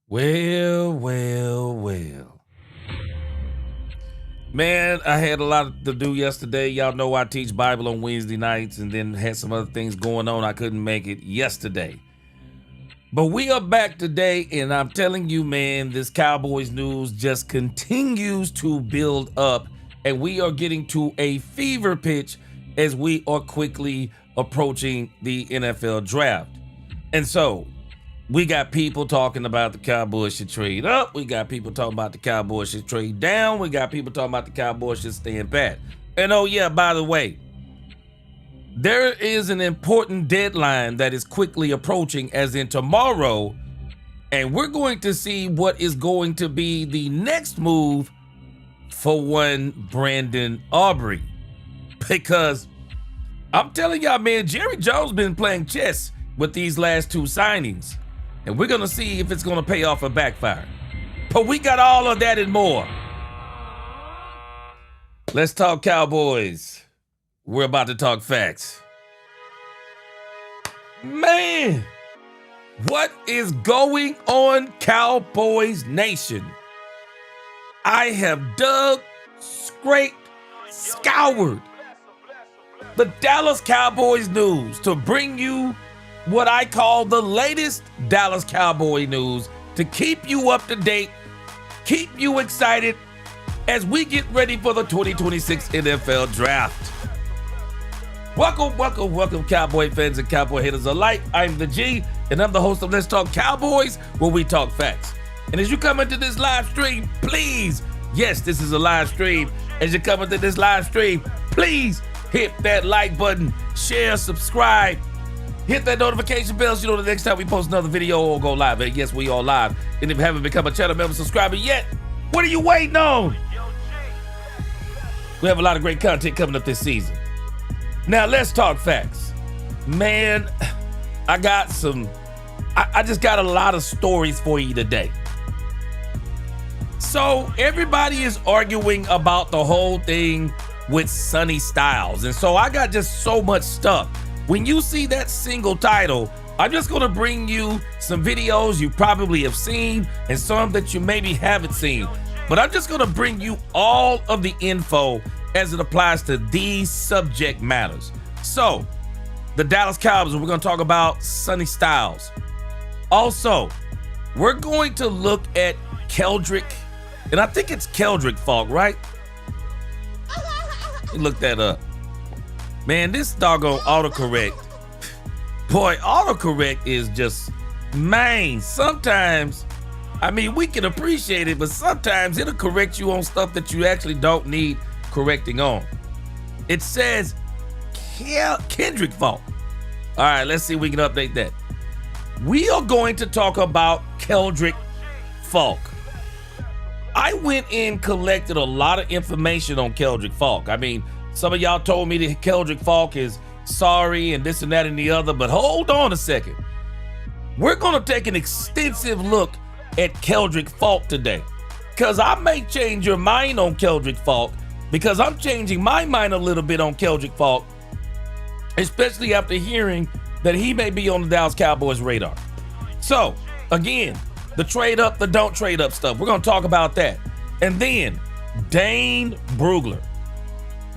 Well. Man, I had a lot to do yesterday. Y'all know I teach Bible on Wednesday nights and then had some other things going on. I couldn't make it yesterday. But we are back today, and I'm telling you, man, this Cowboys news just continues to build up, and we are getting to a fever pitch as we are quickly approaching the NFL draft. And so, we got people talking about the Cowboys should trade up. We got people talking about the Cowboys should trade down. We got people talking about the Cowboys should stand pat. And oh yeah, by the way, there is an important deadline that is quickly approaching, as in tomorrow, and we're going to see what is going to be the next move for one Brandon Aubrey. Because I'm telling y'all, man, Jerry Jones been playing chess with these last two signings. And we're going to see if it's going to pay off or backfire. But we got all of that and more. Let's talk Cowboys. We're about to talk facts. Man, what is going on, Cowboys Nation? I have dug, scraped, scoured the Dallas Cowboys news to bring you what I call the latest Dallas Cowboy news to keep you up to date, keep you excited as we get ready for the 2026 NFL Draft. Welcome, Cowboy fans and Cowboy haters alike. I'm the G, and I'm the host of Let's Talk Cowboys, where we talk facts. And as you come into this live stream, please, yes, this is a live stream. As you come into this live stream, please hit that like button, share, subscribe, hit that notification bell so you know the next time we post another video or go live. And yes, we all live. And if you haven't become a channel member subscriber yet, what are you waiting on? We have a lot of great content coming up this season. Now, let's talk facts. Man, I just got a lot of stories for you today. So, everybody is arguing about the whole thing with Sonny Styles. And so, I got just so much stuff. When you see that single title, I'm just going to bring you some videos you probably have seen and some that you maybe haven't seen. But I'm just going to bring you all of the info as it applies to these subject matters. So, the Dallas Cowboys, we're going to talk about Sonny Styles. Also, we're going to look at Keldrick, and I think it's Keldrick Falk, right? Look that up. Man, this doggone autocorrect. Boy, autocorrect is just, man, sometimes, I mean, we can appreciate it, but sometimes it'll correct you on stuff that you actually don't need correcting on. It says Kendrick Falk. All right, let's see if we can update that. We are going to talk about Keldrick Falk. I went and collected a lot of information on Keldrick Falk. I mean, some of y'all told me that Keldrick Falk is sorry and this and that and the other, but hold on a second. We're going to take an extensive look at Keldrick Falk today, because I may change your mind on Keldrick Falk, because I'm changing my mind a little bit on Keldrick Falk, especially after hearing that he may be on the Dallas Cowboys radar. So, again, the trade up, the don't trade up stuff, we're going to talk about that. And then, Dane Brugler.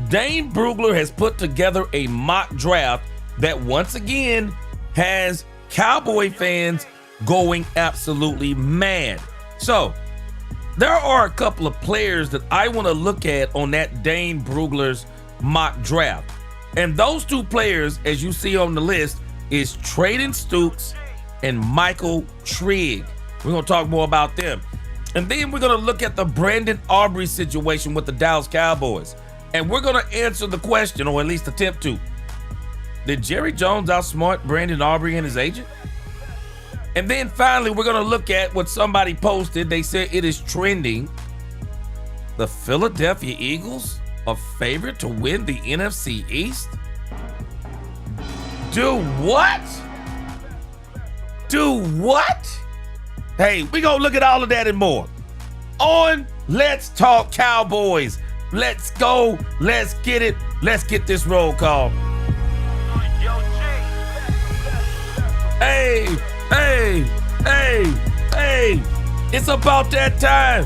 Dane Brugler has put together a mock draft that once again has Cowboy fans going absolutely mad. So, there are a couple of players that I want to look at on that Dane Brugler's mock draft. And those two players, as you see on the list, is Trayden Stoops and Michael Trigg. We're going to talk more about them. And then we're going to look at the Brandon Aubrey situation with the Dallas Cowboys. And we're going to answer the question, or at least attempt to. Did Jerry Jones outsmart Brandon Aubrey and his agent? And then finally, we're going to look at what somebody posted. They said it is trending. The Philadelphia Eagles are favorite to win the NFC East? Do what? Do what? Hey, we're going to look at all of that and more on Let's Talk Cowboys. Let's go. Let's get it. Let's get this roll call. Hey, hey, hey, hey. It's about that time.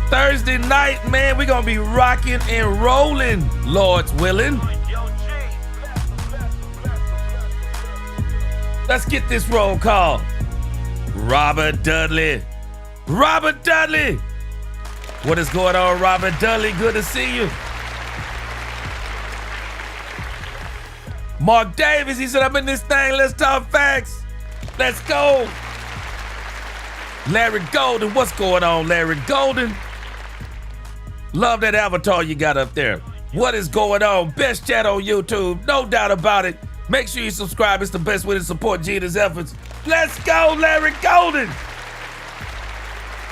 Thursday night, man, we're going to be rocking and rolling, Lord's willing. Let's get this roll call. Robert Dudley. Robert Dudley. What is going on, Robert Dudley? Good to see you. Mark Davis, he said, I'm in this thing. Let's talk facts. Let's go. Larry Golden, what's going on, Larry Golden? Love that avatar you got up there. What is going on? Best chat on YouTube, no doubt about it. Make sure you subscribe. It's the best way to support Gina's efforts. Let's go, Larry Golden.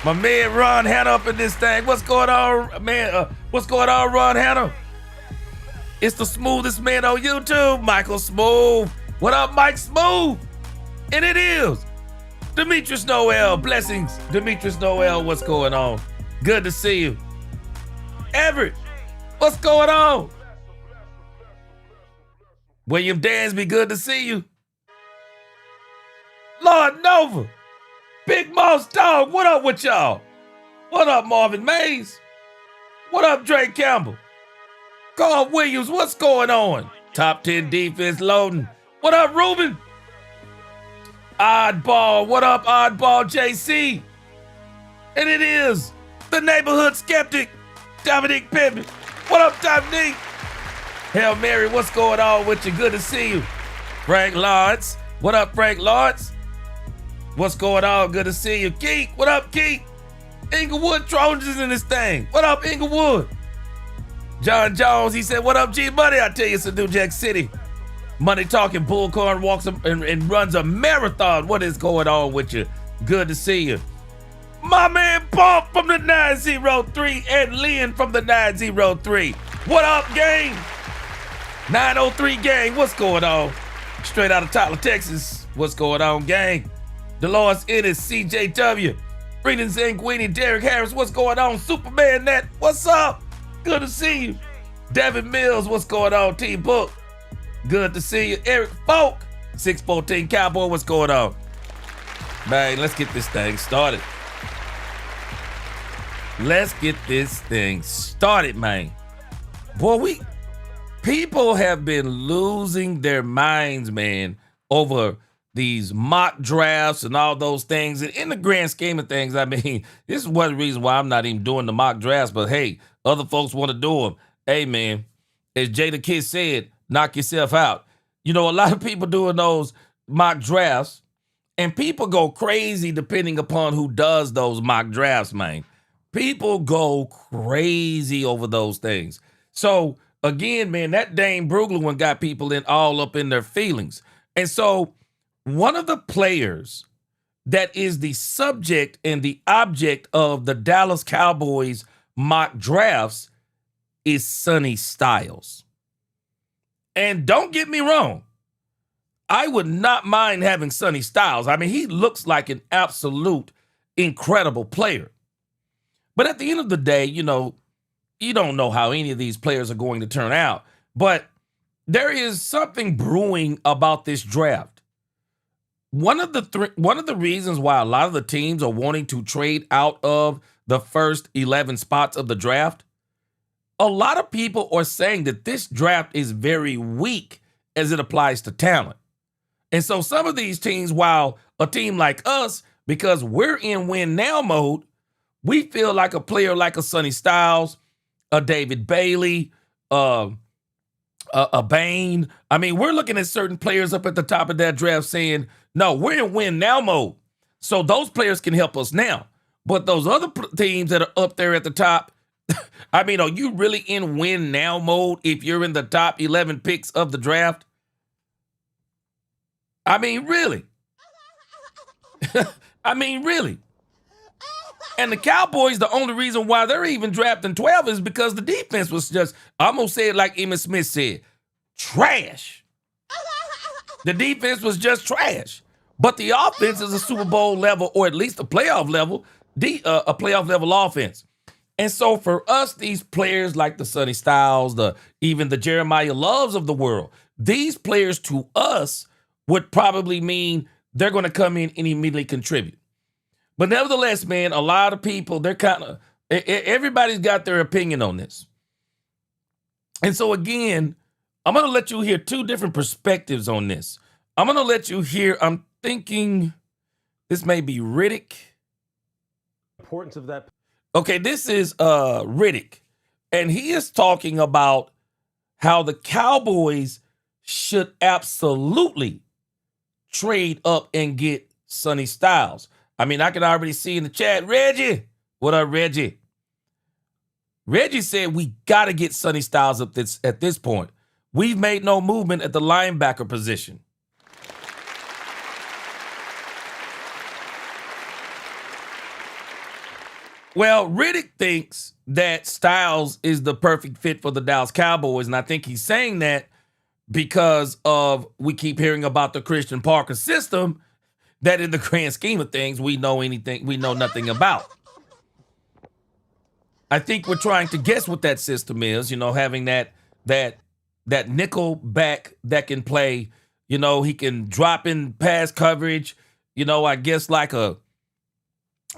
My man Ron Hanna up in this thing. What's going on, man? What's going on, Ron Hanna? It's the smoothest man on YouTube, Michael Smooth. What up, Mike Smooth? And it is Demetrius Noel. Blessings, Demetrius Noel. What's going on? Good to see you. Everett, what's going on? William Dansby, good to see you. Lord Nova, Big Moss Dog, what up with y'all? What up, Marvin Mays? What up, Drake Campbell? Carl Williams, what's going on? Top 10 defense loading. What up, Ruben? Oddball, what up, Oddball JC? And it is the neighborhood skeptic, Dominic Pittman. What up, Dominic? Hail Mary, what's going on with you? Good to see you. Frank Lawrence, what up, Frank Lawrence? What's going on? Good to see you. Keith, what up, Keith? Inglewood Trojans in this thing. What up, Inglewood? John Jones, he said, what up, G Money? I tell you, it's a New Jack City. Money talking bullcorn walks and runs a marathon. What is going on with you? Good to see you. My man Paul from the 903 and Lynn from the 903. What up, gang? 903 gang, what's going on? Straight out of Tyler, Texas. What's going on, gang? Dolores Ennis, CJW. Brendan Zanguini, Derek Harris, what's going on? Superman Net, what's up? Good to see you. Devin Mills, what's going on? T-Book, good to see you. Eric Folk, 614 Cowboy, what's going on? Man, let's get this thing started. Let's get this thing started, man. Boy, people have been losing their minds, man, over these mock drafts and all those things. And in the grand scheme of things, I mean, this is one of the reasons why I'm not even doing the mock drafts. But hey, other folks want to do them. Hey, man, as Jada Kidd said, knock yourself out. You know, a lot of people doing those mock drafts, and people go crazy depending upon who does those mock drafts, man. People go crazy over those things. So, again, man, that Dane Brugler one got people all up in their feelings. And so, one of the players that is the subject and the object of the Dallas Cowboys mock drafts is Sonny Styles. And don't get me wrong, I would not mind having Sonny Styles. I mean, he looks like an absolute incredible player. But at the end of the day, you know, you don't know how any of these players are going to turn out. But there is something brewing about this draft. One of the reasons why a lot of the teams are wanting to trade out of the first 11 spots of the draft, a lot of people are saying that this draft is very weak as it applies to talent. And so some of these teams, while a team like us, because we're in win now mode, we feel like a player like a Sonny Styles, a David Bailey, a Bain. I mean, we're looking at certain players up at the top of that draft saying, no, we're in win now mode. So those players can help us now. But those other teams that are up there at the top, I mean, are you really in win now mode if you're in the top 11 picks of the draft? I mean, really? I mean, really? And the Cowboys, the only reason why they're even drafting 12 is because the defense was just, I'm going to say it like Emmitt Smith said, trash. The defense was just trash. But the offense is a Super Bowl level, or at least a playoff level, a playoff level offense. And so for us, these players like the Sonny Styles, even the Jeremiah Loves of the world, these players to us would probably mean they're going to come in and immediately contribute. But nevertheless, man, a lot of people, they're kind of, everybody's got their opinion on this. And so again, I'm going to let you hear two different perspectives on this. I'm going to let you hear, I'm thinking this may be Riddick. Importance of that. Okay, this is Riddick. And he is talking about how the Cowboys should absolutely trade up and get Sonny Styles. I mean, I can already see in the chat, Reggie. What up, Reggie? Reggie said we got to get Sonny Styles up at this point. We've made no movement at the linebacker position. Well, Riddick thinks that Styles is the perfect fit for the Dallas Cowboys, and I think he's saying that because of we keep hearing about the Christian Parker system that in the grand scheme of things we know nothing about. I think we're trying to guess what that system is, having that nickel back that can play, he can drop in pass coverage, I guess like a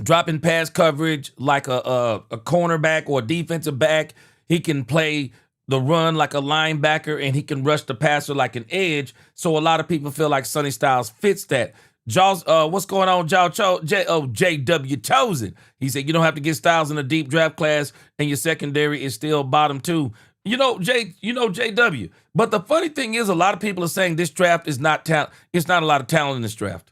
drop in pass coverage like a cornerback or a defensive back. He can play the run like a linebacker, and he can rush the passer like an edge. So a lot of people feel like Sonny Styles fits that. Jaws, what's going on, J.W. Chosen? He said, you don't have to get Styles in a deep draft class, and your secondary is still bottom two. JW. But the funny thing is, a lot of people are saying this draft is not talent. It's not a lot of talent in this draft.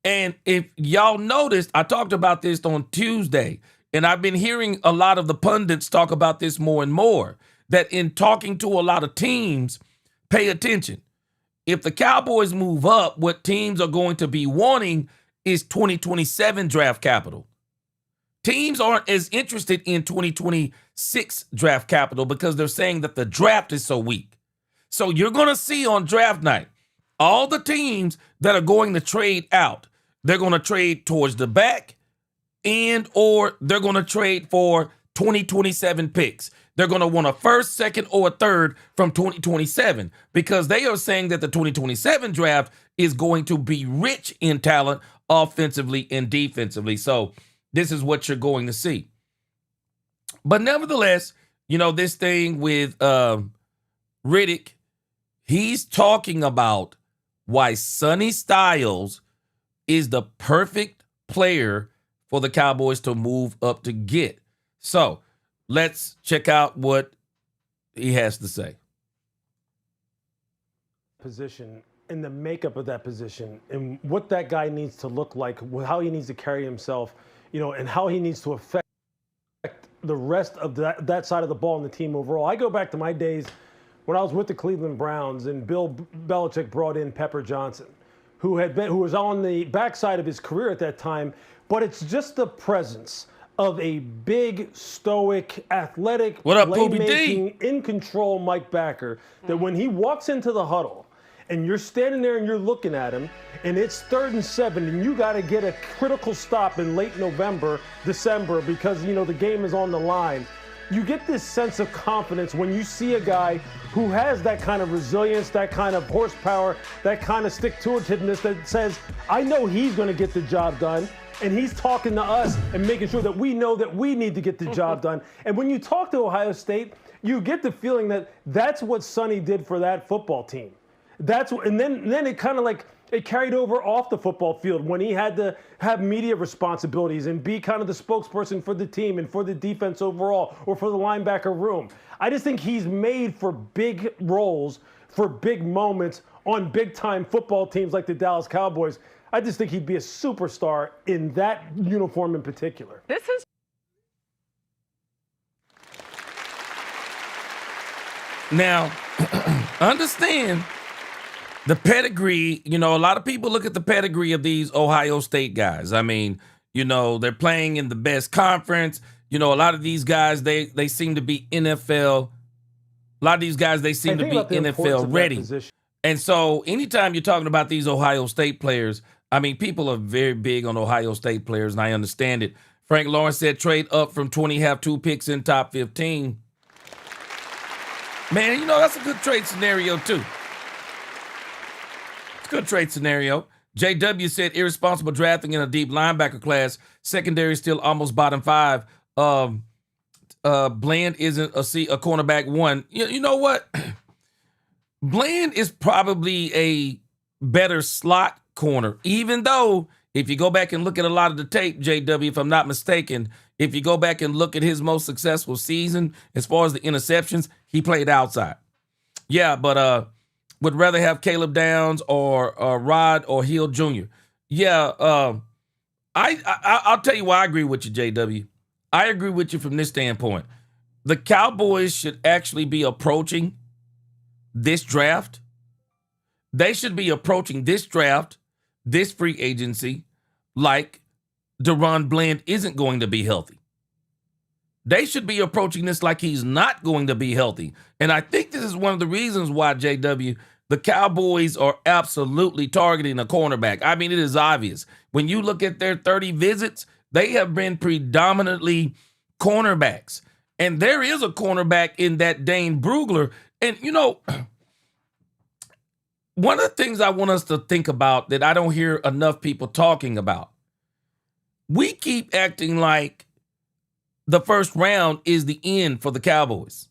And if y'all noticed, I talked about this on Tuesday, and I've been hearing a lot of the pundits talk about this more and more, that in talking to a lot of teams, pay attention. If the Cowboys move up, what teams are going to be wanting is 2027 draft capital. Teams aren't as interested in 2026 draft capital because they're saying that the draft is so weak. So you're going to see on draft night, all the teams that are going to trade out, they're going to trade towards the back or they're going to trade for 2027 picks. They're going to want a first, second, or a third from 2027 because they are saying that the 2027 draft is going to be rich in talent offensively and defensively. So this is what you're going to see. But nevertheless, this thing with Riddick, he's talking about why Sonny Styles is the perfect player for the Cowboys to move up to get. So let's check out what he has to say. Position and the makeup of that position and what that guy needs to look like, how he needs to carry himself, and how he needs to affect the rest of that side of the ball and the team overall. I go back to my days when I was with the Cleveland Browns and Bill Belichick brought in Pepper Johnson, who was on the backside of his career at that time, but it's just the presence of a big, stoic, athletic, playmaking, in control Mike Backer, that when he walks into the huddle and you're standing there and you're looking at him and it's 3rd and 7 and you got to get a critical stop in late November, December, because, the game is on the line. You get this sense of confidence when you see a guy who has that kind of resilience, that kind of horsepower, that kind of stick-to-itiveness that says, I know he's going to get the job done. And he's talking to us and making sure that we know that we need to get the job done. And when you talk to Ohio State, you get the feeling that that's what Sonny did for that football team. And then it kind of like it carried over off the football field when he had to have media responsibilities and be kind of the spokesperson for the team and for the defense overall or for the linebacker room. I just think he's made for big roles, for big moments on big-time football teams like the Dallas Cowboys. I just think he'd be a superstar in that uniform in particular. Now, understand the pedigree. A lot of people look at the pedigree of these Ohio State guys. I mean, they're playing in the best conference. A lot of these guys, they seem to be NFL. A lot of these guys, they seem to be NFL ready. And so anytime you're talking about these Ohio State players, I mean, people are very big on Ohio State players, and I understand it. Frank Lawrence said trade up from 20, have 2 picks in top 15. Man, that's a good trade scenario, too. It's a good trade scenario. JW said irresponsible drafting in a deep linebacker class. Secondary still almost bottom 5. Bland isn't a cornerback 1. You know what? Bland is probably a better slot corner, even though if you go back and look at a lot of the tape, JW, if I'm not mistaken, if you go back and look at his most successful season, as far as the interceptions, he played outside. Yeah, but would rather have Caleb Downs or Rod or Hill Jr. Yeah, I'll tell you why I agree with you, JW. I agree with you from this standpoint. The Cowboys should actually be approaching this draft. They should be approaching this draft, this free agency, like DaRon Bland isn't going to be healthy. They should be approaching this like he's not going to be healthy. And I think this is one of the reasons why, JW, the Cowboys are absolutely targeting a cornerback. I mean, it is obvious. When you look at their 30 visits, they have been predominantly cornerbacks. And there is a cornerback in that Dane Brugler. And, you know, one of the things I want us to think about that I don't hear enough people talking about, we keep acting like the first round is the end for the Cowboys.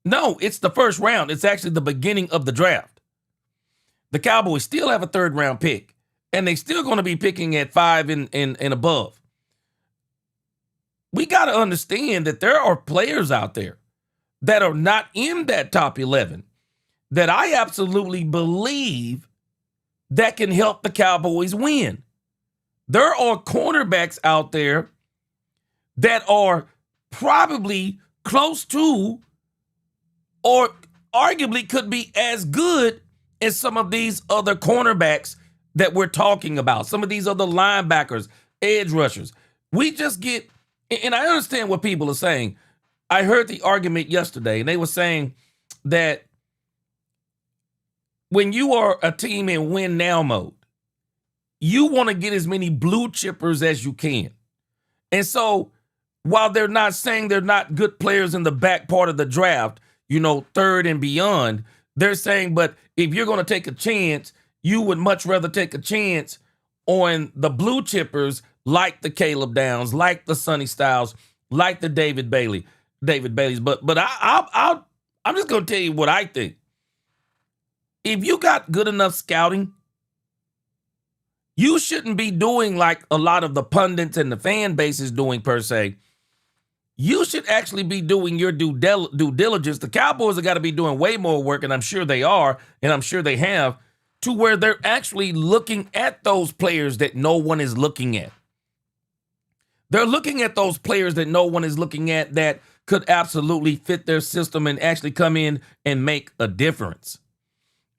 No, it's the first round. It's actually the beginning of the draft. The Cowboys still have a third round pick, and they still going to be picking at 5 and above. We got to understand that there are players out there that are not in that top 11 that I absolutely believe that can help the Cowboys win. There are cornerbacks out there that are probably close to or arguably could be as good as some of these other cornerbacks that we're talking about, some of these other linebackers, edge rushers. We just get, and I understand what people are saying. I heard the argument yesterday, and they were saying that when you are a team in win now mode, you want to get as many blue chippers as you can. And so while they're not saying they're not good players in the back part of the draft, you know, third and beyond, they're saying, but if you're going to take a chance, you would much rather take a chance on the blue chippers like the Caleb Downs, like the Sonny Styles, like the David Baileys. But I'm just going to tell you what I think. If you got good enough scouting, you shouldn't be doing like a lot of the pundits and the fan base is doing per se. You should actually be doing your due diligence. The Cowboys have got to be doing way more work, and I'm sure they are, and I'm sure they have, to where they're actually looking at those players that no one is looking at. They're looking at those players that no one is looking at that could absolutely fit their system and actually come in and make a difference.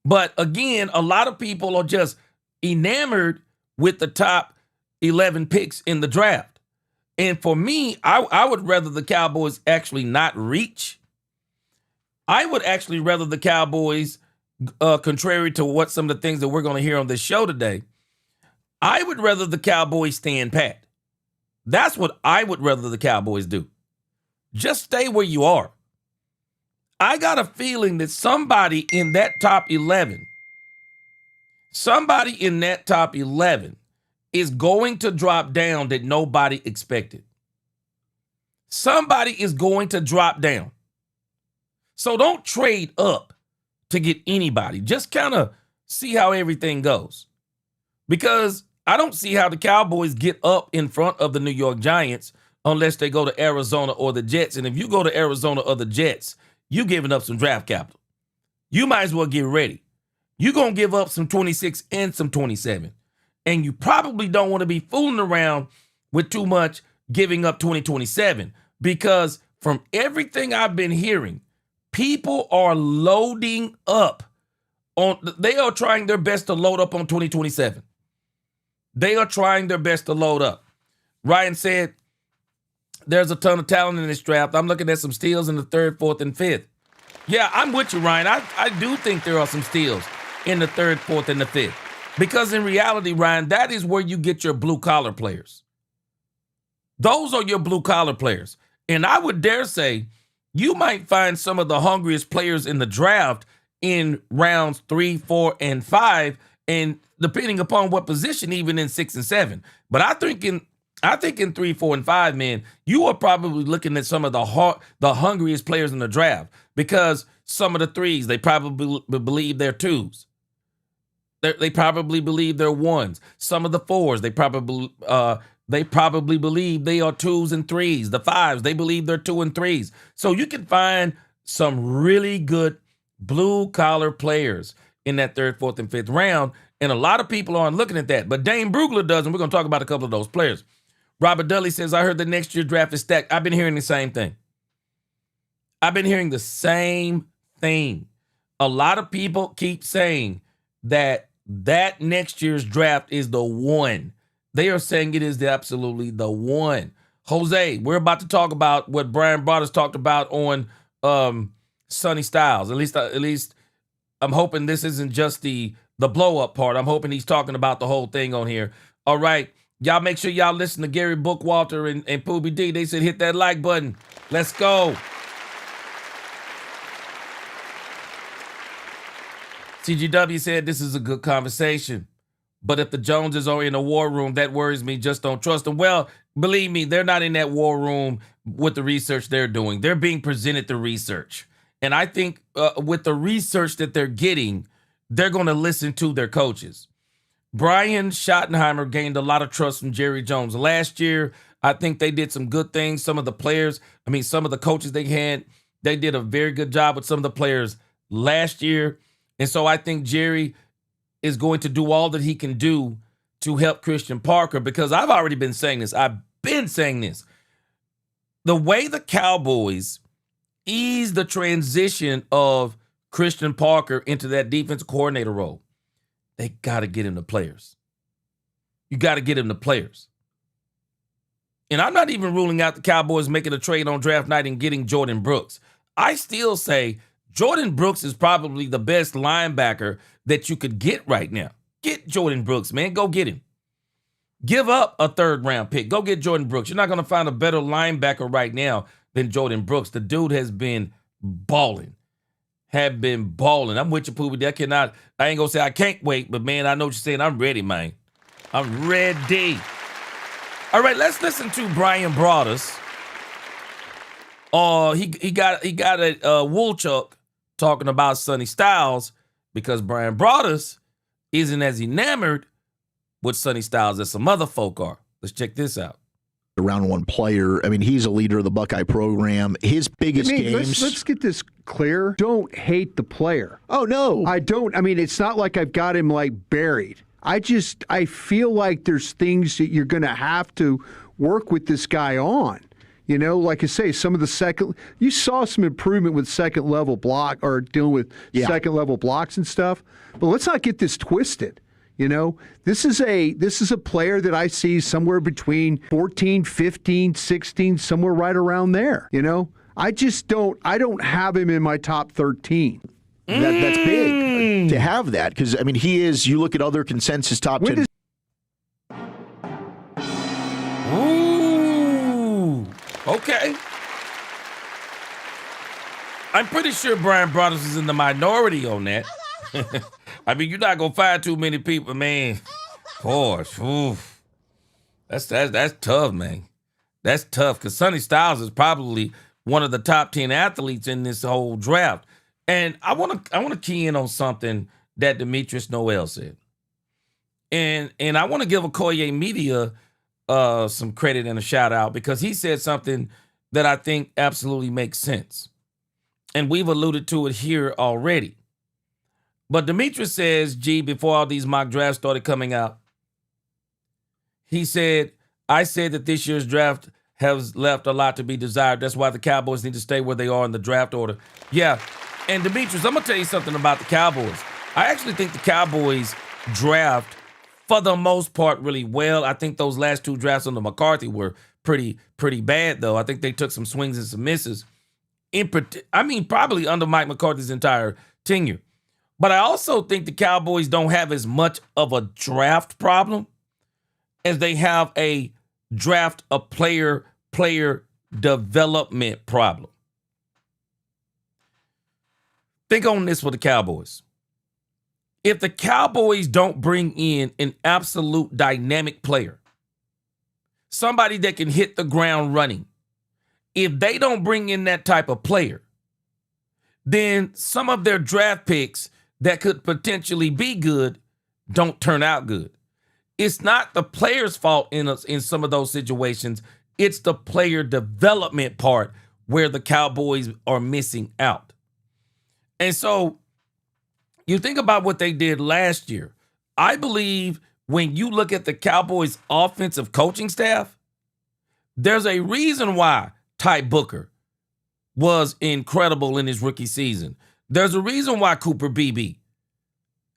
But again, a lot of people are just enamored with the top 11 picks in the draft. And for me, I would rather the Cowboys actually not reach. I would actually rather the Cowboys, contrary to what some of the things that we're going to hear on this show today, I would rather the Cowboys stand pat. That's what I would rather the Cowboys do. Just stay where you are. I got a feeling that somebody in that top 11 is going to drop down that nobody expected. Somebody is going to drop down. So don't trade up to get anybody. Just kind of see how everything goes. Because I don't see how the Cowboys get up in front of the New York Giants unless they go to Arizona or the Jets. And if you go to Arizona or the Jets, you're giving up some draft capital. You might as well get ready. You're going to give up some 26 and some 27. And you probably don't want to be fooling around with too much giving up 2027, because from everything I've been hearing, people are loading up on, they are trying their best to load up on 2027. They are trying their best to load up. Ryan said, there's a ton of talent in this draft. I'm looking at some steals in the 3rd, 4th, and 5th. Yeah, I'm with you, Ryan. I do think there are some steals in the 3rd, 4th, and the 5th. Because in reality, Ryan, that is where you get your blue-collar players. Those are your blue-collar players. And I would dare say you might find some of the hungriest players in the draft in rounds 3, 4, and 5, and depending upon what position, even in 6 and 7. But I think in 3, 4, and 5, man, you are probably looking at some of the hungriest players in the draft, because some of the 3s, they probably believe they're 2s. They probably believe they're 1s. Some of the 4s, they probably believe they are 2s and 3s. The 5s, they believe they're 2 and 3s. So you can find some really good blue collar players in that 3rd, 4th, and 5th round. And a lot of people aren't looking at that. But Dane Brugler does, and we're going to talk about a couple of those players. Robert Dudley says, I heard the next year's draft is stacked. I've been hearing the same thing. I've been hearing the same thing. A lot of people keep saying that next year's draft is the one. They are saying it is absolutely the one. Jose, we're about to talk about what Brian Broaddus talked about on Sonny Styles. At least I'm hoping this isn't just the blow up part. I'm hoping he's talking about the whole thing on here. All right. Y'all make sure y'all listen to Gary Bookwalter and Poobie D. They said hit that like button. Let's go. CGW said this is a good conversation. But if the Joneses are in a war room, that worries me. Just don't trust them. Well, believe me, they're not in that war room with the research they're doing. They're being presented the research. And I think with the research that they're getting, they're going to listen to their coaches. Brian Schottenheimer gained a lot of trust from Jerry Jones last year. I think they did some good things. Some of the players, some of the coaches they had, they did a very good job with some of the players last year. And so I think Jerry is going to do all that he can do to help Christian Parker, because I've already been saying this. I've been saying this. The way the Cowboys ease the transition of Christian Parker into that defensive coordinator role, they got to get him the players. You got to get him the players. And I'm not even ruling out the Cowboys making a trade on draft night and getting Jordan Brooks. I still say Jordan Brooks is probably the best linebacker that you could get right now. Get Jordan Brooks, man. Go get him. Give up a 3rd round pick. Go get Jordan Brooks. You're not going to find a better linebacker right now than Jordan Brooks. The dude has been balling. I'm with you, Poobie. I ain't going to say I can't wait, but man, I know what you're saying. I'm ready, man. I'm ready. All right, let's listen to Brian Broaddus. He got a Woolchuck talking about Sonny Styles, because Brian Broaddus isn't as enamored with Sonny Styles as some other folk are. Let's check this out. The round 1 player. He's a leader of the Buckeye program. His biggest games. Let's get this clear. Don't hate the player. Oh, no. I don't. It's not like I've got him buried. I feel like there's things that you're going to have to work with this guy on. Like I say, some of the you saw some improvement with second level block, or dealing with second level blocks and stuff. But let's not get this twisted. This is a player that I see somewhere between 14, 15, 16, somewhere right around there. I don't have him in my top 13. That's big to have that, because he is. You look at other consensus top 10. Okay. I'm pretty sure Brian Broaddus is in the minority on that. You're not going to find too many people, man. Gosh, oof. That's tough, man. That's tough, because Sonny Styles is probably one of the top 10 athletes in this whole draft. And I want to key in on something that Demetrius Noel said. And I want to give Okoye Media some credit and a shout out, because he said something that I think absolutely makes sense. And we've alluded to it here already. But Demetrius says, before all these mock drafts started coming out, he said, I said that this year's draft has left a lot to be desired. That's why the Cowboys need to stay where they are in the draft order. Yeah. And Demetrius, I'm going to tell you something about the Cowboys. I actually think the Cowboys draft, for the most part, really well. I think those last 2 drafts under McCarthy were pretty bad, though. I think they took some swings and some misses. Probably under Mike McCarthy's entire tenure. But I also think the Cowboys don't have as much of a draft problem as they have a player development problem. Think on this for the Cowboys. if the Cowboys don't bring in an absolute dynamic player, somebody that can hit the ground running, if they don't bring in that type of player, then some of their draft picks that could potentially be good don't turn out good. It's not the player's fault in some of those situations. It's the player development part where the Cowboys are missing out. And so you think about what they did last year. I believe when you look at the Cowboys' offensive coaching staff, there's a reason why Ty Booker was incredible in his rookie season. There's a reason why Cooper Beebe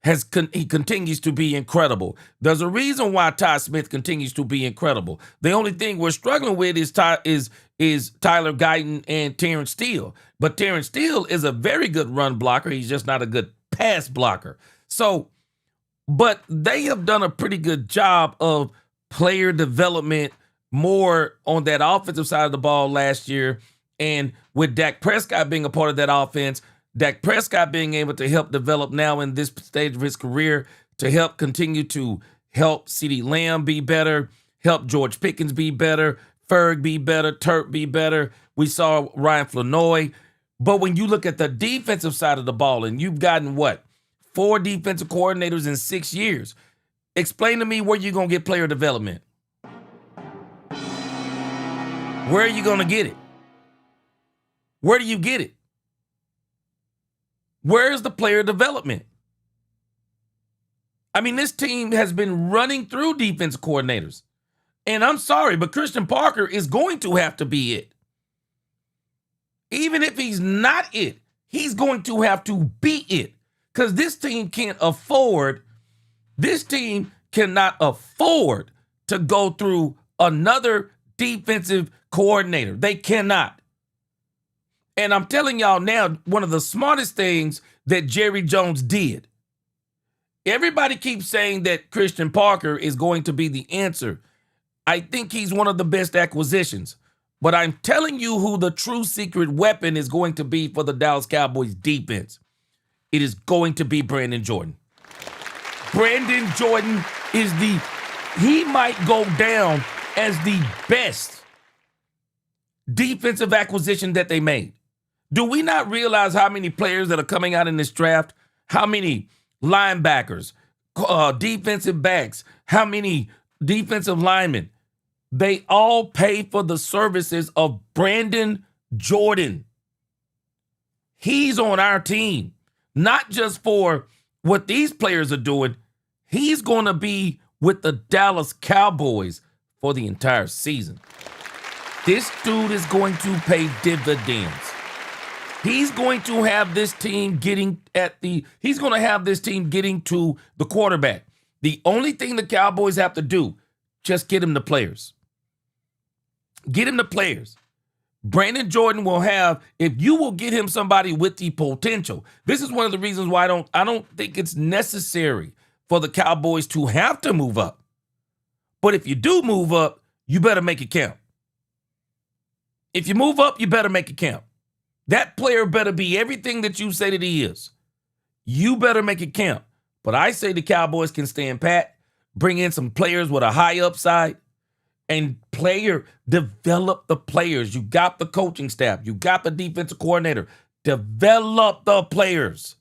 he continues to be incredible. There's a reason why Ty Smith continues to be incredible. The only thing we're struggling with is Tyler Guyton and Terrence Steele. But Terrence Steele is a very good run blocker. He's just not a good pass blocker. So, but they have done a pretty good job of player development more on that offensive side of the ball last year. And with Dak Prescott being a part of that offense, Dak Prescott being able to help develop now in this stage of his career to help continue to help CeeDee Lamb be better, help George Pickens be better, Ferg be better, Turk be better. We saw Ryan Flanoy. But when you look at the defensive side of the ball, and you've gotten, 4 defensive coordinators in 6 years, explain to me where you're going to get player development. Where are you going to get it? Where do you get it? Where's the player development? I mean, this team has been running through defense coordinators. And I'm sorry, but Christian Parker is going to have to be it. Even if he's not it, he's going to have to be it. Because this team cannot afford to go through another defensive coordinator. They cannot. And I'm telling y'all now, one of the smartest things that Jerry Jones did. Everybody keeps saying that Christian Parker is going to be the answer. I think he's one of the best acquisitions. But I'm telling you who the true secret weapon is going to be for the Dallas Cowboys defense. It is going to be Brandon Jordan. Brandon Jordan he might go down as the best defensive acquisition that they made. Do we not realize how many players that are coming out in this draft? How many linebackers, defensive backs, how many defensive linemen? They all pay for the services of Brandon Jordan. He's on our team, not just for what these players are doing. He's going to be with the Dallas Cowboys for the entire season. This dude is going to pay dividends. He's going to have this team getting to the quarterback. The only thing the Cowboys have to do, just get him the players. Get him the players. Brandon Jordan will have, if you will get him somebody with the potential. This is one of the reasons why I don't think it's necessary for the Cowboys to have to move up. But if you do move up, you better make it count. If you move up, you better make it count. That player better be everything that you say that he is. You better make it count. But I say the Cowboys can stand pat, bring in some players with a high upside, and develop the players. You got the coaching staff. You got the defensive coordinator. Develop the players.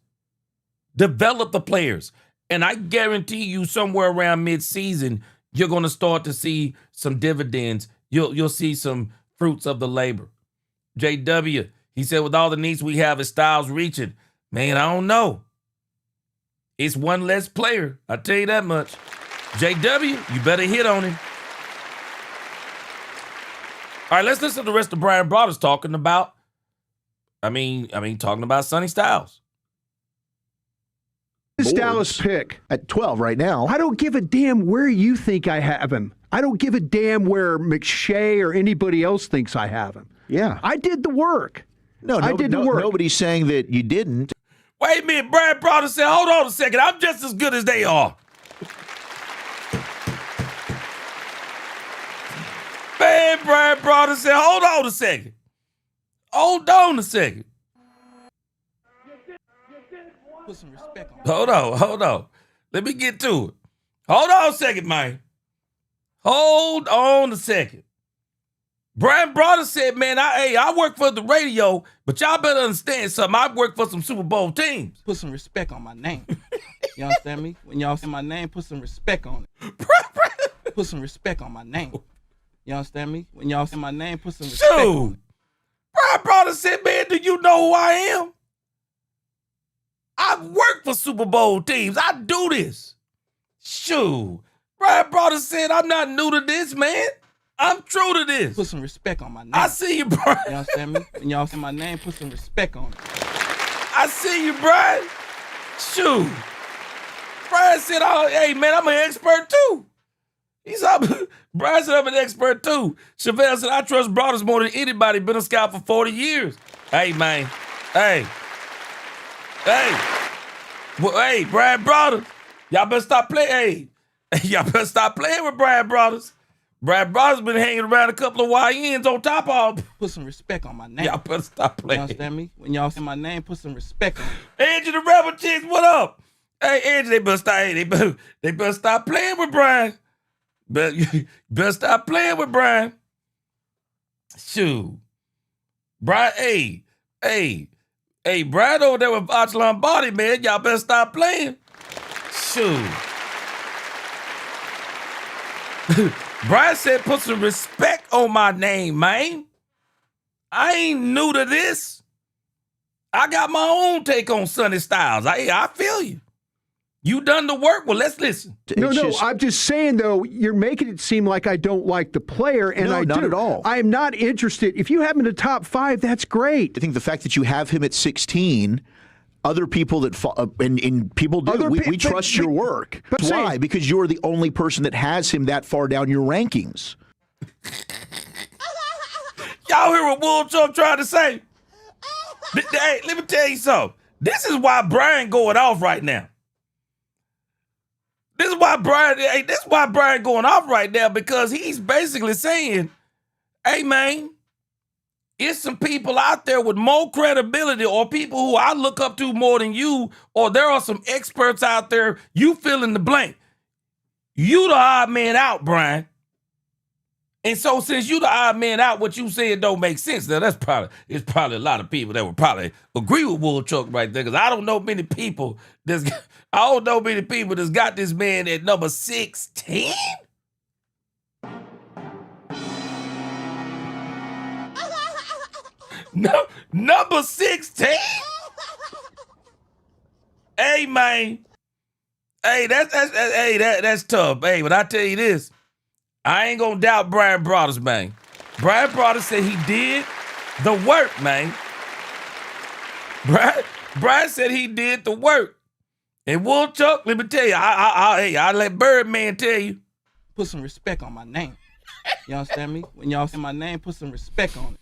Develop the players. And I guarantee you somewhere around mid-season, you're going to start to see some dividends. You'll see some fruits of the labor. JW, he said, with all the needs we have, is Styles reaching? Man, I don't know. It's one less player. I tell you that much. JW, you better hit on him. All right, let's listen to the rest of Brian Broaddus talking about, talking about Sonny Styles. This Dallas pick at 12 right now. I don't give a damn where you think I have him. I don't give a damn where McShay or anybody else thinks I have him. Yeah. I did the work. I did the work. Nobody's saying that you didn't. Wait a minute, Brian Broaddus said, hold on a second. I'm just as good as they are. Man, Brian Broaddus said, hold on a second. Hold on a second. You did one Put some respect on. Hold on. Let me get to it. Hold on a second, man. Hold on a second. Brian Broder said, man, I work for the radio, but y'all better understand something. I work for some Super Bowl teams. Put some respect on my name. You understand me? When y'all say my name, put some respect on it. Put some respect on my name. You understand me? When y'all say my name, put some respect on it. Brian Broder said, man, do you know who I am? I work for Super Bowl teams. I do this. Shoot. Brian Broder said, I'm not new to this, man. I'm true to this. Put some respect on my name. I see you, Brian. You understand me? When y'all say my name, put some respect on it. I see you, Brian. Shoot. Brian said, oh, hey, man, I'm an expert, too. Brian said, I'm an expert, too. Chevelle said, I trust Brothers more than anybody. Been a scout for 40 years. Hey, man. Hey. Well, hey, Brian Brothers. Y'all better stop playing. Hey, y'all better stop playing with Brian Brothers. Brian Brothers been hanging around a couple of YNs on top of. Put some respect on my name. Y'all better stop playing. You understand me? When y'all say my name, put some respect on it. Angie the Rebel Chicks, what up? Hey, Angie, they better stop. Hey, they better stop playing with Brian. Better stop playing with Brian. Shoot, Brian. Hey, Brian over there with Arch Lombardi, man. Y'all better stop playing. Shoot. Brian said, put some respect on my name, man. I ain't new to this. I got my own take on Sonny Styles. I feel you. You done the work? Well, let's listen. No, I'm just saying, though, you're making it seem like I don't like the player, and No, I not do. at all. I am not interested. If you have him in the top 5, that's great. I think the fact that you have him at 16, other people that and people do. We trust your work. Why? Because you're the only person that has him that far down your rankings. Y'all hear what Woolchuck tried to say? Hey, let me tell you something. This is why Brian going off right now. This is why Brian going off right now, because he's basically saying, hey, man, it's some people out there with more credibility, or people who I look up to more than you, or there are some experts out there, you fill in the blank. You the odd man out, Brian. And so since you the odd man out, what you said don't make sense. Now it's probably a lot of people that would probably agree with Woolchuck right there, because I don't know many people that's got this man at number 16. No, number 16? Hey, man. Hey, that's tough. Hey, but I tell you this, I ain't gonna doubt Brian Brothers, man. Brian Brothers said he did the work, man. Brian said he did the work. And Woolchuck, let me tell you, I'll let Birdman tell you. Put some respect on my name. You understand me? When y'all say my name, put some respect on it.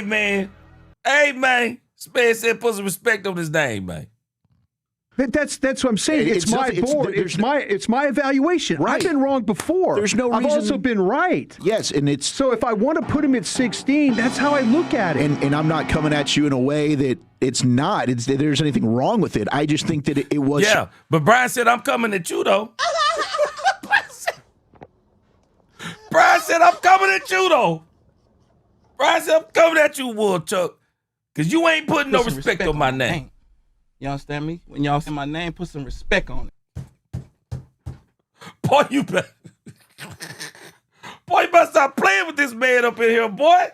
Man. Hey, man. Spade said put some respect on his name, man. That's what I'm saying. It's my board. It's my evaluation. Right. I've been wrong before. There's no I've reason. also been right. Yes, and it's So if I want to put him at 16, that's how I look at it. and I'm not coming at you in a way that it's not. There's anything wrong with it. I just think that it was. Yeah, but Brian said I'm coming at you though. Brian said I'm coming at you though. Brian said I'm coming at you, Woolchuck, because you ain't putting no Put some respect on my name. You understand me? When y'all say my name, put some respect on it. Boy, you better stop playing with this man up in here, boy.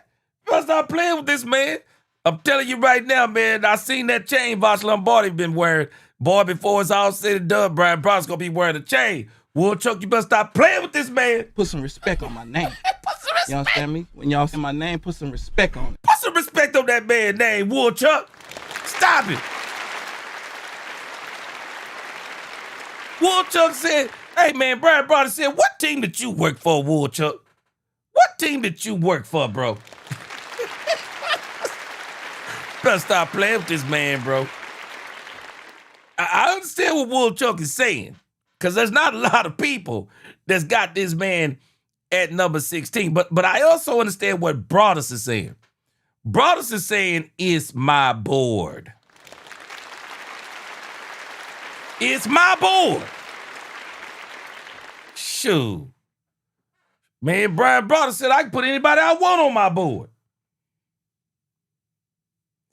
You better stop playing with this man. I'm telling you right now, man, I seen that chain Vosh Lombardi been wearing. Boy, before it's all said and done, Brian Brown's gonna be wearing a chain. Woolchuck, you better stop playing with this man. Put some respect on my name. Put some respect. You understand me? When y'all say my name, put some respect on it. Put some respect on that man's name, Woolchuck. Stop it. Woolchuck said, hey, man, Brian Broder said, what team did you work for, Woolchuck? What team did you work for, bro? Better stop playing with this man, bro. I understand what Woolchuck is saying, because there's not a lot of people that's got this man at number 16. But I also understand what Broadus is saying. Broadus is saying, it's my board. It's my board. Shoot. Man, Brian Broder said I can put anybody I want on my board.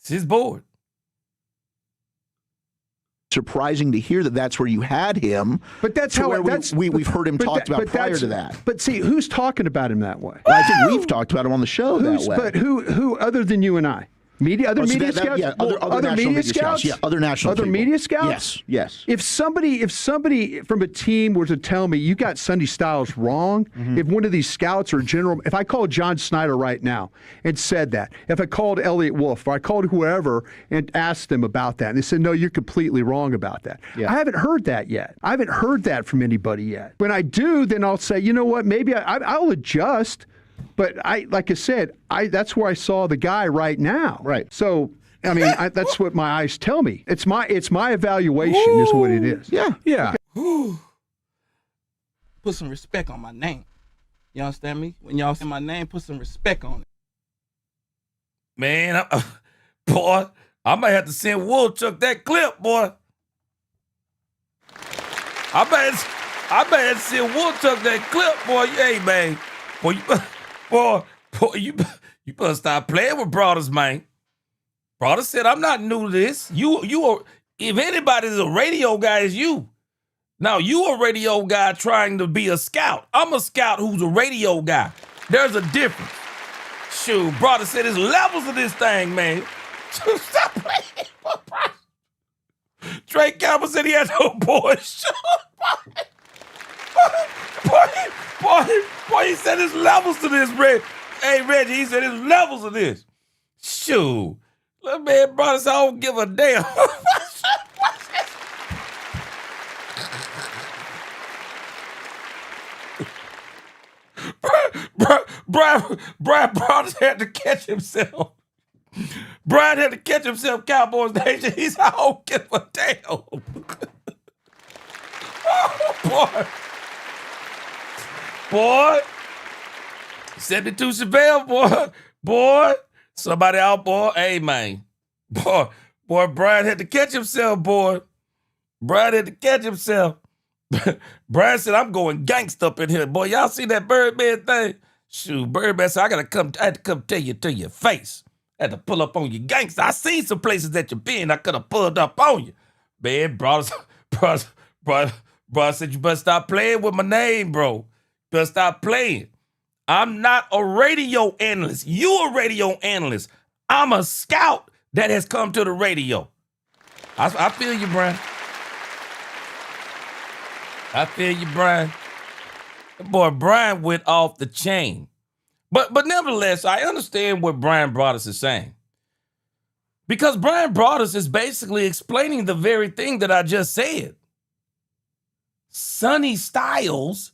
It's his board. Surprising to hear that that's where you had him. But that's how we've heard him talked about prior to that. But see, who's talking about him that way? Well, I think we've talked about him on the show that way. But who other than you and I? Other media scouts? Yeah, other media scouts? Yeah, other national Other people. media scouts? Yes. If somebody from a team were to tell me you got Sonny Styles wrong, if one of these scouts or general, if I called John Snyder right now and said that, if I called Elliot Wolf or I called whoever and asked them about that, and they said, no, you're completely wrong about that. Yeah. I haven't heard that yet. I haven't heard that from anybody yet. When I do, then I'll say, you know what, maybe I'll adjust. But like I said, that's where I saw the guy right now. Right. So, I mean, that's what my eyes tell me. It's my evaluation is what it is. Yeah. Put some respect on my name. You understand me? When y'all say my name, put some respect on it. Man, boy, I might have to send Woolchuck that clip, boy. I might have to send Woolchuck that clip, boy. Hey, man. Boy, you better stop playing with Brothers, man. Brothers said, I'm not new to this. You are, if anybody's a radio guy, it's you. Now, you a radio guy trying to be a scout. I'm a scout who's a radio guy. There's a difference. Shoot, Brothers said there's levels of this thing, man. Stop playing. Trey Campbell said he had no boys. Boy, he said there's levels to this, Reg. Hey, Reggie, he said there's levels of this. Shoot. That man brought us, I don't give a damn. Brian Brothers had to catch himself. Brian had to catch himself, Cowboys Nation. He said, I don't give a damn. Oh, boy. 72 Chevelle, boy. Somebody out, boy. Hey, man. Boy, Brian had to catch himself, boy. Brian had to catch himself. Brian said, I'm going gangsta up in here. Boy, y'all see that Birdman thing? Shoot, Birdman said, I had to come tell you to your face. I had to pull up on you gangsta. I seen some places that you been. I could have pulled up on you. Man, bro said, you better stop playing with my name, bro. You better stop playing. I'm not a radio analyst. You a radio analyst. I'm a scout that has come to the radio. I feel you, Brian. I feel you, Brian. Boy, Brian went off the chain. But nevertheless, I understand what Brian Broaddus is saying. Because Brian Broaddus is basically explaining the very thing that I just said. Sonny Styles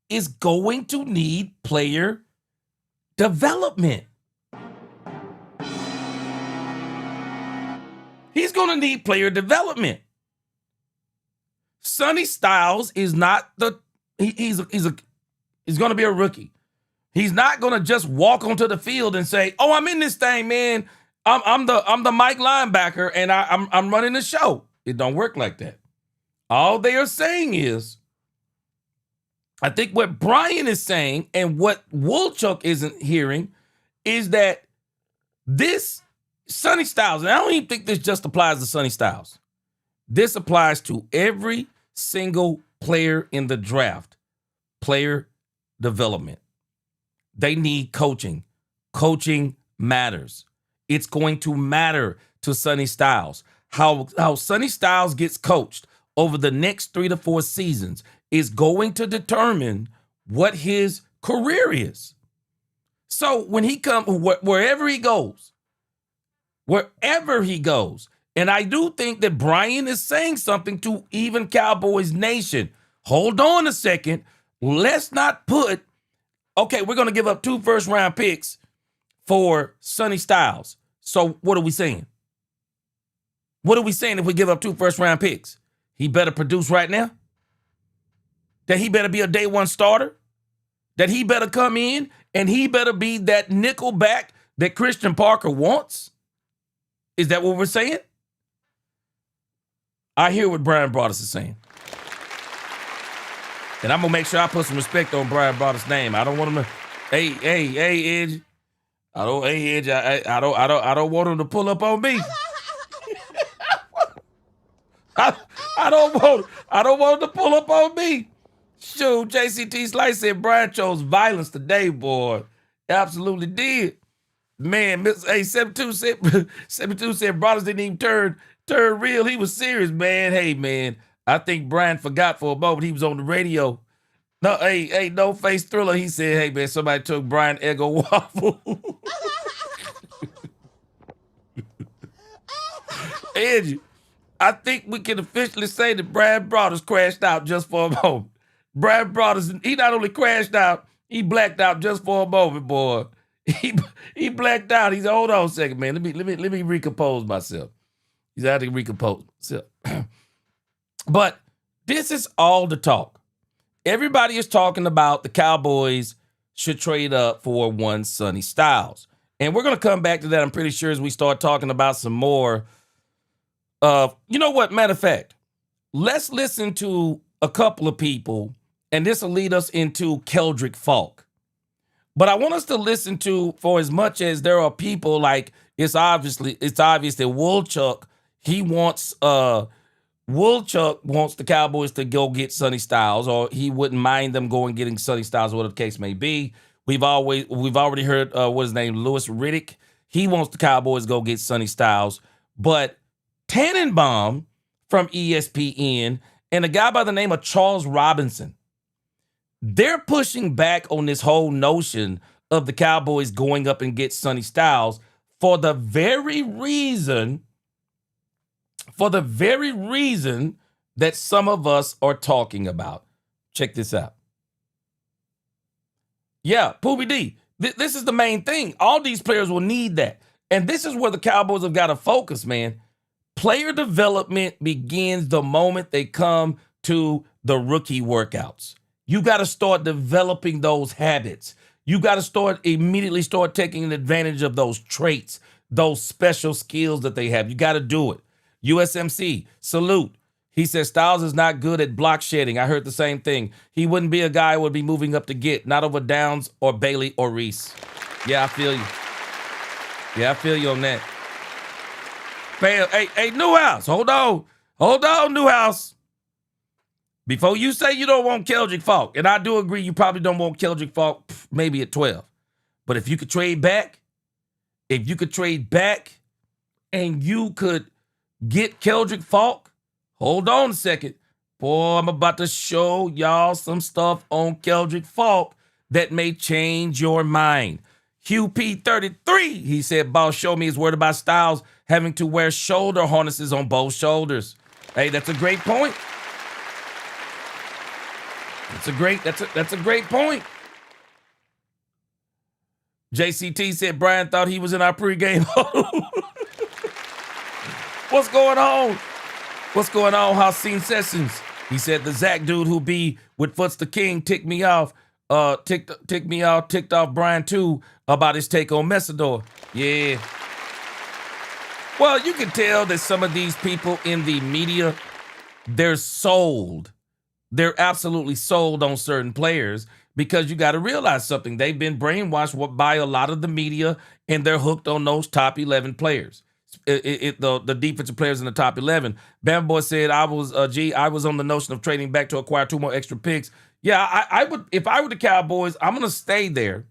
is going to need player development. He's going to need player development. Sonny Styles is not he's going to be a rookie. He's not going to just walk onto the field and say, "Oh, I'm in this thing, man. I'm the Mike linebacker and I'm running the show." It don't work like that. All they are saying is, I think what Brian is saying and what Woolchuck isn't hearing is that this Sonny Styles, and I don't even think this just applies to Sonny Styles. This applies to every single player in the draft. Player development. They need coaching. Coaching matters. It's going to matter to Sonny Styles. How Sonny Styles gets coached over the next 3 to 4 seasons is going to determine what his career is. So when he comes, wherever he goes, and I do think that Brian is saying something to even Cowboys Nation. Hold on a second. Let's not put, okay, we're going to give up 2 first-round picks for Sonny Styles. So what are we saying? What are we saying if we give up 2 first-round picks? He better produce right now? That he better be a day one starter? That he better come in and he better be that nickel back that Christian Parker wants? Is that what we're saying? I hear what Brian Broaddus is saying. And I'm going to make sure I put some respect on Brian Broaddus' name. I don't want him to, hey, Edge. I don't want him to pull up on me. I don't want him to pull up on me. Shoot, JCT Slice said Brian chose violence today, boy. Absolutely did. Man, hey, 72 said Broaddus didn't even turn real. He was serious, man. Hey, man, I think Brian forgot for a moment he was on the radio. No, hey, No Face Thriller. He said, hey, man, somebody took Brian Eggo Waffle. Angie, I think we can officially say that Brian Broaddus crashed out just for a moment. Brian Broaddus, he not only crashed out, he blacked out just for a moment, boy. He blacked out. He said, hold on a second, man. Let me recompose myself. He's had to recompose himself. But this is all the talk. Everybody is talking about the Cowboys should trade up for one Sonny Styles. And we're going to come back to that, I'm pretty sure, as we start talking about some more. You know what? Matter of fact, let's listen to a couple of people, and this will lead us into Keldrick Falk. But I want us to listen to, for as much as there are people like, it's obvious that Woolchuck wants the Cowboys to go get Sonny Styles, or he wouldn't mind them going and getting Sonny Styles, whatever the case may be. We've already heard what's his name, Louis Riddick. He wants the Cowboys to go get Sonny Styles, but Tannenbaum from ESPN and a guy by the name of Charles Robinson, they're pushing back on this whole notion of the Cowboys going up and get Sonny Styles for the very reason that some of us are talking about. Check this out. Yeah, Poobie D, this is the main thing. All these players will need that. And this is where the Cowboys have got to focus, man. Player development begins the moment they come to the rookie workouts. You got to start developing those habits. You got to immediately start taking advantage of those traits, those special skills that they have. You got to do it. USMC, salute. He says Styles is not good at block shedding. I heard the same thing. He wouldn't be a guy who would be moving up to get, not over Downs or Bailey or Reese. Yeah, I feel you. Yeah, I feel you on that. Hey, Newhouse, hold on, Newhouse. Before you say you don't want Keldrick Falk, and I do agree you probably don't want Keldrick Falk maybe at 12. But if you could trade back, and you could get Keldrick Falk, hold on a second. Boy, I'm about to show y'all some stuff on Keldrick Falk that may change your mind. Hugh P33, he said, Boss Show Me is worried about Styles having to wear shoulder harnesses on both shoulders. Hey, that's a great point. That's a great point. JCT said Brian thought he was in our pregame. What's going on? Haseen Sessions. He said the Zach dude who be with Foots the King ticked me off. Ticked off Brian too about his take on Messidor. Yeah. Well, you can tell that some of these people in the media, they're sold. They're absolutely sold on certain players because you got to realize something. They've been brainwashed by a lot of the media, and they're hooked on those top 11 players. The defensive players in the top 11. Bam Boy said, I was on the notion of trading back to acquire 2 more extra picks. Yeah, I would. If I were the Cowboys, I'm going to stay there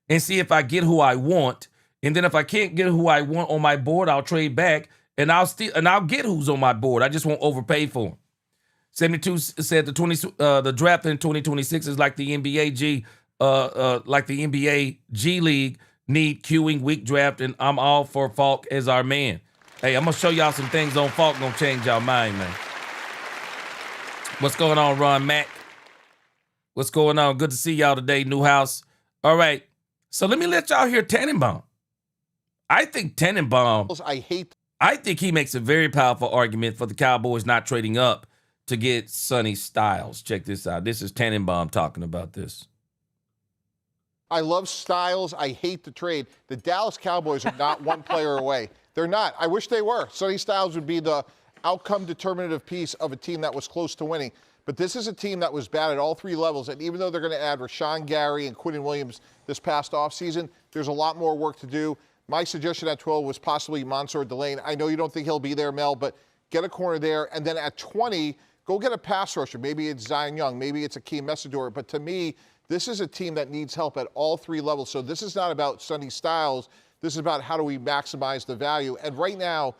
and see if I get who I want. And then if I can't get who I want on my board, I'll trade back and I'll get who's on my board. I just won't overpay for them. 72 said the draft in 2026 is like the NBA G League need queuing weak draft, and I'm all for Falk as our man. Hey, I'm gonna show y'all some things on Falk gonna change y'all mind, man. What's going on, Ron Mack? What's going on? Good to see y'all today, Newhouse. All right, so let me let y'all hear Tannenbaum. I think Tannenbaum. I think he makes a very powerful argument for the Cowboys not trading up to get Sonny Styles. Check this out. This is Tannenbaum talking about this. I love Styles. I hate the trade. The Dallas Cowboys are not one player away. They're not. I wish they were. Sonny Styles would be the outcome determinative piece of a team that was close to winning. But this is a team that was bad at all three levels. And even though they're going to add Rashawn Gary and Quinton Williams this past offseason, there's a lot more work to do. My suggestion at 12 was possibly Mansour Delane. I know you don't think he'll be there, Mel, but get a corner there. And then at 20, go get a pass rusher. Maybe it's Zion Young. Maybe it's Akeem Messidor. But to me, this is a team that needs help at all three levels. So this is not about Sonny Styles. This is about how do we maximize the value. And right now,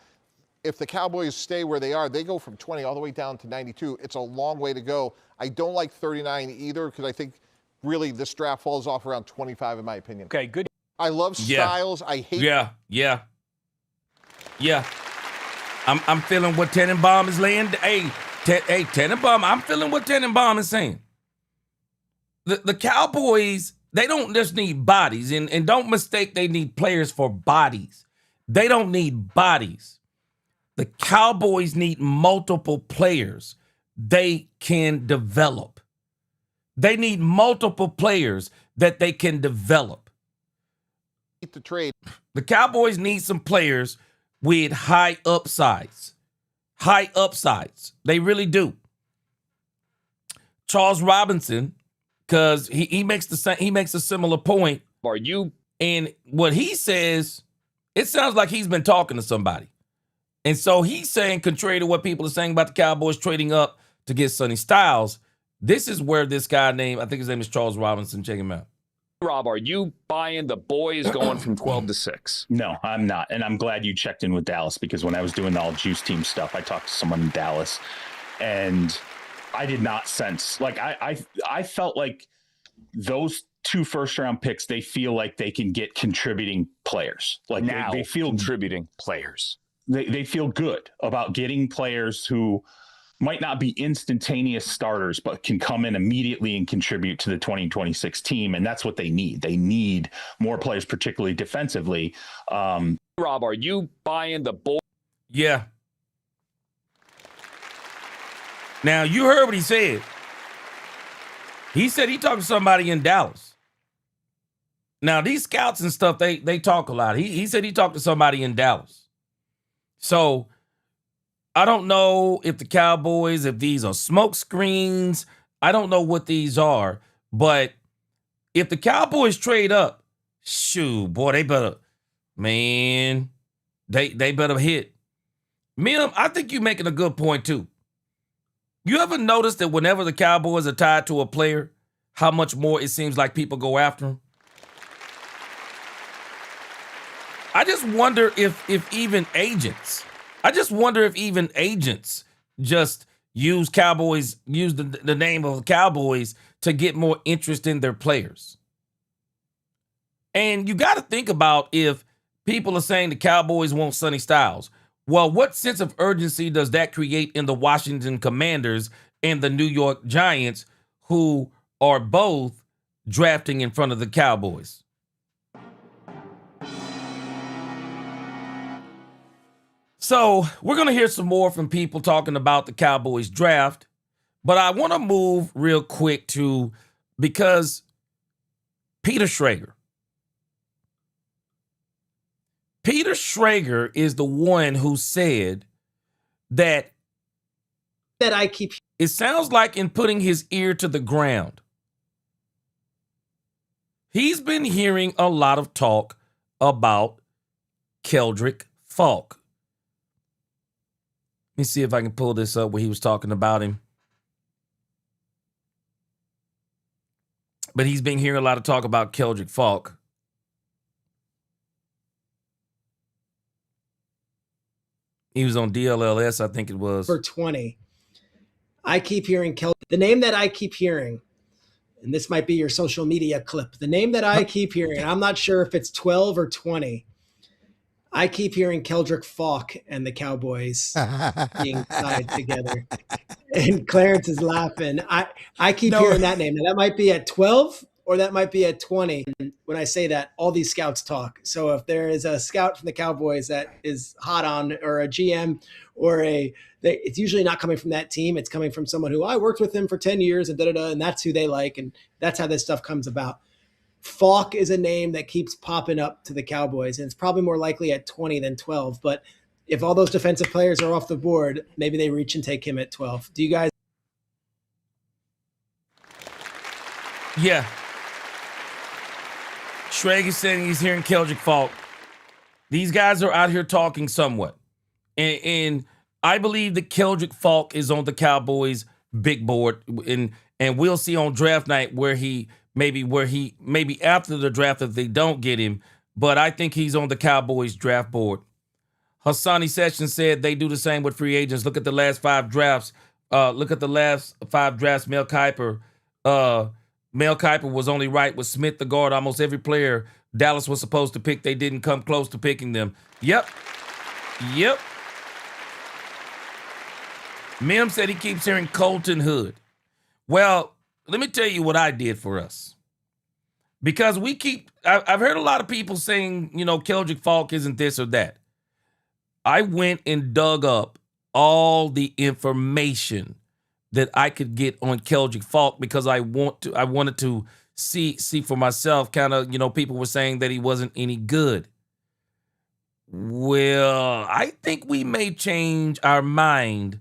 if the Cowboys stay where they are, they go from 20 all the way down to 92. It's a long way to go. I don't like 39 either because I think really this draft falls off around 25 in my opinion. Okay, good. I love Styles. I hate. Yeah. I'm feeling what Tenenbaum is laying. Hey, Tenenbaum. I'm feeling what Tenenbaum is saying. The Cowboys, they don't just need bodies, and don't mistake they need players for bodies. They don't need bodies. The Cowboys need multiple players they can develop. They need multiple players that they can develop. The trade. The Cowboys need some players with high upsides. High upsides. They really do. Charles Robinson, because he makes a similar point. Are you? And what he says, it sounds like he's been talking to somebody. And so he's saying, contrary to what people are saying about the Cowboys trading up to get Sonny Styles, this is where this guy named, I think his name is Charles Robinson, check him out. Rob, are you buying the boys going from 12 to 6? No, I'm not. And I'm glad you checked in with Dallas because when I was doing all juice team stuff, I talked to someone in Dallas and I did not sense, like, I felt like those 2 first-round picks, they feel like they can get contributing players. Like Now, they feel contributing players. They feel good about getting players who might not be instantaneous starters, but can come in immediately and contribute to the 2026 team. And that's what they need. They need more players, particularly defensively. Rob, are you buying the boys? Yeah. Now, you heard what he said. He said he talked to somebody in Dallas. Now, these scouts and stuff, they talk a lot. He said he talked to somebody in Dallas. So, I don't know if the Cowboys, if these are smoke screens. I don't know what these are. But if the Cowboys trade up, shoot, boy, they better, man, they better hit. Mim, I think you're making a good point, too. You ever notice that whenever the Cowboys are tied to a player, how much more it seems like people go after him? I just wonder if even agents just use the name of the Cowboys to get more interest in their players. And you got to think about if people are saying the Cowboys want Sonny Styles. Well, what sense of urgency does that create in the Washington Commanders and the New York Giants, who are both drafting in front of the Cowboys? So we're going to hear some more from people talking about the Cowboys draft, but I want to move real quick because Peter Schrager is the one who said that I keep. It sounds like in putting his ear to the ground, he's been hearing a lot of talk about Keldrick Falk. Let me see if I can pull this up where he was talking about him. But he's been hearing a lot of talk about Keldrick Falk. He was on DLLS, I think it was. For 20. I keep hearing the name that I keep hearing, and this might be your social media clip. The name that I keep hearing, and I'm not sure if it's 12 or 20. I keep hearing Keldrick Falk and the Cowboys being tied together. And Clarence is laughing. I keep hearing that name. And that might be at 12 or that might be at 20. And when I say that, all these scouts talk. So if there is a scout from the Cowboys that is hot on, or a GM or it's usually not coming from that team. It's coming from someone who I worked with them for 10 years and and that's who they like. And that's how this stuff comes about. Falk is a name that keeps popping up to the Cowboys, and it's probably more likely at 20 than 12. But if all those defensive players are off the board, maybe they reach and take him at 12. Do you guys? Yeah. Schrag is saying he's hearing Keldrick Falk. These guys are out here talking somewhat. And I believe that Keldrick Falk is on the Cowboys big board. And we'll see on draft night where he maybe after the draft if they don't get him. But I think he's on the Cowboys draft board. Hassani Sessions said they do the same with free agents. Look at the last 5 drafts. Mel Kiper. Mel Kiper was only right with Smith, the guard. Almost every player Dallas was supposed to pick, they didn't come close to picking them. Yep. Mim said he keeps hearing Colton Hood. Well, let me tell you what I did for us. Because I've heard a lot of people saying, Keldrick Falk isn't this or that. I went and dug up all the information that I could get on Keldrick Falk because I wanted to see for myself kind of, people were saying that he wasn't any good. Well, I think we may change our mind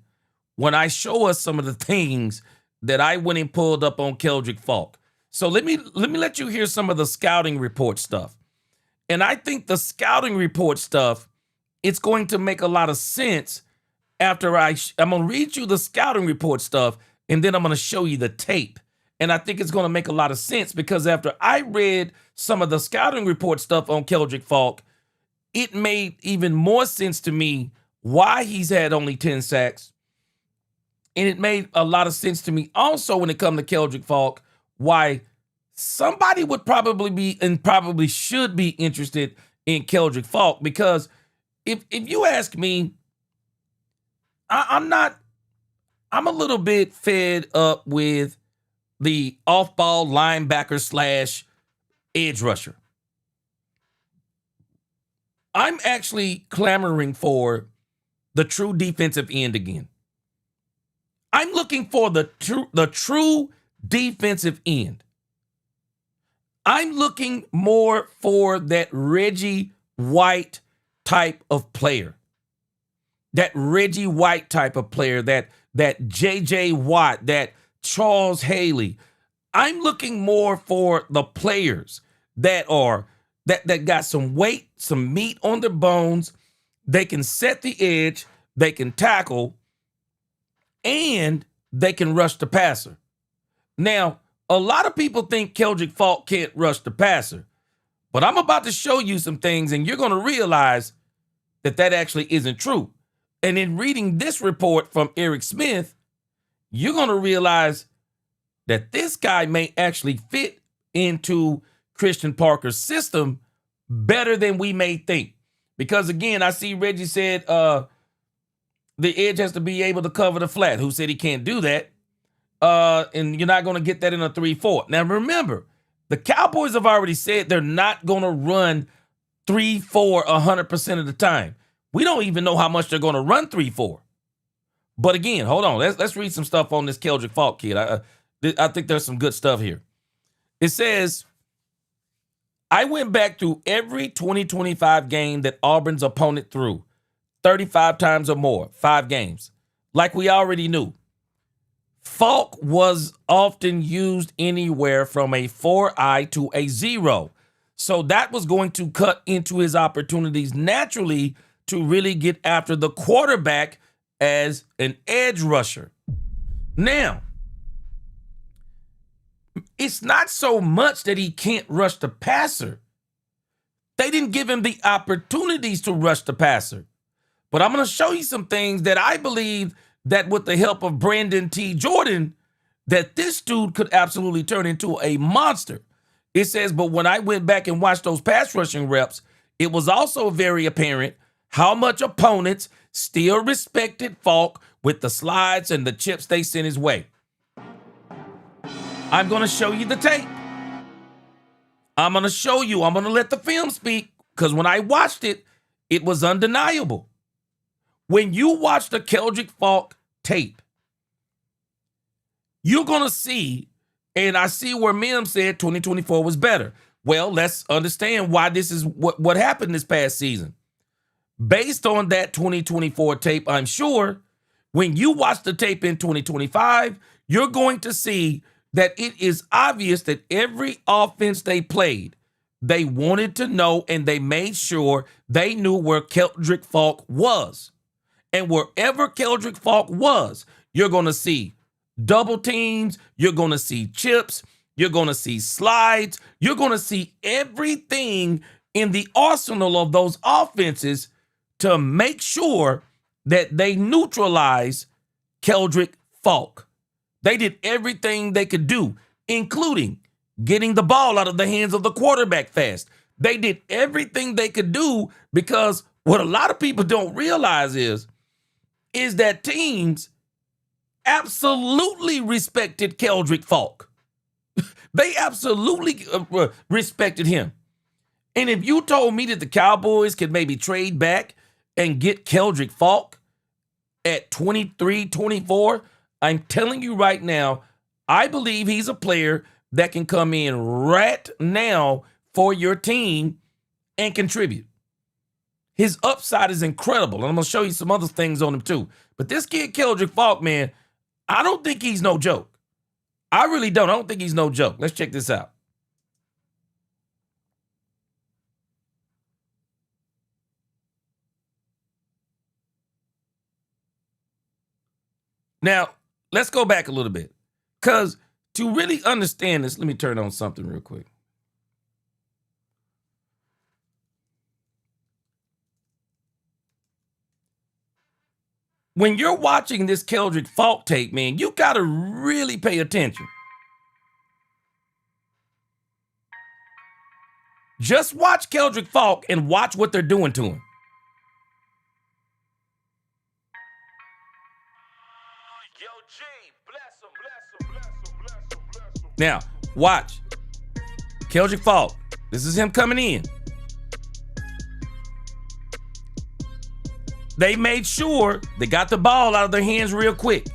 when I show us some of the things that I went and pulled up on Keldrick Falk. So let me let you hear some of the scouting report stuff. And I think the scouting report stuff, it's going to make a lot of sense after I'm going to read you the scouting report stuff, and then I'm going to show you the tape. And I think it's going to make a lot of sense because after I read some of the scouting report stuff on Keldrick Falk, it made even more sense to me why he's had only 10 sacks. And it made a lot of sense to me also when it comes to Keldrick Falk, why somebody would probably be and probably should be interested in Keldrick Falk. Because if you ask me, I'm a little bit fed up with the off-ball linebacker / edge rusher. I'm actually clamoring for the true defensive end again. I'm looking for the true defensive end. I'm looking more for that Reggie White type of player. That Reggie White type of player, that J.J. Watt, that Charles Haley. I'm looking more for the players that got some weight, some meat on their bones. They can set the edge, they can tackle, and they can rush the passer. Now, a lot of people think Keldrick Falk can't rush the passer, but I'm about to show you some things, and you're going to realize that actually isn't true. And in reading this report from Eric Smith, you're going to realize that this guy may actually fit into Christian Parker's system better than we may think. Because, again, I see Reggie said the edge has to be able to cover the flat. Who said he can't do that? And you're not going to get that in a 3-4. Now, remember, the Cowboys have already said they're not going to run 3-4 100% of the time. We don't even know how much they're going to run 3-4. But again, hold on. Let's read some stuff on this Keldrick Falk kid. I think there's some good stuff here. It says, I went back through every 2025 game that Auburn's opponent threw, 35 times or more, 5 games. Like we already knew. Falk was often used anywhere from a 4-eye to a 0. So that was going to cut into his opportunities naturally to really get after the quarterback as an edge rusher. Now, it's not so much that he can't rush the passer. They didn't give him the opportunities to rush the passer. But I'm going to show you some things that I believe that with the help of Brandon T. Jordan, that this dude could absolutely turn into a monster. It says, but when I went back and watched those pass rushing reps, it was also very apparent how much opponents still respected Falk with the slides and the chips they sent his way. I'm going to show you the tape. I'm going to show you. I'm going to let the film speak because when I watched it, it was undeniable. When you watch the Keldrick Falk tape, you're going to see, and I see where Mim said 2024 was better. Well, let's understand why this is what happened this past season. based on that 2024 tape, I'm sure when you watch the tape in 2025, you're going to see that it is obvious that every offense they played, they wanted to know and they made sure they knew where Keldrick Falk was. And wherever Keldrick Falk was, you're going to see double teams, you're going to see chips, you're going to see slides, you're going to see everything in the arsenal of those offenses to make sure that they neutralize Keldrick Falk. They did everything they could do, including getting the ball out of the hands of the quarterback fast. They did everything they could do because what a lot of people don't realize is that teams absolutely respected Keldrick Falk. They absolutely respected him. And if you told me that the Cowboys could maybe trade back and get Keldrick Falk at 23, 24, I'm telling you right now, I believe he's a player that can come in right now for your team and contribute. His upside is incredible, and I'm going to show you some other things on him too. But this kid, Keldrick Falk, man, I don't think he's no joke. I really don't. I don't think he's no joke. Let's check this out. Now, let's go back a little bit. Because to really understand this, let me turn on something real quick. When you're watching this Keldrick Falk tape, man, you got to really pay attention. Just watch Keldrick Falk and watch what they're doing to him. Now, watch. Keldrick Falk. This is him coming in. They made sure they got the ball out of their hands real quick.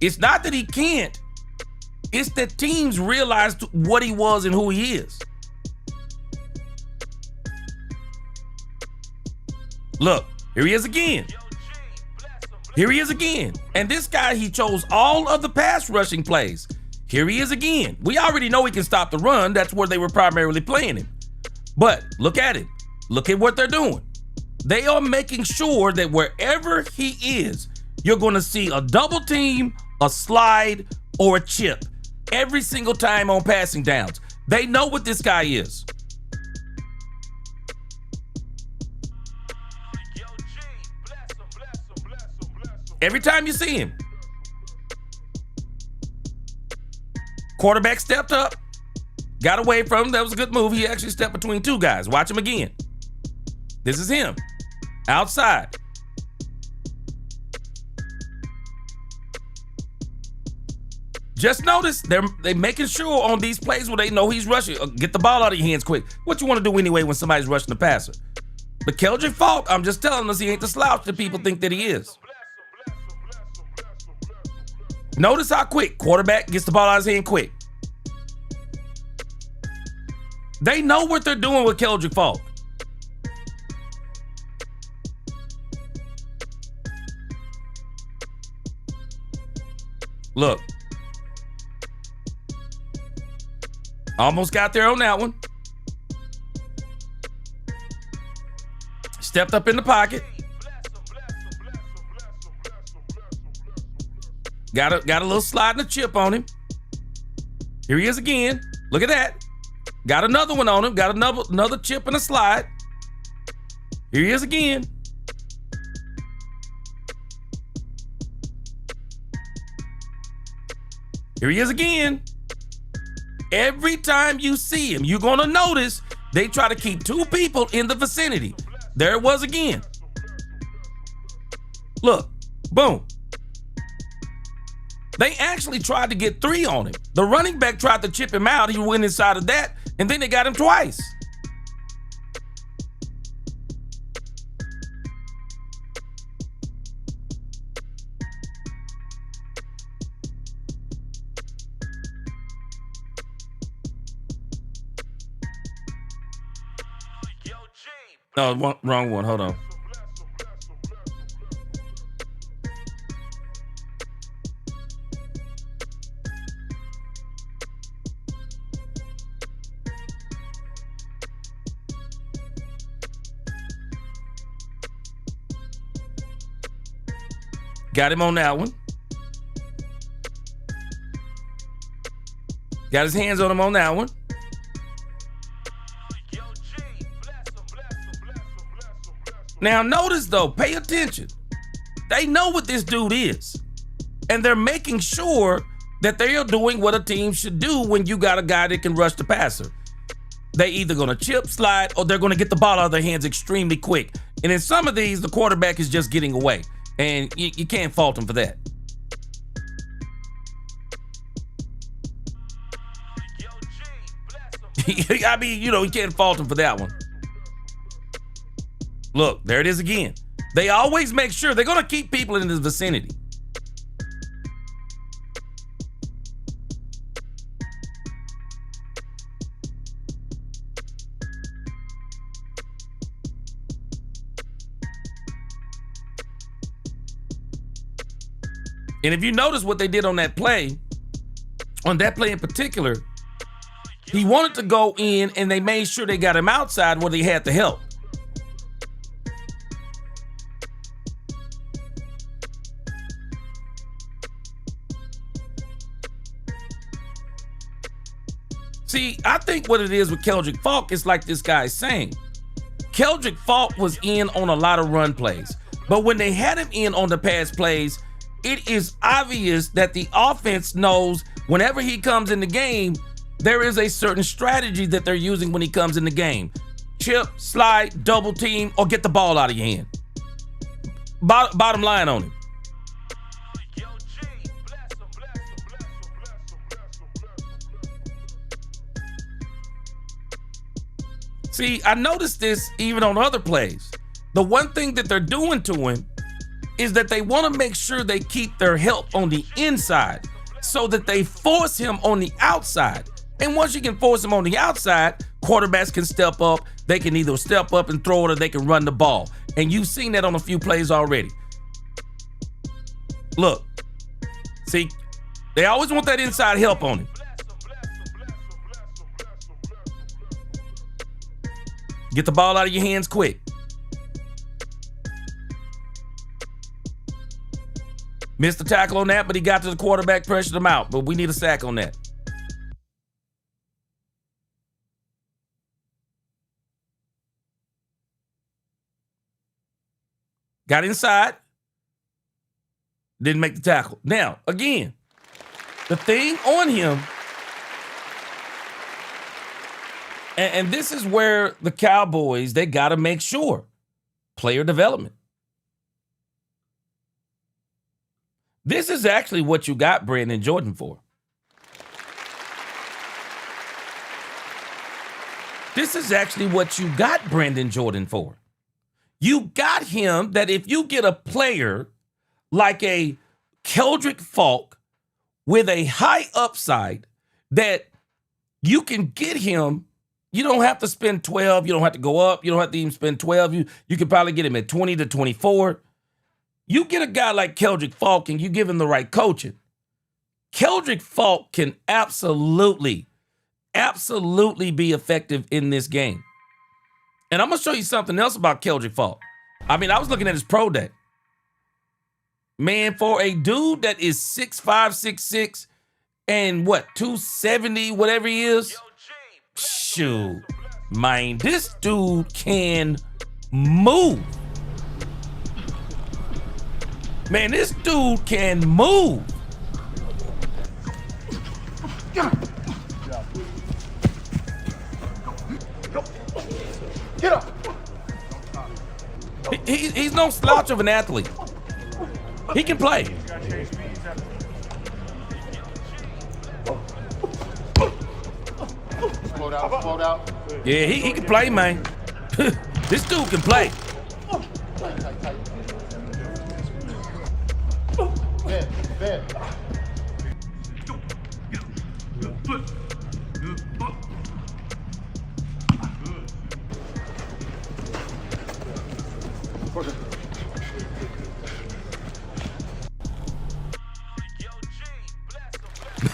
It's not that he can't. It's that teams realized what he was and who he is. Look, here he is again. Here he is again. And this guy, he chose all of the pass rushing plays. Here he is again. We already know he can stop the run. That's where they were primarily playing him. But look at it. Look at what they're doing. They are making sure that wherever he is, you're going to see a double team, a slide, or a chip every single time on passing downs. They know what this guy is. Every time you see him. Quarterback stepped up, got away from him. That was a good move. He actually stepped between two guys. Watch him again. This is him. Outside. Just notice they're making sure on these plays where they know he's rushing. Get the ball out of your hands quick. What you want to do anyway when somebody's rushing the passer? But Keldrick Falk, I'm just telling us he ain't the slouch that people think that he is. Notice how quick quarterback gets the ball out of his hand quick. They know what they're doing with Keldrick Falk. Look. Almost got there on that one. Stepped up in the pocket. Got a little slide and a chip on him. Here he is again. Look at that. Got another one on him. Got another chip and a slide. Here he is again. Here he is again. Every time you see him, you're going to notice they try to keep two people in the vicinity. There it was again. Look, boom. They actually tried to get three on him. The running back tried to chip him out. He went inside of that, and then they got him twice. No, wrong one. Hold on. Got him on that one. Got his hands on him on that one. Now notice though, pay attention. They know what this dude is. And they're making sure that they are doing what a team should do when you got a guy that can rush the passer. They either gonna chip slide or they're gonna get the ball out of their hands extremely quick. And in some of these, the quarterback is just getting away. And you can't fault him for that. I mean, you can't fault him for that one. Look, there it is again. They always make sure they're gonna keep people in this vicinity. And if you notice what they did on that play in particular, he wanted to go in and they made sure they got him outside where they had the help. See, I think what it is with Keldrick Falk is like this guy's saying. Keldrick Falk was in on a lot of run plays, but when they had him in on the pass plays, it is obvious that the offense knows whenever he comes in the game, there is a certain strategy that they're using when he comes in the game. Chip, slide, double team, or get the ball out of your hand. Bottom line on him. See, I noticed this even on other plays. The one thing that they're doing to him is that they want to make sure they keep their help on the inside so that they force him on the outside. And once you can force him on the outside, quarterbacks can step up. They can either step up and throw it or they can run the ball. And you've seen that on a few plays already. Look, see, they always want that inside help on him. Get the ball out of your hands quick. Missed the tackle on that, but he got to the quarterback, pressured him out. But we need a sack on that. Got inside. Didn't make the tackle. Now, again, the thing on him, and this is where the Cowboys, they got to make sure. Player development. This is actually what you got Brandon Jordan for. This is actually what you got Brandon Jordan for. You got him that if you get a player like a Keldrick Falk with a high upside that you can get him, you don't have to spend 12. You don't have to go up. You don't have to even spend 12. You can probably get him at 20 to 24. You get a guy like Keldrick Falk and you give him the right coaching. Keldrick Falk can absolutely be effective in this game. And I'm going to show you something else about Keldrick Falk. I mean, I was looking at his pro day. Man, for a dude that is 6'5", 6'6", and 270, whatever he is, shoot, man, this dude can move. Man, this dude can move. Get up. He's no slouch of an athlete. He can play. Float out. Yeah, he can play, man. This dude can play. Ben.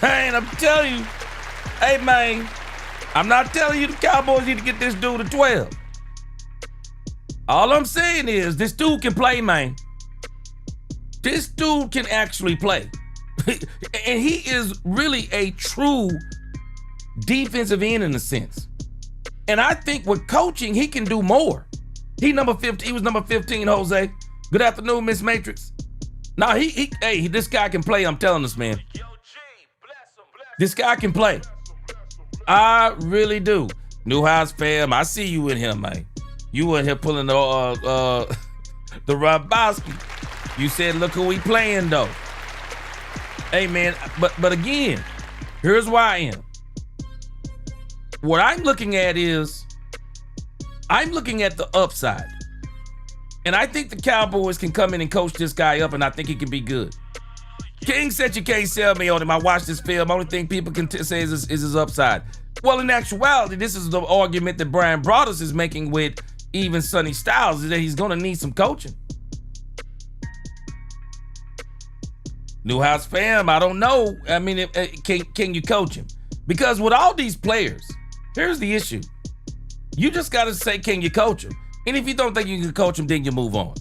Man, I'm telling you. Hey, man, I'm not telling you the Cowboys need to get this dude to 12. All I'm saying is this dude can play, man. This dude can actually play. And he is really a true defensive end in a sense. And I think with coaching, he can do more. He was number 15, Jose. Good afternoon, Miss Matrix. Nah, hey, this guy can play, I'm telling us, man. This guy can play. I really do. Newhouse fam, I see you in here, man. You in here pulling the Robowski. You said, look who we playing, though. Hey, man, but again, here's where I am. What I'm looking at is, I'm looking at the upside. And I think the Cowboys can come in and coach this guy up, and I think he can be good. King said you can't sell me on him. I watched this film. Only thing people can say is his upside. Well, in actuality, this is the argument that Brian Broaddus is making with even Sonny Styles, is that he's going to need some coaching. Newhouse fam, I don't know. I mean, can you coach him? Because with all these players, here's the issue. You just got to say, can you coach him? And if you don't think you can coach him, then you move on.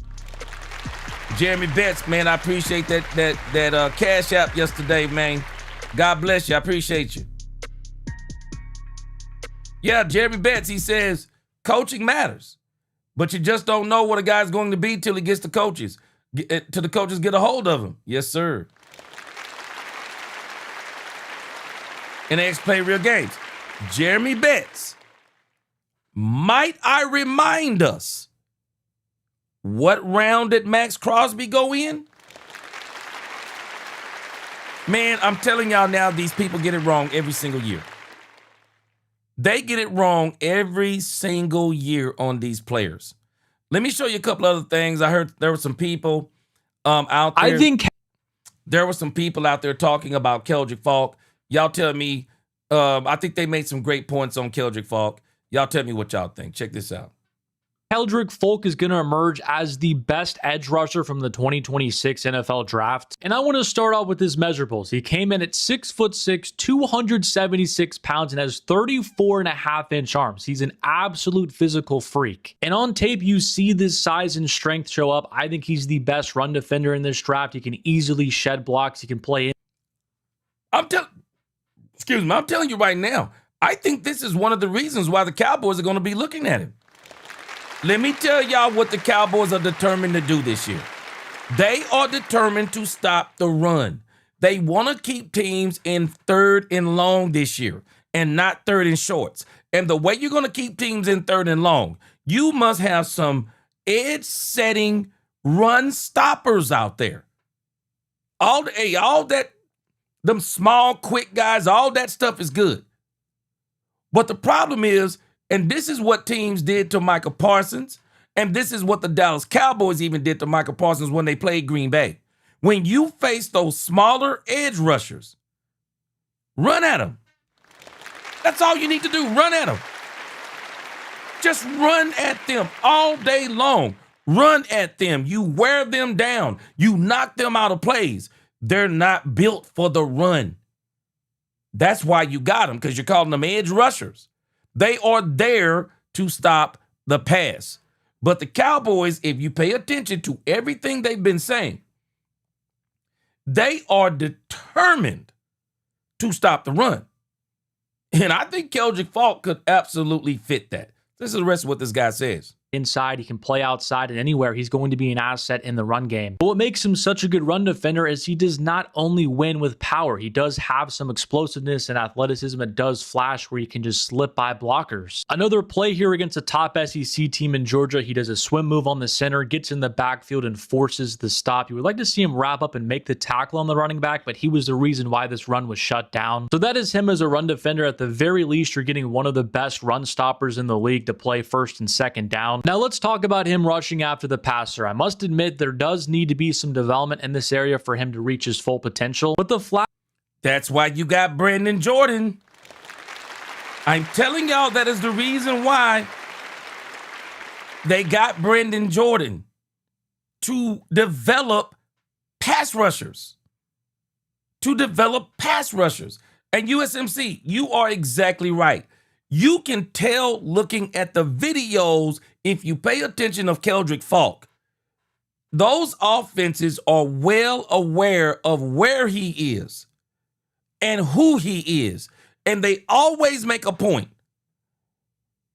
Jeremy Betts, man, I appreciate that Cash App yesterday, man. God bless you. I appreciate you. Yeah, Jeremy Betts, he says, coaching matters. But you just don't know what a guy's going to be till he gets the coaches. Till the coaches get a hold of him. Yes, sir. And they play real games. Jeremy Betts, might I remind us what round did Max Crosby go in? Man, I'm telling y'all now, these people get it wrong every single year. They get it wrong every single year on these players. Let me show you a couple other things. I heard there were some people out there. There were some people out there talking about Keldrick Falk. Y'all tell me, I think they made some great points on Keldrick Falk. Y'all tell me what y'all think. Check this out. Keldrick Falk is going to emerge as the best edge rusher from the 2026 NFL draft. And I want to start off with his measurables. He came in at 6'6", 276 pounds, and has 34.5-inch arms. He's an absolute physical freak. And on tape, you see this size and strength show up. I think he's the best run defender in this draft. He can easily shed blocks. He can play in. I'm telling you right now, I think this is one of the reasons why the Cowboys are going to be looking at him. Let me tell y'all what the Cowboys are determined to do this year. They are determined to stop the run. They want to keep teams in 3rd and long this year and not 3rd and shorts. And the way you're going to keep teams in 3rd and long, you must have some edge-setting run stoppers out there. All that, them small, quick guys, all that stuff is good. But the problem is, and this is what teams did to Micah Parsons, and this is what the Dallas Cowboys even did to Micah Parsons when they played Green Bay. When you face those smaller edge rushers, run at them. That's all you need to do, run at them. Just run at them all day long. Run at them. You wear them down. You knock them out of plays. They're not built for the run. That's why you got them, because you're calling them edge rushers. They are there to stop the pass. But the Cowboys, if you pay attention to everything they've been saying, they are determined to stop the run. And I think Keldrick Falk could absolutely fit that. This is the rest of what this guy says. Inside, he can play outside, and anywhere he's going to be an asset in the run game. But what makes him such a good run defender is he does not only win with power, he does have some explosiveness and athleticism that does flash where he can just slip by blockers. Another play here against a top SEC team in Georgia, he does a swim move on the center, gets in the backfield and forces the stop. You would like to see him wrap up and make the tackle on the running back, but he was the reason why this run was shut down. So that is him as a run defender. At the very least, you're getting one of the best run stoppers in the league to play 1st and 2nd down. Now let's talk about him rushing after the passer. I must admit there does need to be some development in this area for him to reach his full potential. But the flat. That's why you got Brandon Jordan. I'm telling y'all that is the reason why they got Brandon Jordan, to develop pass rushers. And USMC, you are exactly right. You can tell looking at the videos, if you pay attention of Keldrick Falk, those offenses are well aware of where he is and who he is. And they always make a point.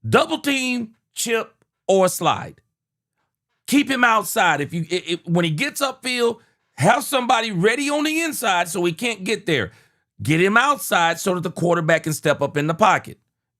Double team, chip, or slide. Keep him outside. When he gets upfield, have somebody ready on the inside so he can't get there. Get him outside so that the quarterback can step up in the pocket.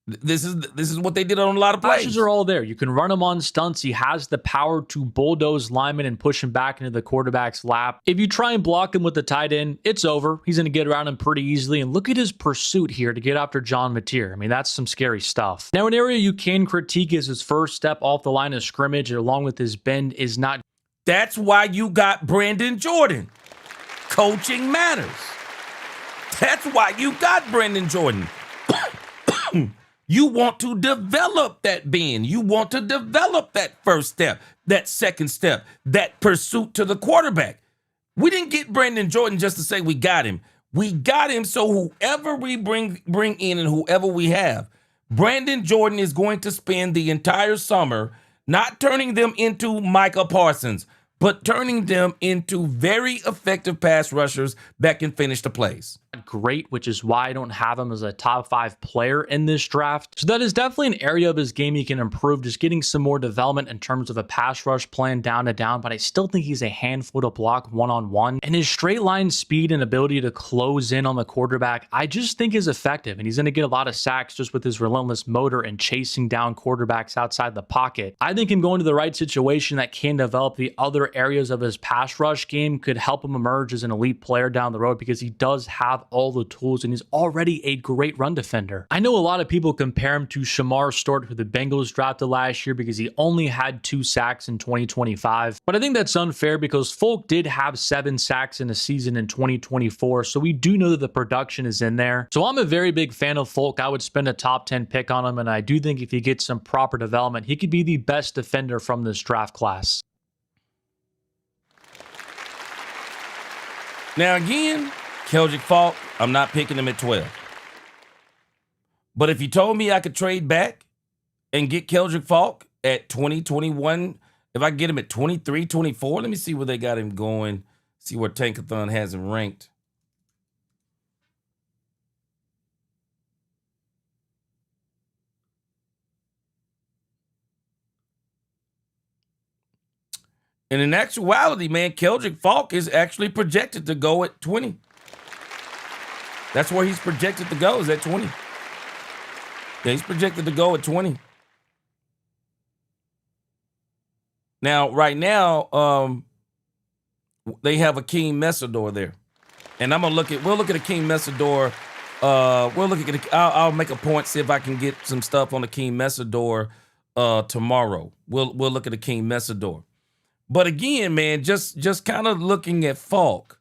This is what they did on a lot of plays. Flashes are all there. You can run him on stunts. He has the power to bulldoze linemen and push him back into the quarterback's lap. If you try and block him with the tight end, it's over. He's going to get around him pretty easily. And look at his pursuit here to get after John Mateer. I mean, that's some scary stuff. Now, an area you can critique is his first step off the line of scrimmage, along with his bend, is not. That's why you got Brandon Jordan. Coaching matters. That's why you got Brandon Jordan. You want to develop that bend. You want to develop that first step, that second step, that pursuit to the quarterback. We didn't get Brandon Jordan just to say we got him. We got him so whoever we bring in and whoever we have, Brandon Jordan is going to spend the entire summer not turning them into Micah Parsons, but turning them into very effective pass rushers that can finish the plays. Great, which is why I don't have him as a top 5 player in this draft. So that is definitely an area of his game he can improve, just getting some more development in terms of a pass rush plan down to down, but I still think he's a handful to block one-on-one. And his straight line speed and ability to close in on the quarterback, I just think is effective. And he's going to get a lot of sacks just with his relentless motor and chasing down quarterbacks outside the pocket. I think him going to the right situation that can develop the other areas of his pass rush game could help him emerge as an elite player down the road, because he does have all the tools and he's already a great run defender. I know a lot of people compare him to Shamar Stewart, who the Bengals drafted last year, because he only had 2 sacks in 2025. But I think that's unfair, because Folk did have 7 sacks in a season in 2024. So we do know that the production is in there. So I'm a very big fan of Folk. I would spend a top 10 pick on him. And I do think if he gets some proper development, he could be the best defender from this draft class. Now again, Keldrick Falk, I'm not picking him at 12. But if you told me I could trade back and get Keldrick Falk at 20, 21, if I get him at 23, 24, let me see where they got him going, see where Tankathon has him ranked. And in actuality, man, Keldrick Falk is actually projected to go at 20. That's where he's projected to go, is at 20. Yeah, he's projected to go at 20. Now, right now, they have Akeem Messador there. And we'll look at Akeem Messador. I'll make a point, see if I can get some stuff on Akeem Messador tomorrow. We'll look at Akeem Messador. But again, man, just kind of looking at Falk.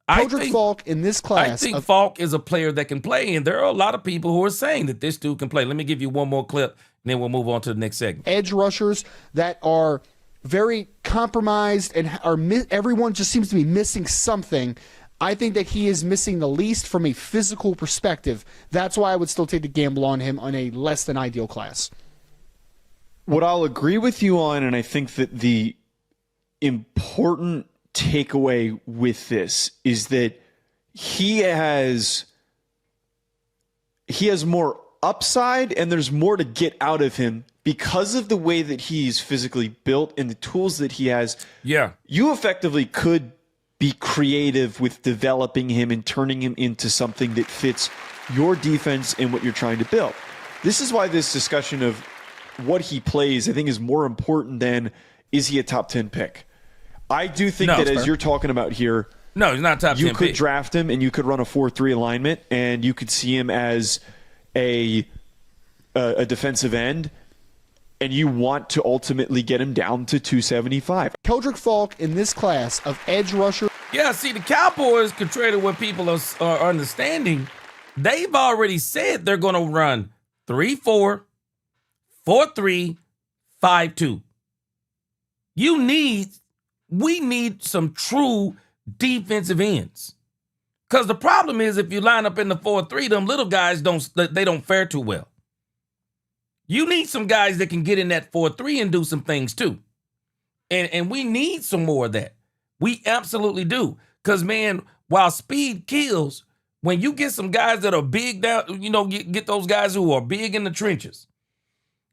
Keldrick Falk in this class. I think Falk is a player that can play, and there are a lot of people who are saying that this dude can play. Let me give you one more clip, and then we'll move on to the next segment. Edge rushers that are very compromised and everyone just seems to be missing something. I think that he is missing the least from a physical perspective. That's why I would still take the gamble on him on a less than ideal class. What I'll agree with you on, and I think that the important takeaway with this is that he has more upside and there's more to get out of him because of the way that he's physically built and the tools that he has. Yeah. You effectively could be creative with developing him and turning him into something that fits your defense and what you're trying to build. This is why this discussion of what he plays, I think, is more important than is he a top 10 pick. I do think that as you're talking about here, no, he's not top 10 you could pick. draft him and you could run a 4-3 alignment and you could see him as a defensive end, and you want to ultimately get him down to 275. Keldrick Falk in this class of edge rusher. Yeah, see, the Cowboys, contrary to what people are understanding, they've already said they're going to run 3-4, 4-3, 5-2. We need some true defensive ends. Because the problem is if you line up in the 4-3, them little guys don't fare too well. You need some guys that can get in that 4-3 and do some things too. And we need some more of that. We absolutely do. Because, man, while speed kills, when you get some guys that are big down, get those guys who are big in the trenches,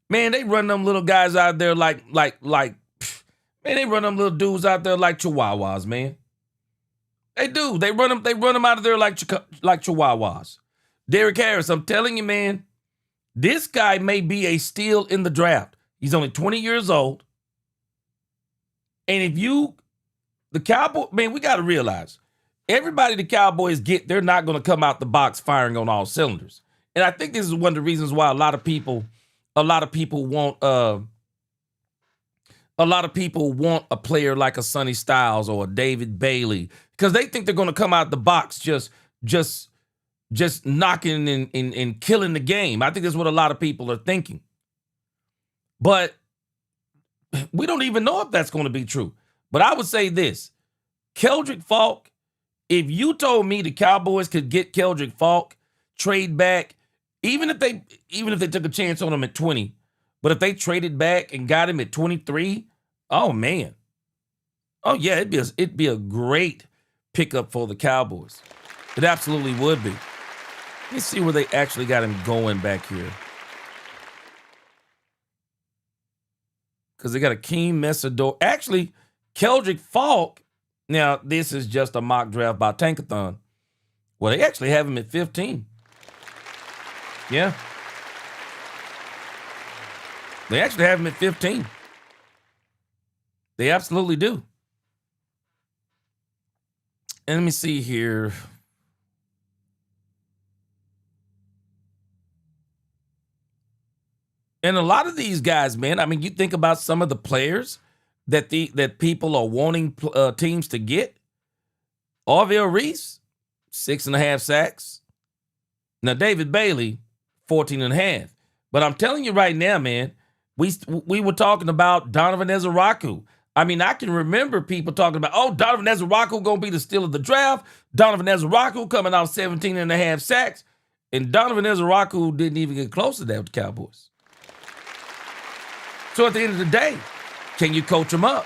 man, they run them little guys out there man, they run them little dudes out there like chihuahuas, man. They do. They run them out of there like chihuahuas. Derrick Harris, I'm telling you, man, this guy may be a steal in the draft. He's only 20 years old. And if the Cowboys, man, we got to realize, everybody the Cowboys get, they're not going to come out the box firing on all cylinders. And I think this is one of the reasons why a lot of people want a player like a Sonny Styles or a David Bailey, because they think they're going to come out the box just knocking and killing the game. I think that's what a lot of people are thinking. But we don't even know if that's going to be true. But I would say this, Keldrick Falk, if you told me the Cowboys could get Keldrick Falk, trade back, even if they took a chance on him at 20, but if they traded back and got him at 23, oh man. Oh yeah, it'd be a great pickup for the Cowboys. It absolutely would be. Let me see where they actually got him going back here. Because they got Akeem Messador. Actually, Keldrick Falk, now this is just a mock draft by Tankathon. Well, they actually have him at 15. Yeah. They actually have him at 15. They absolutely do. And let me see here. And a lot of these guys, man, I mean, you think about some of the players that people are wanting teams to get. Orville Reese, 6.5 sacks. Now, David Bailey, 14.5. But I'm telling you right now, man, we were talking about Donovan Ezeraku. I mean, I can remember people talking about, oh, Donovan Ezeraku going to be the steal of the draft. Donovan Ezeraku coming out 17.5 sacks. And Donovan Ezeraku didn't even get close to that with the Cowboys. So at the end of the day, can you coach him up?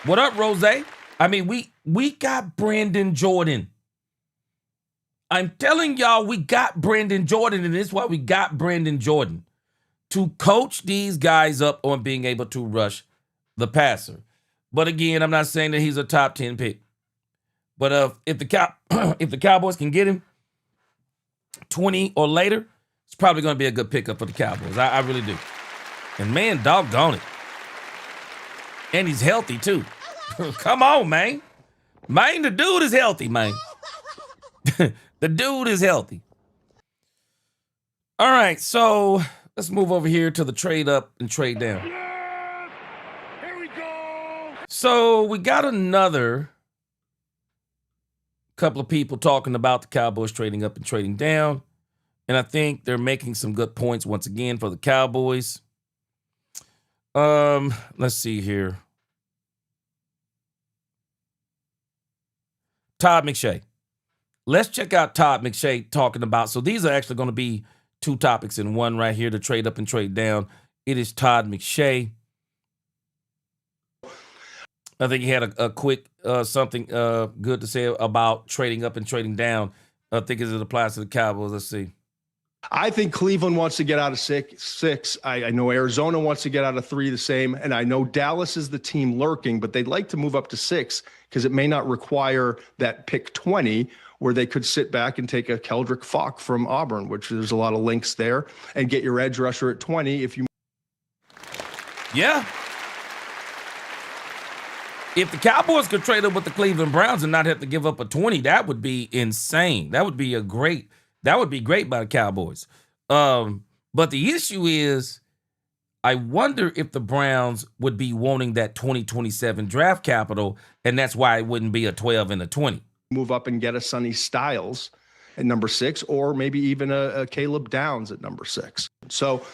What up, Rose? I mean, we got Brandon Jordan. I'm telling y'all, we got Brandon Jordan, and this is why we got Brandon Jordan, to coach these guys up on being able to rush the passer. But again, I'm not saying that he's a top 10 pick. But if the Cowboys can get him 20 or later, it's probably going to be a good pickup for the Cowboys. I really do. And man, doggone it. And he's healthy too. Come on, man. Man, the dude is healthy, man. The dude is healthy. All right, so let's move over here to the trade up and trade down. Here we go. So we got another couple of people talking about the Cowboys trading up and trading down. And I think they're making some good points once again for the Cowboys. Let's see here. Todd McShay. Let's check out Todd McShay talking about. So these are actually going to be two topics in one right here, to trade up and trade down. It is Todd McShay. I think he had a quick something good to say about trading up and trading down. I think as it applies to the Cowboys. Let's see. I think Cleveland wants to get out of six. I know Arizona wants to get out of 3 the same. And I know Dallas is the team lurking, but they'd like to move up to 6 because it may not require that pick 20 where they could sit back and take a Keldrick Falk from Auburn, which there's a lot of links there, and get your edge rusher at 20 if you. Yeah. If the Cowboys could trade up with the Cleveland Browns and not have to give up a 20, that would be insane. That would be great by the Cowboys. But the issue is, I wonder if the Browns would be wanting that 2027 draft capital, and that's why it wouldn't be a 12 and a 20. Move up and get a Sonny Styles at number 6, or maybe even a Caleb Downs at number 6. So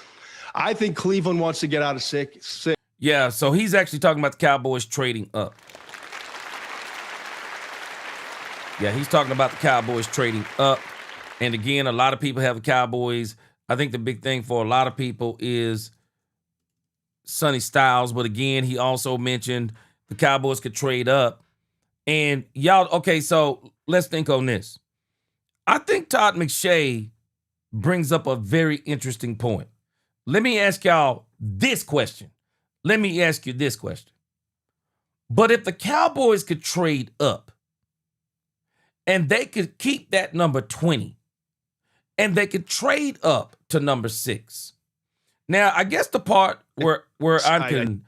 I think Cleveland wants to get out of 6. Yeah, so he's actually talking about the Cowboys trading up. Yeah, he's talking about the Cowboys trading up. And again, a lot of people have the Cowboys. I think the big thing for a lot of people is Sonny Styles, but again, he also mentioned the Cowboys could trade up. And y'all, okay, so let's think on this. I think Todd McShay brings up a very interesting point. Let me ask y'all this question. Let me ask you this question. But if the Cowboys could trade up and they could keep that number 20 and they could trade up to number 6. Now, I guess the part where I'm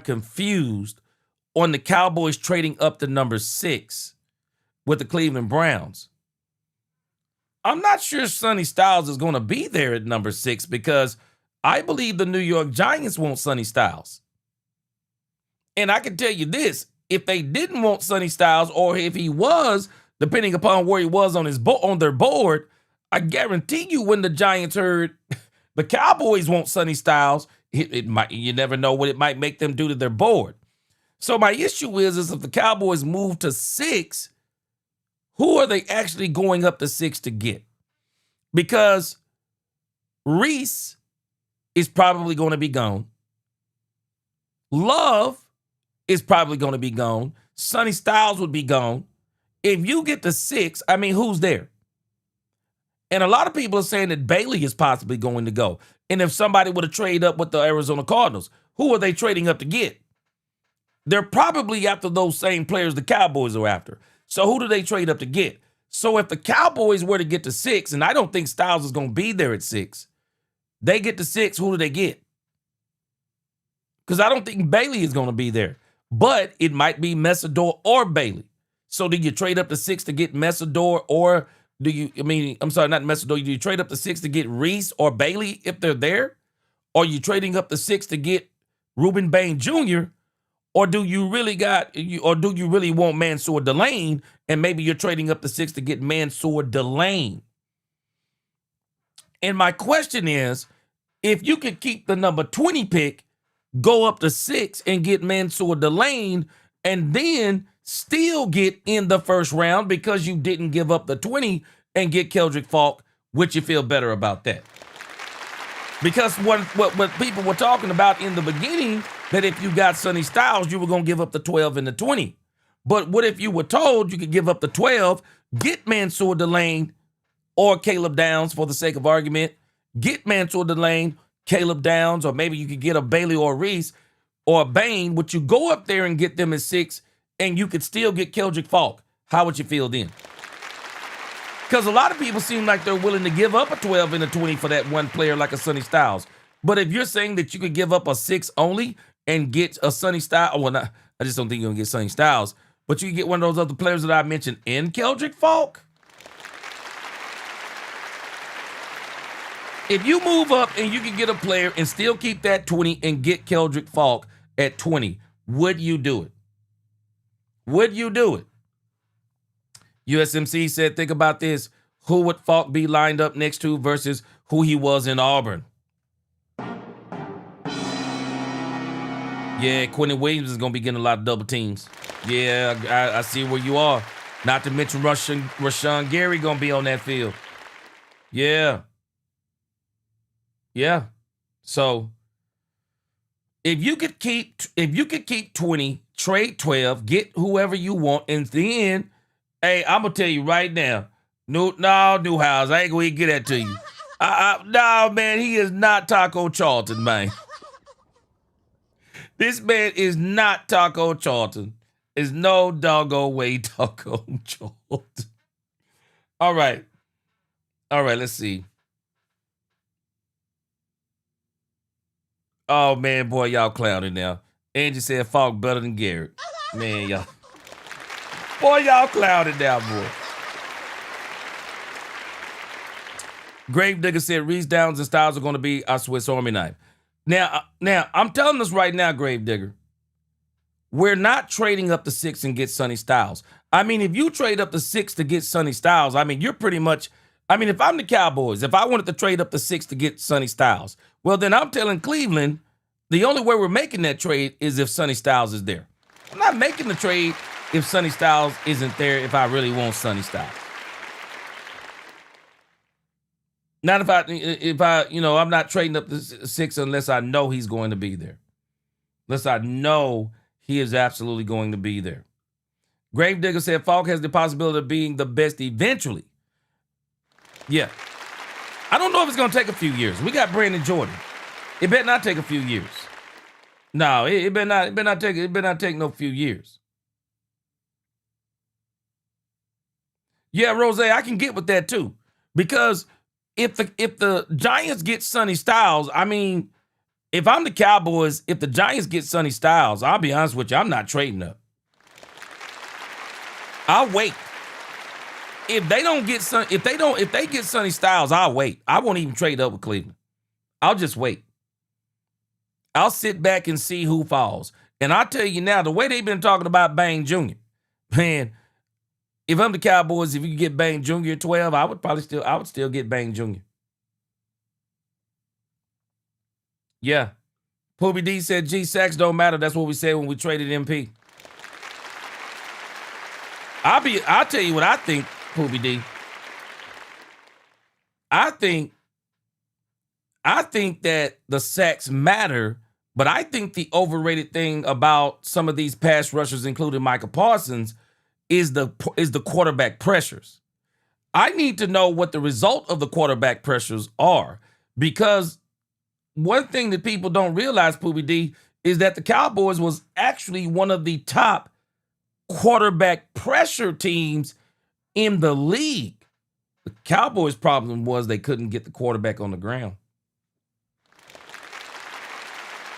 confused on the Cowboys trading up to number 6 with the Cleveland Browns. I'm not sure Sonny Styles is going to be there at number 6 because I believe the New York Giants want Sonny Styles. And I can tell you this, if they didn't want Sonny Styles, or if he was, depending upon where he was on their board, I guarantee you when the Giants heard the Cowboys want Sonny Styles, it might, you never know what it might make them do to their board. So my issue is if the Cowboys move to 6, who are they actually going up to 6 to get? Because Reese is probably going to be gone. Love is probably going to be gone. Sonny Styles would be gone. If you get to 6, I mean, who's there? And a lot of people are saying that Bailey is possibly going to go. And if somebody were to trade up with the Arizona Cardinals, who are they trading up to get? They're probably after those same players the Cowboys are after. So who do they trade up to get? So if the Cowboys were to get to 6, and I don't think Styles is going to be there at 6, they get to 6, who do they get? Because I don't think Bailey is going to be there. But it might be Messidor or Bailey. So do you trade up to 6 to get Messidor, or do you, not Messidor, do you trade up to 6 to get Reese or Bailey if they're there? Or are you trading up to 6 to get Reuben Bain Jr., or do you really want Mansour Delane, and maybe you're trading up to 6 to get Mansour Delane? And my question is, if you could keep the number 20 pick, go up to 6 and get Mansour Delane, and then still get in the first round because you didn't give up the 20 and get Keldrick Falk, would you feel better about that? Because what people were talking about in the beginning, that if you got Sonny Styles, you were going to give up the 12 and the 20. But what if you were told you could give up the 12, get Mansour Delane or Caleb Downs for the sake of argument, get Mansour Delane, Caleb Downs, or maybe you could get a Bailey or a Reese or a Bain. Would you go up there and get them at 6 and you could still get Keldrick Falk? How would you feel then? Because a lot of people seem like they're willing to give up a 12 and a 20 for that one player like a Sonny Styles. But if you're saying that you could give up a 6 only and get a Sonny Styles, well, not, I just don't think you're going to get Sonny Styles, but you can get one of those other players that I mentioned in Keldrick Falk. If you move up and you can get a player and still keep that 20 and get Keldrick Falk at 20, would you do it? Would you do it? USMC said, think about this. Who would Falk be lined up next to versus who he was in Auburn? Yeah, Quentin Williams is going to be getting a lot of double teams. Yeah, I see where you are. Not to mention Rashawn Gary going to be on that field. Yeah. Yeah. So if you could keep 20, trade 12, get whoever you want, and then, hey, I'm gonna tell you right now, Newhouse, I ain't gonna get that to you. No, man, he is not Taco Charlton, man. This man is not Taco Charlton. There's no doggone way Taco Charlton. All right, let's see. Oh, man, boy, y'all clowning now. Angie said Falk better than Garrett. Man, y'all. Boy, y'all clowning now, boy. Gravedigger said Reese Downs and Styles are going to be our Swiss Army knife. Now, I'm telling this right now, Gravedigger. We're not trading up to 6 and get Sonny Styles. I mean, if you trade up to 6 to get Sonny Styles, I mean, you're pretty much, I mean, if I'm the Cowboys, if I wanted to trade up to 6 to get Sonny Styles, well, then I'm telling Cleveland, the only way we're making that trade is if Sonny Styles is there. I'm not making the trade if Sonny Styles isn't there if I really want Sonny Styles. Not if I, I'm not trading up the 6 unless I know he's going to be there. Unless I know he is absolutely going to be there. Gravedigger said Falk has the possibility of being the best eventually. Yeah. I don't know if it's going to take a few years. We got Brandon Jordan. It better not take a few years. No, it better not take no few years. Yeah, Rose, I can get with that too. Because if the Giants get Sonny Styles, I mean, if I'm the Cowboys, if the Giants get Sonny Styles, I'll be honest with you, I'm not trading up. I'll wait. If they get Sonny Styles, I'll wait. I won't even trade up with Cleveland. I'll just wait. I'll sit back and see who falls. And I'll tell you now, the way they've been talking about Bang Jr., man, if I'm the Cowboys, if you get Bang Jr. at 12, I would still get Bang Jr. Yeah. Poobie D said G sacks don't matter. That's what we said when we traded MP. I'll tell you what I think, Poobie D. I think that the sacks matter, but I think the overrated thing about some of these pass rushers, including Micah Parsons, is the quarterback pressures. I need to know what the result of the quarterback pressures are, because one thing that people don't realize, Poobie D, is that the Cowboys was actually one of the top quarterback pressure teams in the league. The Cowboys' problem was they couldn't get the quarterback on the ground.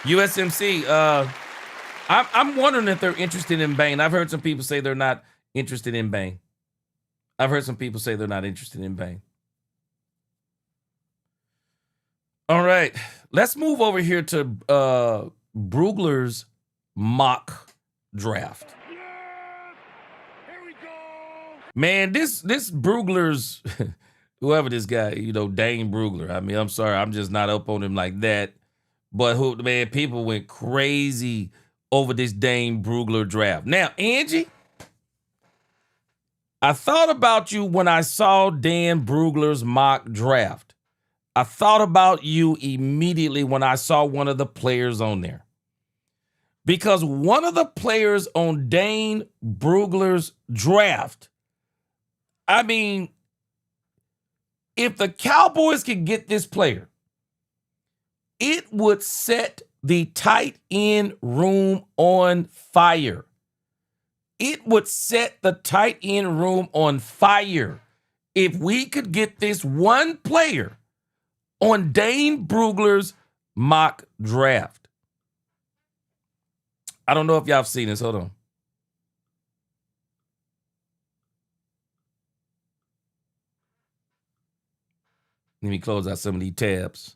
USMC, I'm wondering if they're interested in Bain. I've heard some people say they're not interested in Bain. I've heard some people say they're not interested in Bain. All right, let's move over here to Brugler's mock draft. Man, this Brugler's, whoever this guy, Dane Brugler. I mean, I'm sorry, I'm just not up on him like that. But man, people went crazy over this Dane Brugler draft. Now, Angie, I thought about you when I saw Dan Brugler's mock draft. I thought about you immediately when I saw one of the players on there. Because one of the players on Dane Brugler's draft, I mean, if the Cowboys could get this player, it would set the tight end room on fire. It would set the tight end room on fire if we could get this one player on Dane Brugler's mock draft. I don't know if y'all have seen this. Hold on. Let me close out some of these tabs.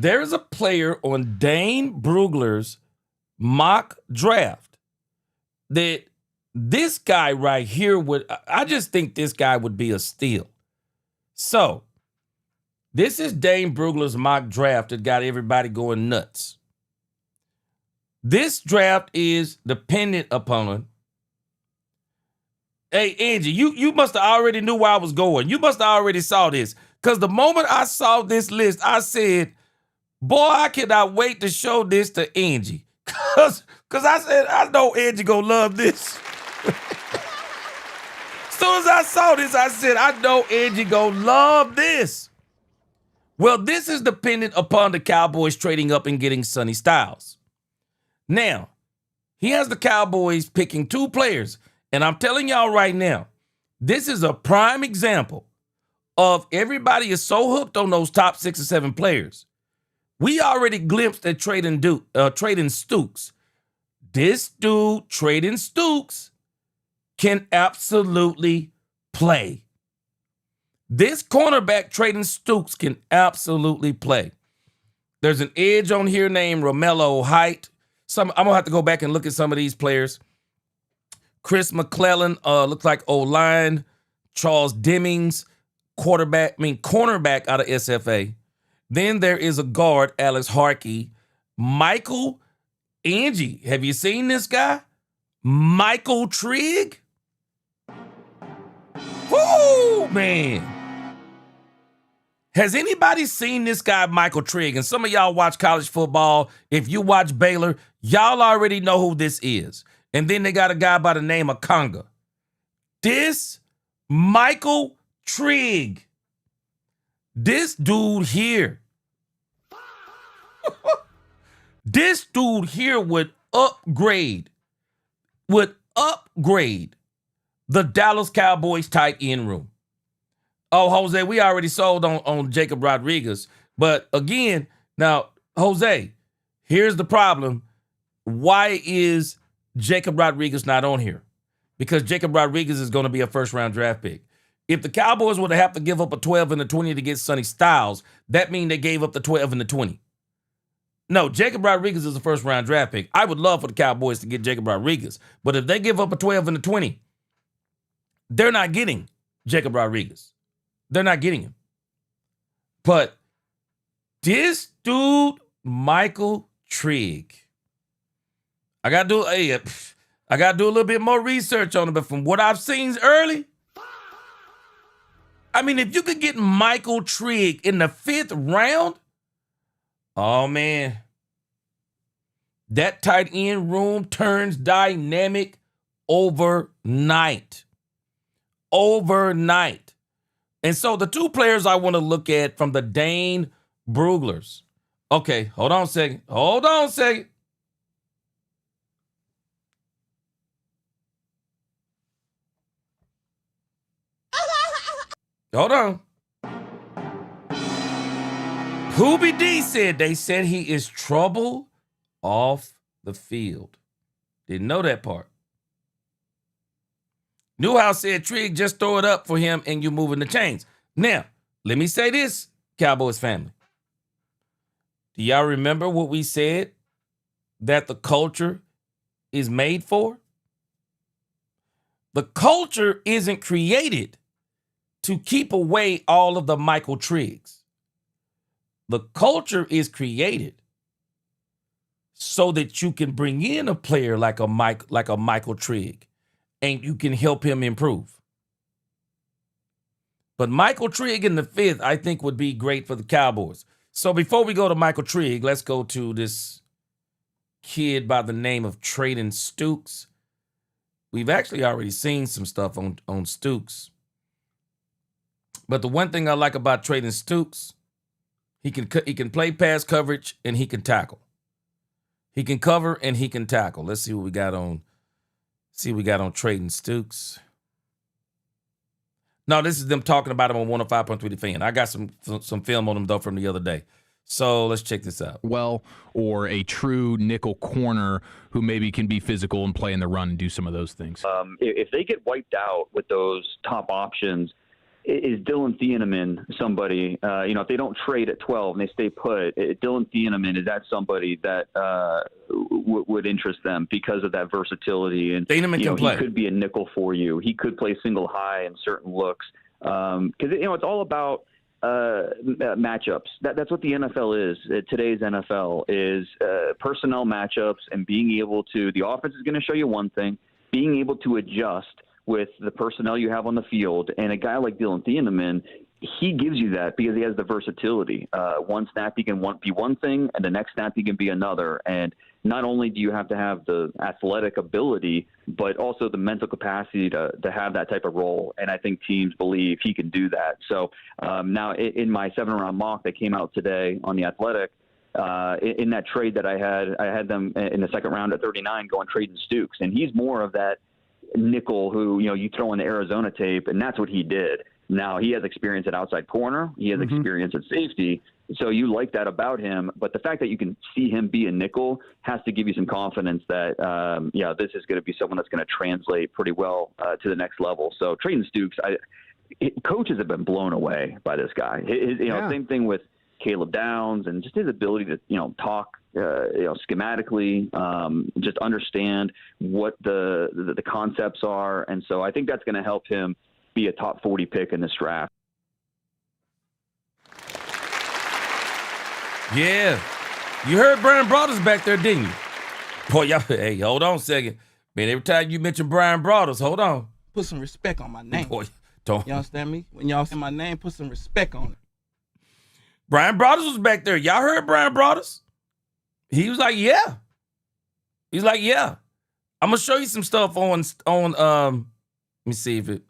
There is a player on Dane Brugler's mock draft that this guy right here I just think this guy would be a steal. So, this is Dane Brugler's mock draft that got everybody going nuts. This draft is dependent upon. Hey, Angie, you must have already knew where I was going. You must have already saw this. Because the moment I saw this list, I said, boy, I cannot wait to show this to Angie. Because I said, I know Angie gonna love this. As soon as I saw this, I said, I know Angie gonna love this. Well, this is dependent upon the Cowboys trading up and getting Sonny Styles. Now, he has the Cowboys picking 2 players. And I'm telling y'all right now, this is a prime example of everybody is so hooked on those top 6 or 7 players. We already glimpsed at trading Stooks. This dude, trading Stooks, can absolutely play. This cornerback, trading Stooks, can absolutely play. There's an edge on here named Romello Height. I'm going to have to go back and look at some of these players. Chris McClellan looks like O-line. Charles Demings, cornerback out of SFA. Then there is a guard, Alex Harkey. Michael Angie. Have you seen this guy? Michael Trigg? Whoo, man. Has anybody seen this guy, Michael Trigg? And some of y'all watch college football. If you watch Baylor, y'all already know who this is. And then they got a guy by the name of Conga. This Michael Trigg. This dude here. This dude here would upgrade the Dallas Cowboys tight end room. Oh, Jose, we already sold on Jacob Rodriguez. But again, now, Jose, here's the problem. Why is Jacob Rodriguez not on here? Because Jacob Rodriguez is going to be a first-round draft pick. If the Cowboys would have to give up a 12 and a 20 to get Sonny Styles, that means they gave up the 12 and the 20. No, Jacob Rodriguez is a first-round draft pick. I would love for the Cowboys to get Jacob Rodriguez. But if they give up a 12 and a 20, they're not getting Jacob Rodriguez. They're not getting him. But this dude, Michael Trigg, I gotta do a little bit more research on him, but from what I've seen early, I mean, if you could get Michael Trigg in the 5th round, oh man, that tight end room turns dynamic overnight. Overnight. And so the two players I want to look at from the Dane Bruglers. Okay, hold on a second. Hold on. Poobie D said they said he is trouble off the field. Didn't know that part. Newhouse said Trigg, just throw it up for him and you're moving the chains. Now, let me say this, Cowboys family. Do y'all remember what we said that the culture is made for? The culture isn't created to keep away all of the Michael Triggs. The culture is created so that you can bring in a player like a Michael Trigg and you can help him improve. But Michael Trigg in the 5th, I think, would be great for the Cowboys. So before we go to Michael Trigg, let's go to this kid by the name of Traden Stukes. We've actually already seen some stuff on Stukes. But the one thing I like about Traden Stukes, he can play pass coverage and he can tackle. He can cover and he can tackle. Let's see what we got on. See what we got on Traden Stukes. No, this is them talking about him on 105.3 The Fan. I got some film on him, though, from the other day. So let's check this out. Well, or a true nickel corner who maybe can be physical and play in the run and do some of those things. If they get wiped out with those top options, is Dylan Thieneman somebody, if they don't trade at 12 and they stay put, Dylan Thieneman, is that somebody that would interest them because of that versatility? And Thieneman can play. He could be a nickel for you. He could play single high in certain looks. Because, it's all about matchups. That's what the NFL is. Today's NFL is personnel matchups and being able to – the offense is going to show you one thing, being able to adjust with the personnel you have on the field. And a guy like Dylan Thieneman, he gives you that because he has the versatility. One snap he can be one thing, and the next snap he can be another. And not only do you have to have the athletic ability, but also the mental capacity to have that type of role. And I think teams believe he can do that. So now in my 7-round mock that came out today on The Athletic, in that trade that I had them in the 2nd round at 39 going Traden Stukes. And he's more of that nickel who, you throw in the Arizona tape, and that's what he did. Now, he has experience at outside corner. He has experience at safety. So you like that about him. But the fact that you can see him be a nickel has to give you some confidence that, this is going to be someone that's going to translate pretty well to the next level. So Traden Stukes, coaches have been blown away by this guy. Same thing with Caleb Downs and just his ability to, talk schematically, just understand what the concepts are. And so I think that's going to help him be a top 40 pick in this draft. Yeah. You heard Brian Broaddus back there, didn't you? Boy, y'all, hey, hold on a second. Man, every time you mention Brian Broaddus, hold on. Put some respect on my name. Boy, don't. You understand me? When y'all say my name, put some respect on it. Brian Broaddus was back there. Y'all heard Brian Broaddus? He was like, yeah. He's like, yeah. I'm gonna show you some stuff on let me see if it.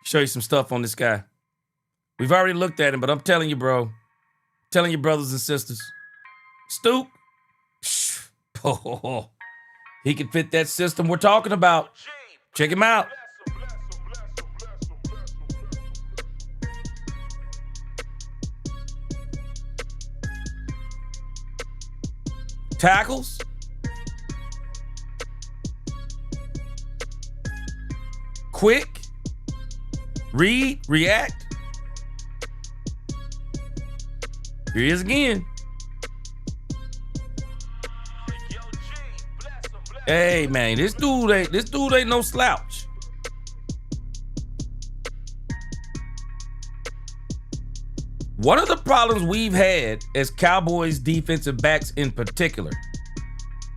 Show you some stuff on this guy. We've already looked at him, but I'm telling you, bro. Telling you, brothers and sisters. Stoop. Oh, he can fit that system we're talking about. Check him out. Tackles. Quick. Read, react. Here he is again. Hey man, this dude ain't no slouch. One of the problems we've had as Cowboys defensive backs in particular,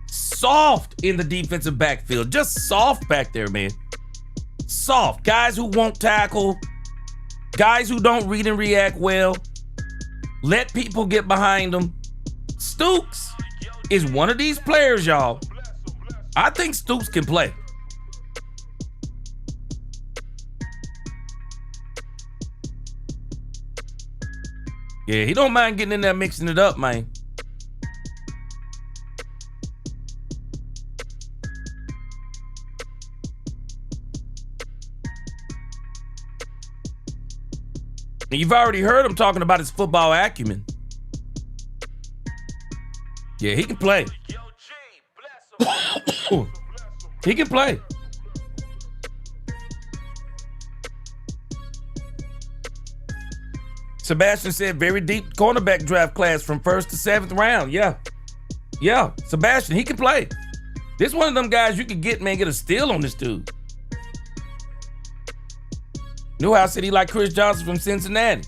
soft in the defensive backfield, just soft back there, man. Soft. Guys who won't tackle, guys who don't read and react well, let people get behind them. Stoops is one of these players, y'all. I think Stoops can play. Yeah, he don't mind getting in there mixing it up, man. And you've already heard him talking about his football acumen. Yeah, he can play. He can play. Sebastian said very deep cornerback draft class from 1st to 7th round. Yeah, Sebastian, he can play. This one of them guys you could get, man, get a steal on this dude. Newhouse said he like Chris Johnson from Cincinnati.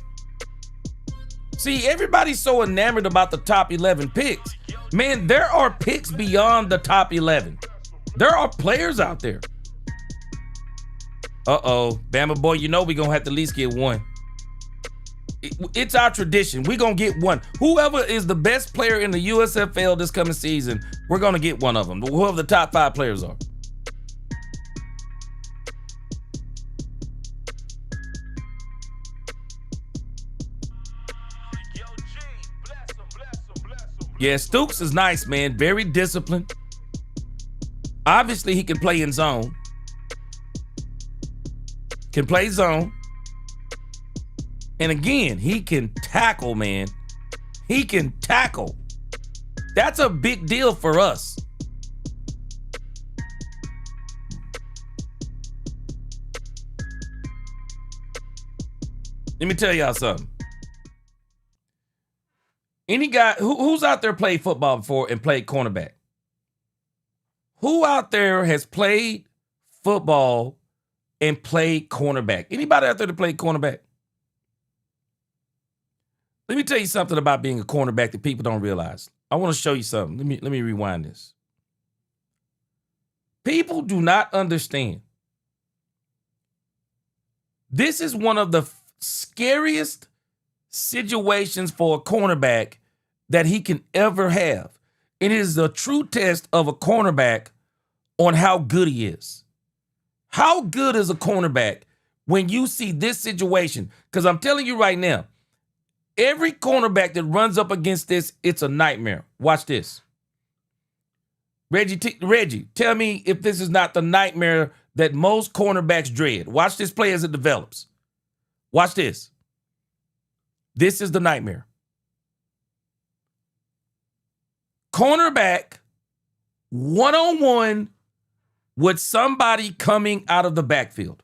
See, everybody's so enamored about the top 11 picks. Man, there are picks beyond the top 11. There are players out there. Uh-oh. Bama boy, you know we're going to have to at least get one. It's our tradition. We're going to get one. Whoever is the best player in the USFL this coming season, we're going to get one of them. Whoever the top 5 players are. Yeah, Stoops is nice, man. Very disciplined. Obviously, he can play in zone. Can play zone. And again, he can tackle, man. He can tackle. That's a big deal for us. Let me tell y'all something. Any guy who's out there played football before and played cornerback? Who out there has played football and played cornerback? Anybody out there that played cornerback? Let me tell you something about being a cornerback that people don't realize. I want to show you something. Let me rewind this. People do not understand. This is one of the scariest situations for a cornerback that he can ever have. It is a true test of a cornerback on how good he is. How good is a cornerback when you see this situation? Because I'm telling you right now, every cornerback that runs up against this, it's a nightmare. Watch this. Reggie, tell me if this is not the nightmare that most cornerbacks dread. Watch this play as it develops. Watch this. This is the nightmare. Cornerback one-on-one with somebody coming out of the backfield.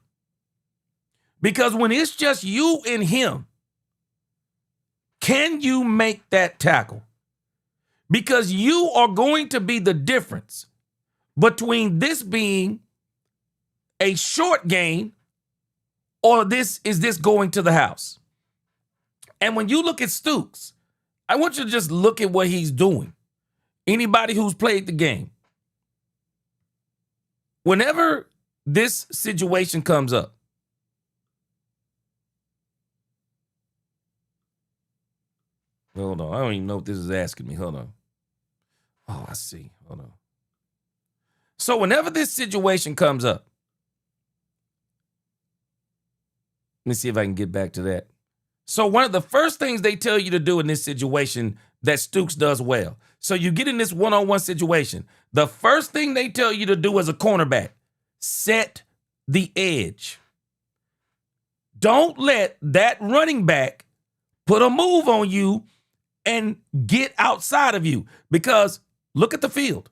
Because when it's just you and him, Can you make that tackle? Because you are going to be the difference between this being a short gain or this going to the house. And when you look at Stooks, I want you to just look at what he's doing. Anybody who's played the game, whenever this situation comes up, hold on, I don't even know what this is asking me. Hold on. Oh, I see. Hold on. So whenever this situation comes up, let me see if I can get back to that. So one of the first things they tell you to do in this situation that Stooks does well. So you get in this one-on-one situation. The first thing they tell you to do as a cornerback, set the edge. Don't let that running back put a move on you and get outside of you. Because look at the field.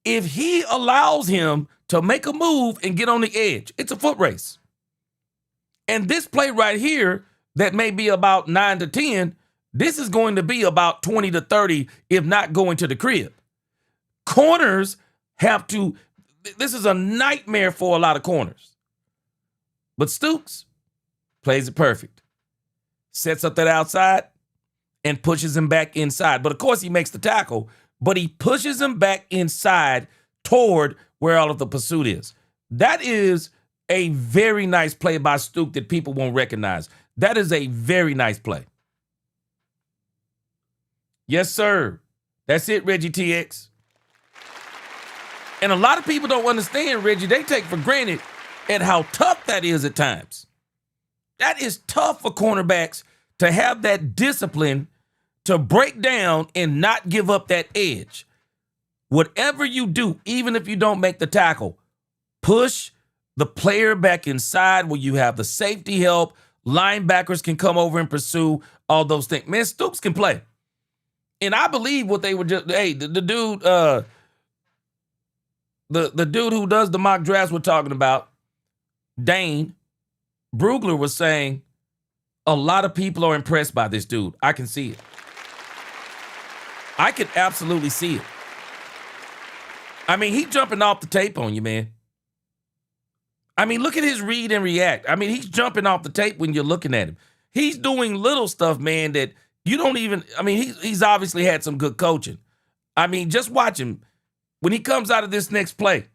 If he allows him to make a move and get on the edge, it's a foot race. And this play right here, that may be about 9 to 10, this is going to be about 20 to 30, if not going to the crib. Corners have to, this is a nightmare for a lot of corners. But Stooks plays it perfect. Sets up that outside and pushes him back inside. But of course he makes the tackle, but he pushes him back inside toward where all of the pursuit is. That is a very nice play by Stooks that people won't recognize. That is a very nice play. Yes, sir. That's it, Reggie TX. And a lot of people don't understand, Reggie. They take for granted at how tough that is at times. That is tough for cornerbacks to have that discipline to break down and not give up that edge. Whatever you do, even if you don't make the tackle, push the player back inside where you have the safety help. Linebackers can come over and pursue all those things. Man, Stooks can play. And I believe what they were just, hey, the dude, the dude who does the mock drafts we're talking about, Dane Brugler, was saying a lot of people are impressed by this dude. I can see it. I can absolutely see it. I mean, he's jumping off the tape on you, man. I mean, look at his read and react. I mean, he's jumping off the tape when you're looking at him. He's doing little stuff, man, that you don't even, I mean, he's obviously had some good coaching. I mean, just watch him. When he comes out of this next play,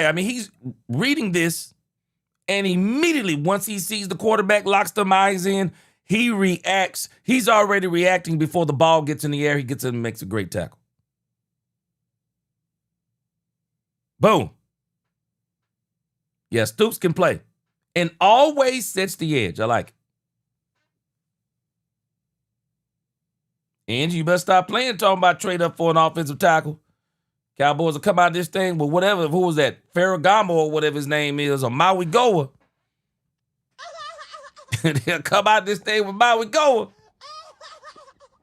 I mean, he's reading this, and immediately once he sees the quarterback locks them eyes in, he reacts. He's already reacting before the ball gets in the air. He gets in and makes a great tackle. Boom. Yeah, Stoops can play. And always sets the edge. I like it. Angie, you better stop playing talking about trade up for an offensive tackle. Cowboys will come out of this thing with whatever. Who was that? Ferragamo or whatever his name is, or Maui Goa. They'll come out of this thing with Maui Goa.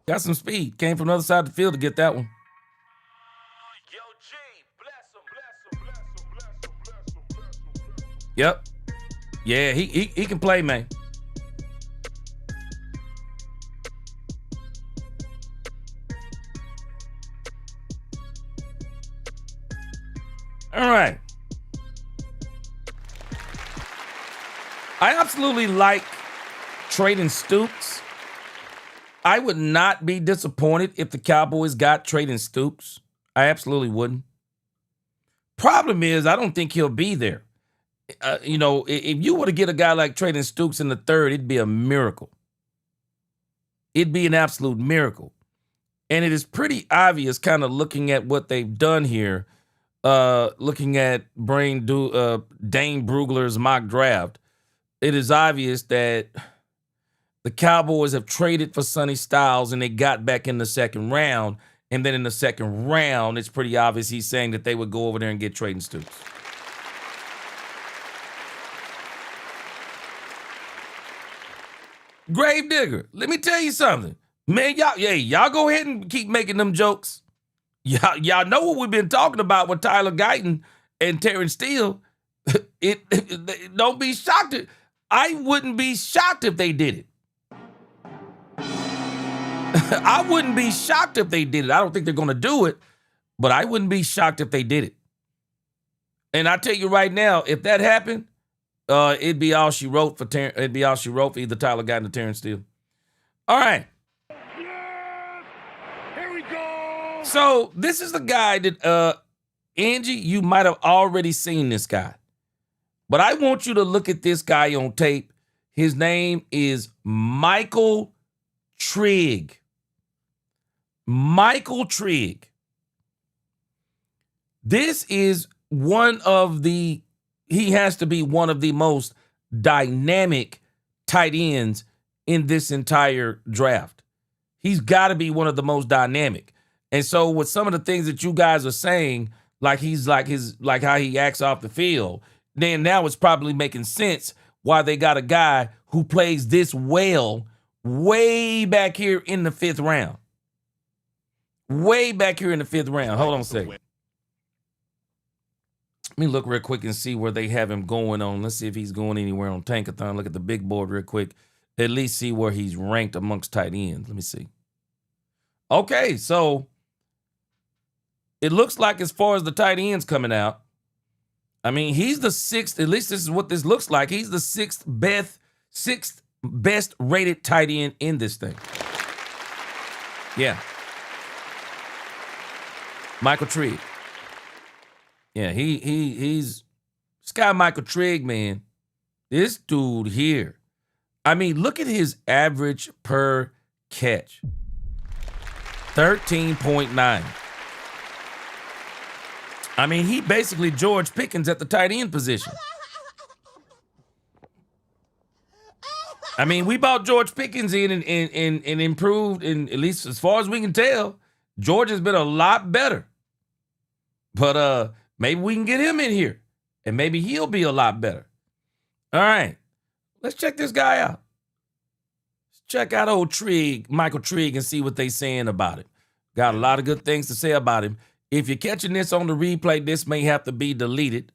Got some speed. Came from the other side of the field to get that one. Yep. Yeah, he can play, man. All right. I absolutely like trading Stooks. I would not be disappointed if the Cowboys got trading Stooks. I absolutely wouldn't. Problem is, I don't think he'll be there. You know, if you were to get a guy like trading Stooks in the third, it'd be a miracle. It'd be an absolute miracle. And it is pretty obvious, kind of looking at what they've done here, looking at Dane Brugler's mock draft, it is obvious that the Cowboys have traded for Sonny Styles and they got back in the second round. And then in the second round, it's pretty obvious he's saying that they would go over there and get trading Stooks. Gravedigger, let me tell you something. Man, y'all go ahead and keep making them jokes. Y'all know what we've been talking about with Tyler Guyton and Terrence Steele. Don't be shocked. I wouldn't be shocked if they did it. I wouldn't be shocked if they did it. I don't think they're going to do it, but I wouldn't be shocked if they did it. And I tell you right now, if that happened, it'd be all she wrote for either Tyler Guyton or Terrence Steele. All right. Here we go. So this is the guy that Angie, you might have already seen this guy. But I want you to look at this guy on tape. His name is Michael Trigg. Michael Trigg. This is he has to be one of the most dynamic tight ends in this entire draft. He's got to be one of the most dynamic. And so with some of the things that you guys are saying, like he's like how he acts off the field, then now it's probably making sense why they got a guy who plays this well way back here in the 5th round. Way back here in the 5th round. Hold on a second. Let me look real quick and see where they have him going on. Let's see if he's going anywhere on Tankathon. Look at the big board real quick. At least see where he's ranked amongst tight ends. Let me see. Okay, so it looks like as far as the tight ends coming out, I mean, he's the 6th, at least this is what this looks like. He's the 6th best rated tight end in this thing. Yeah. Michael Trigg. Yeah, he's this guy Michael Trigg, man. This dude here. I mean, look at his average per catch. 13.9. I mean, he basically George Pickens at the tight end position. I mean, we brought George Pickens in and improved, and at least as far as we can tell, George has been a lot better. But maybe we can get him in here, and maybe he'll be a lot better. All right, let's check this guy out. Let's check out old Trigg, Michael Trigg, and see what they saying about him. Got a lot of good things to say about him. If you're catching this on the replay, this may have to be deleted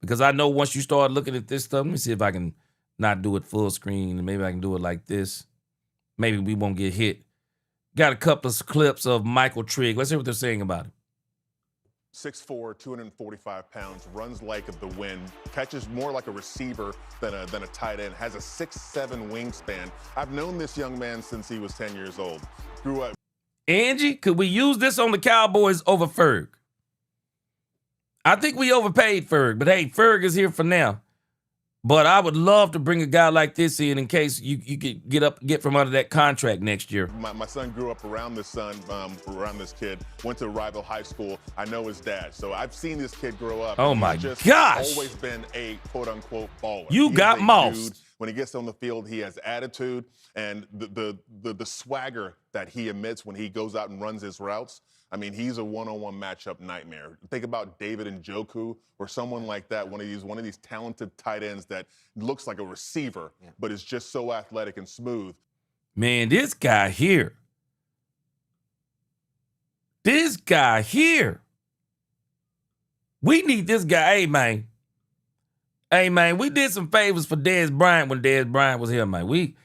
because I know once you start looking at this stuff, let me see if I can not do it full screen and maybe I can do it like this. Maybe we won't get hit. Got a couple of clips of Michael Trigg. Let's hear what they're saying about him. 6'4", 245 pounds, runs like the wind, catches more like a receiver than a tight end, has a 6'7" wingspan. I've known this young man since he was 10 years old. Grew up. Angie, could we use this on the Cowboys over Ferg? I think we overpaid Ferg, but hey, Ferg is here for now. But I would love to bring a guy like this in case you could get from under that contract next year. My son grew up around this kid, went to a rival high school. I know his dad, so I've seen this kid grow up. Oh my gosh! Always been a quote unquote baller. You got mossed. When he gets on the field, he has attitude and the swagger that he emits when he goes out and runs his routes. I mean, he's a one-on-one matchup nightmare. Think about David Njoku or someone like that, one of these talented tight ends that looks like a receiver, but is just so athletic and smooth. Man, this guy here. We need this guy. Hey, man, we did some favors for Dez Bryant when Dez Bryant was here, man. We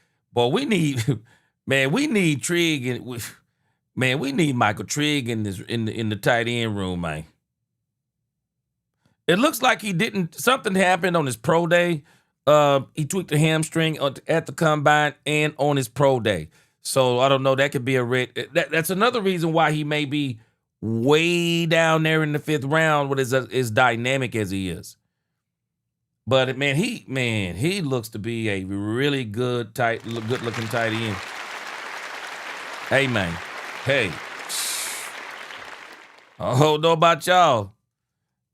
need Trigg and we need Michael Trigg in the tight end room, man. It looks like something happened on his pro day. He tweaked a hamstring at the combine and on his pro day. So I don't know, that could be a red. That's another reason why he may be way down there in the 5th round with as dynamic as he is. But man, he looks to be a really good looking tight end. Hey, man. Hey. I don't know about y'all.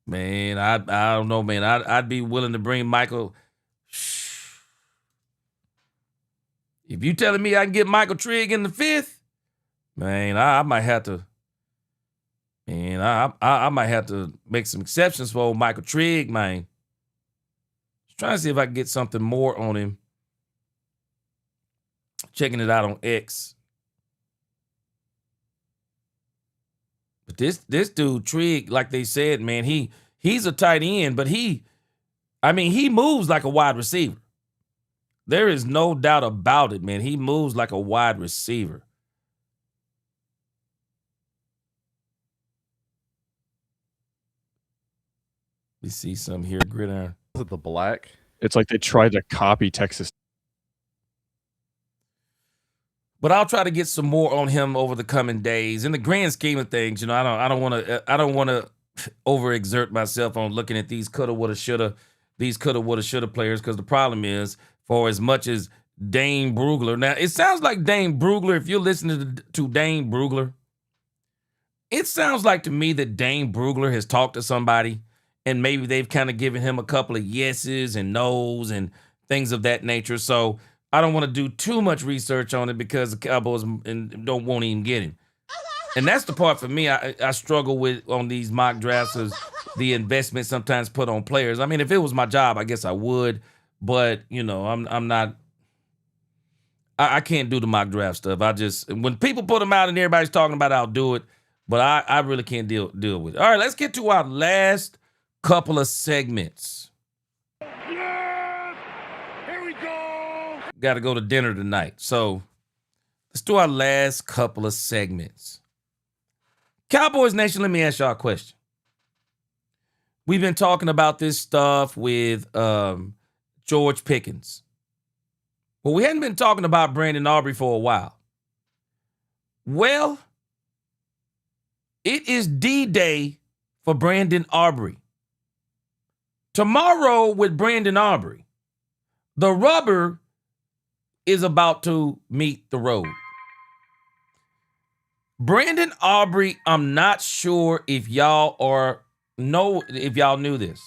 Man, I don't know, man. I'd be willing to bring Michael. If you telling me I can get Michael Trigg in the 5th, man, I might have to. Man, I might have to make some exceptions for old Michael Trigg, man. Just trying to see if I can get something more on him. Checking it out on X. But this dude, Trigg, like they said, man, he's a tight end, but he moves like a wide receiver. There is no doubt about it, man. He moves like a wide receiver. We see some here, Gridiron. Is it the black? It's like they tried to copy Texas. But I'll try to get some more on him over the coming days. In the grand scheme of things, I don't want to overexert myself on looking at these coulda, woulda, shoulda players, because the problem is, for as much as Dane Brugler. Now, it sounds like Dane Brugler, if you're listening to Dane Brugler, it sounds like to me that Dane Brugler has talked to somebody and maybe they've kind of given him a couple of yeses and nos and things of that nature. So I don't want to do too much research on it because the Cowboys won't even get him. And that's the part for me I struggle with on these mock drafts is the investment sometimes put on players. I mean, if it was my job, I guess I would. But, I'm not. I can't do the mock draft stuff. When people put them out and everybody's talking about it, I'll do it. But I really can't deal with it. All right, let's get to our last couple of segments. Yes! Here we go! Got to go to dinner tonight. So let's do our last couple of segments. Cowboys Nation, let me ask y'all a question. We've been talking about this stuff with George Pickens. Well, we hadn't been talking about Brandon Aubrey for a while. Well, it is D-Day for Brandon Aubrey. Tomorrow with Brandon Aubrey, the rubber is about to meet the road. Brandon Aubrey, I'm not sure if y'all knew this.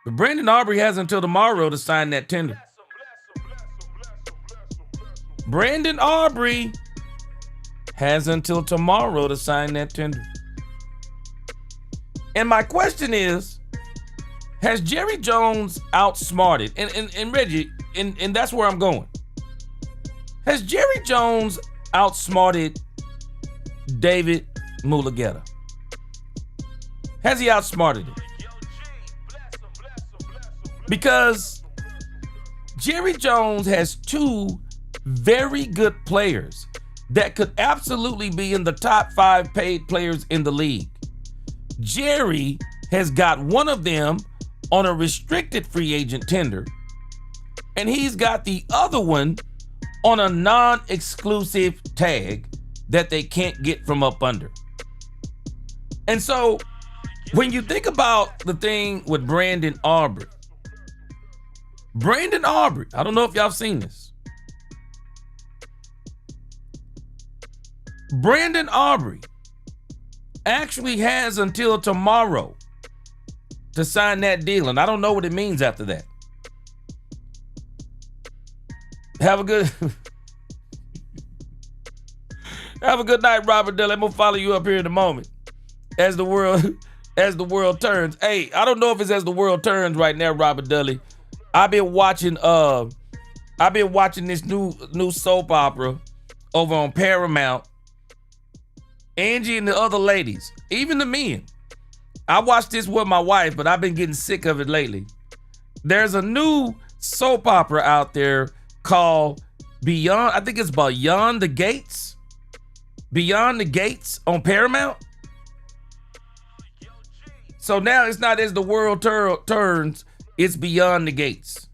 But Brandon Aubrey has until tomorrow to sign that tender. Brandon Aubrey has until tomorrow to sign that tender. And my question is, has Jerry Jones outsmarted, and Reggie, and that's where I'm going. Has Jerry Jones outsmarted David Mulugeta? Has he outsmarted him? Because Jerry Jones has two very good players that could absolutely be in the top 5 paid players in the league. Jerry has got one of them on a restricted free agent tender, and he's got the other one on a non-exclusive tag that they can't get from up under. And so when you think about the thing with Brandon Aubrey, I don't know if y'all seen this. Brandon Aubrey actually has until tomorrow to sign that deal, and I don't know what it means after that. Have a good night, Robert Dillon. I'm gonna follow you up here in a moment as the world turns. Hey, I don't know if it's as the world turns right now, Robert Dudley. I've been watching this new soap opera over on Paramount. Angie and the other ladies, even the men. I watched this with my wife, but I've been getting sick of it lately. There's a new soap opera out there called Beyond, I think it's Beyond the Gates. Beyond the Gates on Paramount. So now it's not as the world turns, it's Beyond the Gates.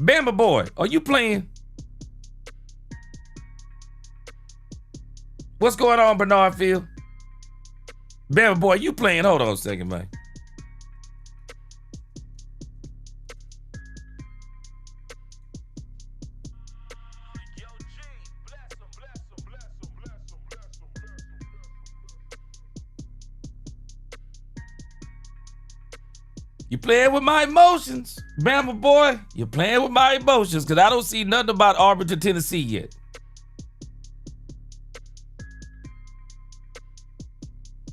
Bama boy, are you playing? What's going on, Bernard Field? Bama boy, you playing? Hold on a second, man. You playing with my emotions, Bama boy. You're playing with my emotions because I don't see nothing about Auburn to Tennessee yet.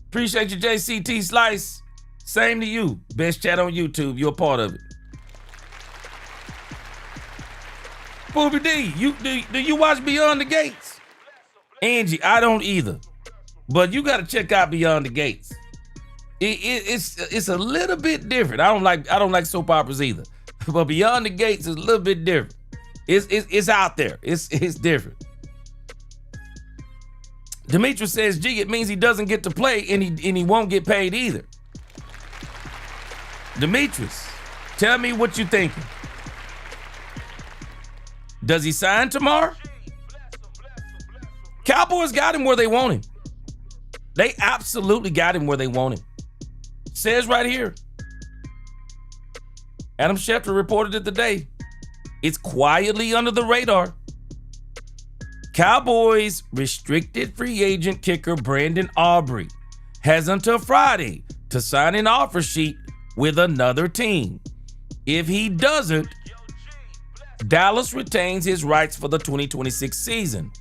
Appreciate you, JCT Slice. Same to you. Best chat on YouTube. You're a part of it. Booby D, do you watch Beyond the Gates? Angie, I don't either. But you got to check out Beyond the Gates. It's a little bit different. I don't like soap operas either. But Beyond the Gates is a little bit different. It's out there. It's different. Demetrius says, gee, it means he doesn't get to play and he won't get paid either. Demetrius, tell me what you're thinking. Does he sign tomorrow? Cowboys got him where they want him. They absolutely got him where they want him. Says right here. Adam Schefter reported it today. It's quietly under the radar. Cowboys restricted free agent kicker Brandon Aubrey has until Friday to sign an offer sheet with another team. If he doesn't, Dallas retains his rights for the 2026 season.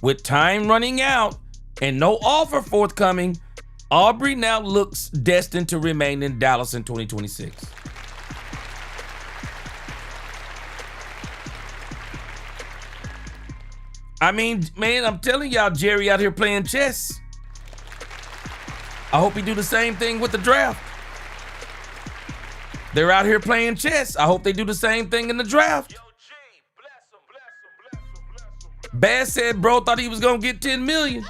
With time running out and no offer forthcoming, Aubrey now looks destined to remain in Dallas in 2026. I mean, man, I'm telling y'all, Jerry out here playing chess. I hope he do the same thing with the draft. They're out here playing chess. I hope they do the same thing in the draft. Baz said bro thought he was going to get 10 million.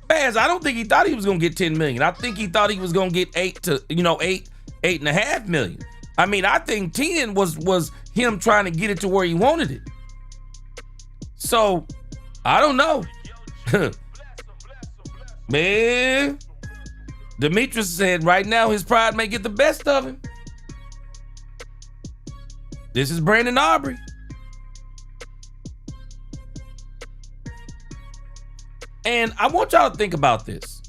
Baz, I don't think he thought he was going to get 10 million. I think he thought he was going to get 8.5 million. I mean, I think 10 was him trying to get it to where he wanted it. So, I don't know. Man, Demetrius said right now his pride may get the best of him. This is Brandon Aubrey. And I want y'all to think about this.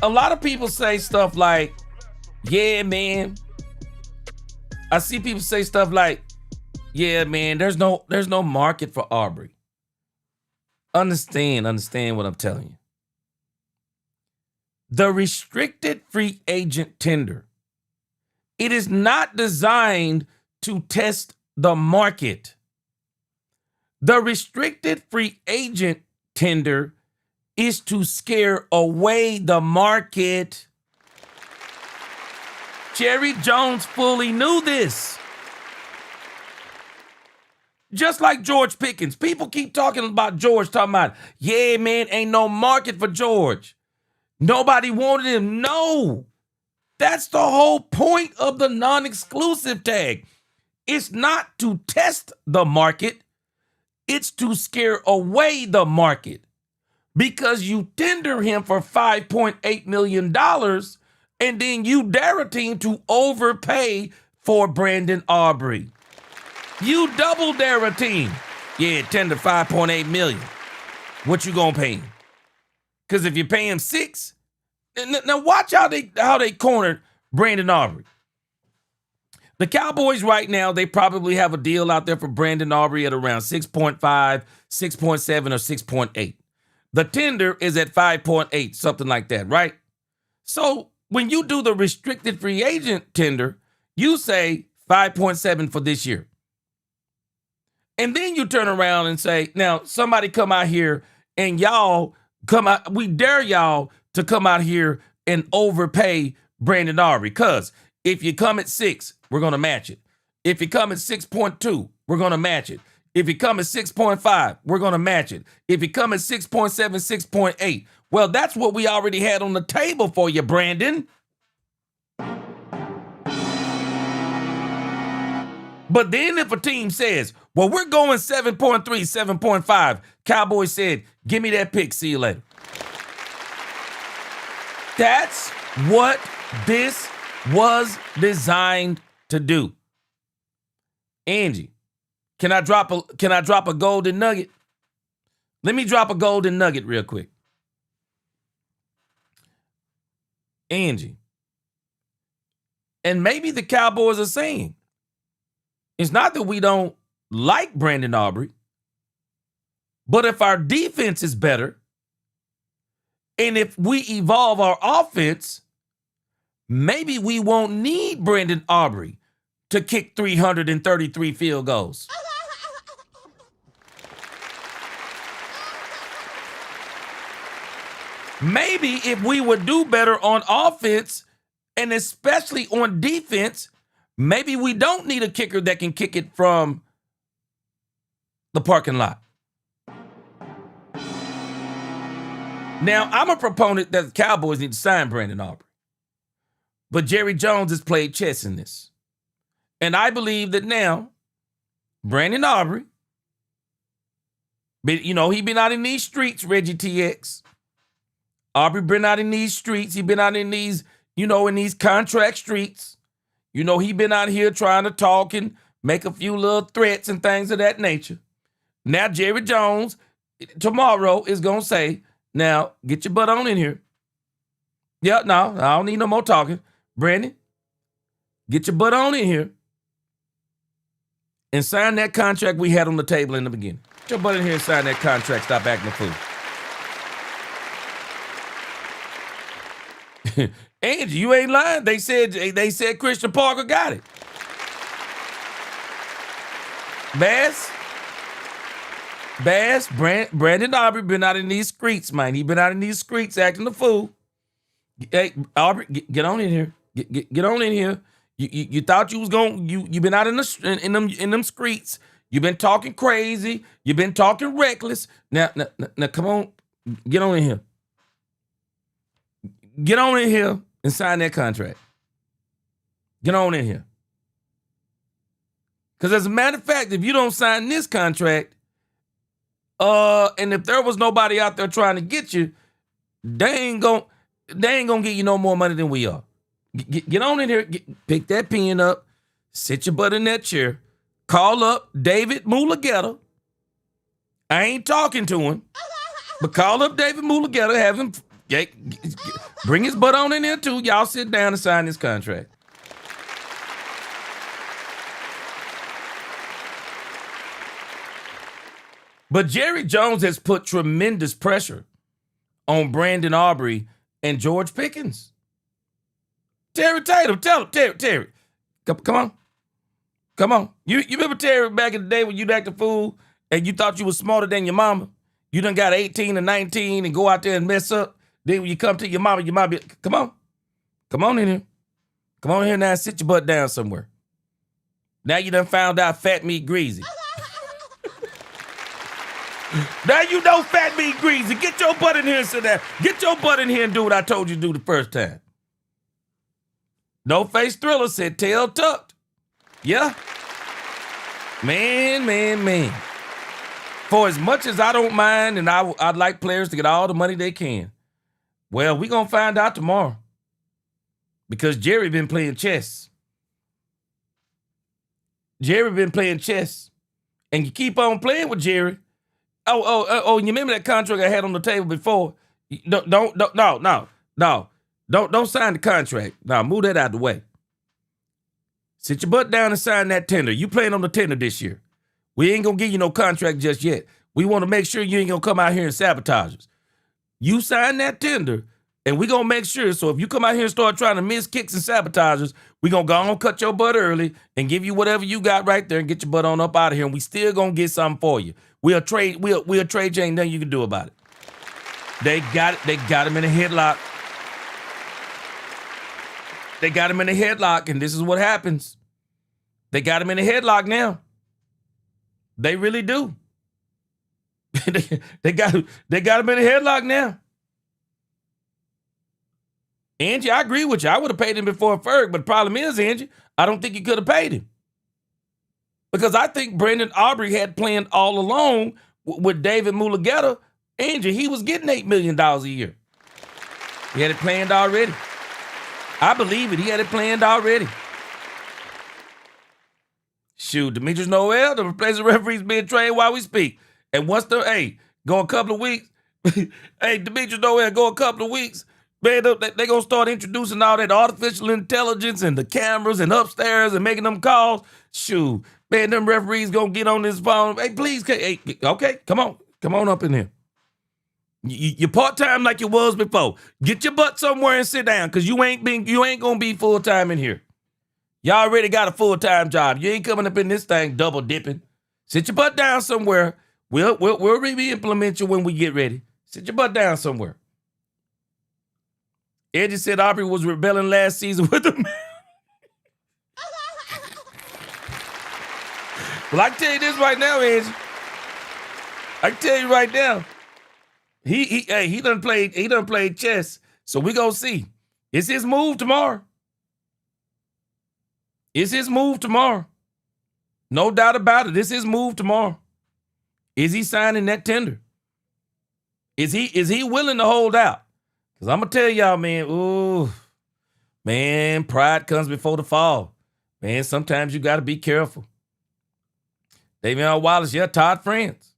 A lot of people say stuff like, yeah, man. I see people say stuff like, yeah, man, there's no market for Aubrey. Understand what I'm telling you. The restricted free agent tender, it is not designed to test the market. The restricted free agent tender is to scare away the market. Jerry Jones fully knew this. Just like George Pickens. People keep talking about George, talking about, yeah, man, ain't no market for George. Nobody wanted him. No. That's the whole point of the non-exclusive tag. It's not to test the market. It's to scare away the market. Because you tender him for $5.8 million and then you dare a team to overpay for Brandon Aubrey. You double dare a team. Yeah, tender $5.8 million. What you gonna pay him? Because if you pay him $6 million, now watch how they cornered Brandon Aubrey. The Cowboys right now, they probably have a deal out there for Brandon Aubrey at around 6.5, 6.7, or 6.8. The tender is at 5.8, something like that, right? So when you do the restricted free agent tender, you say 5.7 for this year. And then you turn around and say, now somebody come out here and y'all come out, we dare y'all to come out here and overpay Brandon Aubrey. Because if you come at 6, we're going to match it. If you come at 6.2, we're going to match it. If you come at 6.5, we're going to match it. If you come at 6.7, 6.8, well, that's what we already had on the table for you, Brandon. But then if a team says, well, we're going 7.3, 7.5, Cowboys said, give me that pick, see you later. That's what this was designed to do. Angie, can I drop a golden nugget? Let me drop a golden nugget real quick. Angie. And maybe the Cowboys are saying, it's not that we don't like Brandon Aubrey, but if our defense is better, and if we evolve our offense, maybe we won't need Brandon Aubrey to kick 333 field goals. maybe if we would do better on offense and especially on defense, maybe we don't need a kicker that can kick it from the parking lot. Now, I'm a proponent that the Cowboys need to sign Brandon Aubrey. But Jerry Jones has played chess in this. And I believe that now, Brandon Aubrey, he been out in these streets, Reggie TX. Aubrey been out in these streets. He been out in these, in these contract streets. He been out here trying to talk and make a few little threats and things of that nature. Now, Jerry Jones, tomorrow, is going to say, now, get your butt on in here. Yeah, no, I don't need no more talking. Brandon, get your butt on in here and sign that contract we had on the table in the beginning. Get your butt in here and sign that contract. Stop acting a fool. Angie, you ain't lying. They said Christian Parker got it. Brandon Aubrey been out in these streets, man. He been out in these streets acting a fool. Hey, Aubrey, get on in here. Get on in here. You thought you was going. You been out in them streets. You been talking crazy. You been talking reckless. Now, come on, get on in here. Get on in here and sign that contract. Get on in here. Because as a matter of fact, if you don't sign this contract, and if there was nobody out there trying to get you, they ain't gonna get you no more money than we are. Get on in here, pick that pen up, sit your butt in that chair, call up David Mulugeta. I ain't talking to him, but call up David Mulugeta, have him bring his butt on in there too. Y'all sit down and sign this contract. But Jerry Jones has put tremendous pressure on Brandon Aubrey and George Pickens. Terry Tatum, Terry. Come on. You remember Terry back in the day when you'd act a fool and you thought you was smarter than your mama? You done got 18 and 19 and go out there and mess up. Then when you come to your mama be, come on in here. Come on in here now and sit your butt down somewhere. Now you done found out fat meat greasy. Now you know fat meat greasy. Get your butt in here and sit down. Get your butt in here and do what I told you to do the first time. No Face Thriller said tail tucked. Yeah. Man. For as much as I don't mind and I'd like players to get all the money they can, well, we going to find out tomorrow. Because Jerry been playing chess. And you keep on playing with Jerry. Oh, you remember that contract I had on the table before? Don't sign the contract. No, move that out of the way. Sit your butt down and sign that tender. You playing on the tender this year. We ain't gonna give you no contract just yet. We want to make sure you ain't gonna come out here and sabotage us. You sign that tender, and we gonna make sure. So if you come out here and start trying to miss kicks and sabotages, we gonna go on cut your butt early and give you whatever you got right there and get your butt on up out of here. And we still gonna get something for you. We'll trade you, ain't nothing you can do about it. They got him in a headlock. And this is what happens. They got him in a headlock now. They really do. they got him in a headlock now. Angie, I agree with you. I would have paid him before Ferg, but the problem is, Angie, I don't think you could have paid him. Because I think Brandon Aubrey had planned all along with David Mulugeta. Angie, he was getting $8 million a year. He had it planned already. I believe it. He had it planned already. Shoot, Demetrius Noel, the replacement referee's being trained while we speak. And once go a couple of weeks. Demetrius Noel, go a couple of weeks. Man, they're going to start introducing all that artificial intelligence and the cameras and upstairs and making them calls. Shoot, man, them referees going to get on this phone. Hey, please, okay, come on up in here. You're part-time like you was before. Get your butt somewhere and sit down because you ain't going to be full-time in here. Y'all already got a full-time job. You ain't coming up in this thing double dipping. Sit your butt down somewhere. We'll re-implement you when we get ready. Sit your butt down somewhere. Eddie said Aubrey was rebelling last season with him. Well, I can tell you this right now, Edge. I can tell you right now. He done played chess. So we gonna see. It's his move tomorrow. It's his move tomorrow. No doubt about it. It's his move tomorrow. Is he signing that tender? Is he willing to hold out? Because I'm gonna tell y'all, man, ooh, man, pride comes before the fall. Man, sometimes you gotta be careful. Davion Wallace, yeah, Todd France.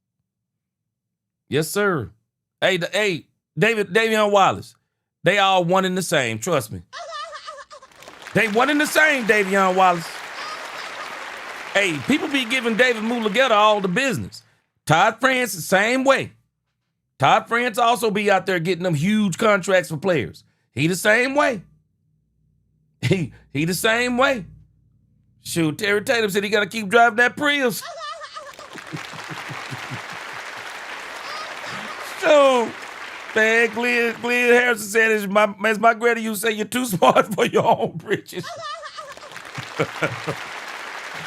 Yes, sir. Hey, Davion Wallace. They all one and the same, trust me. They one and the same, Davion Wallace. Hey, people be giving David Mulugeta all the business. Todd France, the same way. Todd France also be out there getting them huge contracts for players. He the same way. He the same way. Shoot, Terry Tatum said he got to keep driving that Prius. So, man, Glenn Harrison said, as my granny used to say, you're too smart for your own britches.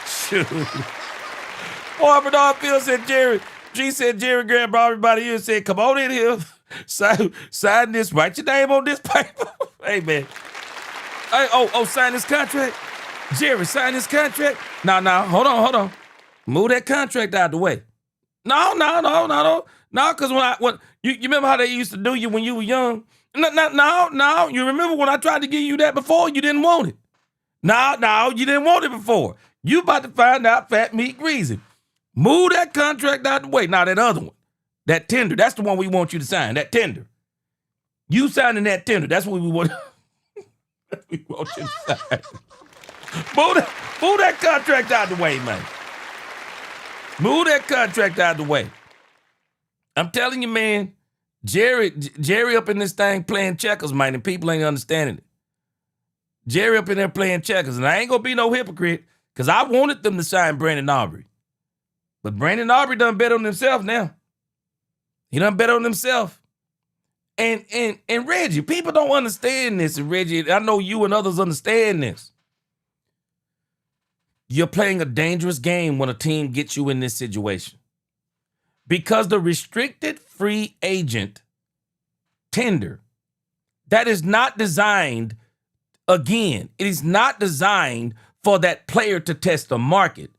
Shoot. Oh, Bernard Field said, Jerry grabbed everybody here and said, come on in here. Sign this. Write your name on this paper. Hey, man. Hey, sign this contract. Jerry, sign this contract. No, hold on. Move that contract out of the way. No, because when you remember how they used to do you when you were young? No. You remember when I tried to give you that before? You didn't want it. No, you didn't want it before. You about to find out fat meat greasy. Move that contract out the way. Now that other one, that tender, that's the one we want you to sign. That tender. You signing that tender. That's what we want. We want you to sign. Move that contract out the way, man. Move that contract out the way. I'm telling you, man, Jerry up in this thing playing checkers, man, and people ain't understanding it. Jerry up in there playing checkers, and I ain't gonna be no hypocrite, because I wanted them to sign Brandon Aubrey. But Brandon Aubrey done bet on himself now. He done bet on himself. And Reggie, people don't understand this, and Reggie, I know you and others understand this. You're playing a dangerous game when a team gets you in this situation. Because the restricted free agent tender, that is not designed, again, it is not designed for that player to test the market.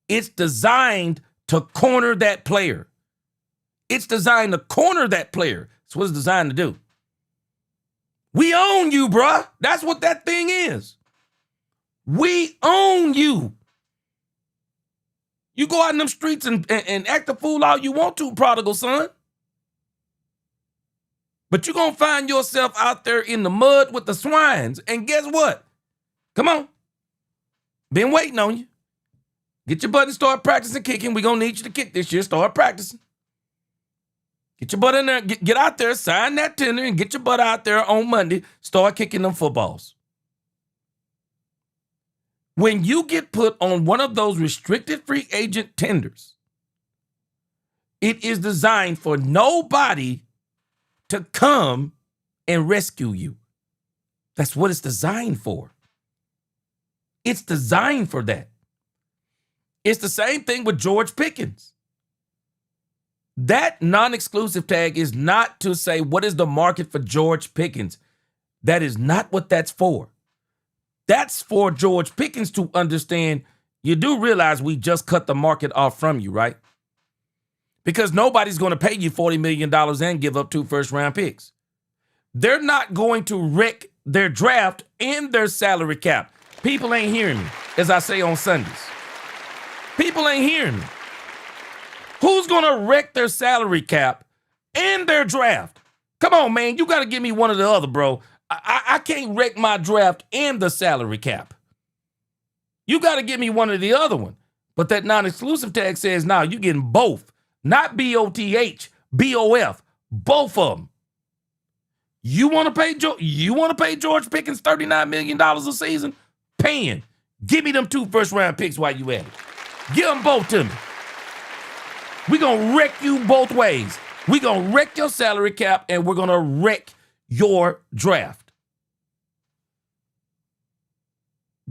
It's designed to corner that player. It's designed to corner that player. That's what it's designed to do. We own you, bruh. That's what that thing is. We own you. You go out in them streets and act a fool all you want to, prodigal son. But you're going to find yourself out there in the mud with the swines. And guess what? Come on. Been waiting on you. Get your butt and start practicing kicking. We're going to need you to kick this year. Start practicing. Get your butt in there. Get out there, sign that tender, and get your butt out there on Monday. Start kicking them footballs. When you get put on one of those restricted free agent tenders, it is designed for nobody to come and rescue you. That's what it's designed for. It's designed for that. It's the same thing with George Pickens. That non-exclusive tag is not to say what is the market for George Pickens. That is not what that's for. That's for George Pickens to understand. You do realize we just cut the market off from you, right? Because nobody's going to pay you $40 million and give up 2 first-round picks. They're not going to wreck their draft and their salary cap. People ain't hearing me, as I say on Sundays. People ain't hearing me. Who's going to wreck their salary cap and their draft? Come on, man. You got to give me one or the other, bro. I can't wreck my draft and the salary cap. You got to give me one or the other one. But that non-exclusive tag says, now you're getting both. Not BOTH, BOF, both of them. You want to pay George Pickens $39 million a season? Paying. Give me them 2 first-round picks while you at it. Give them both to me. We're going to wreck you both ways. We're going to wreck your salary cap, and we're going to wreck your draft.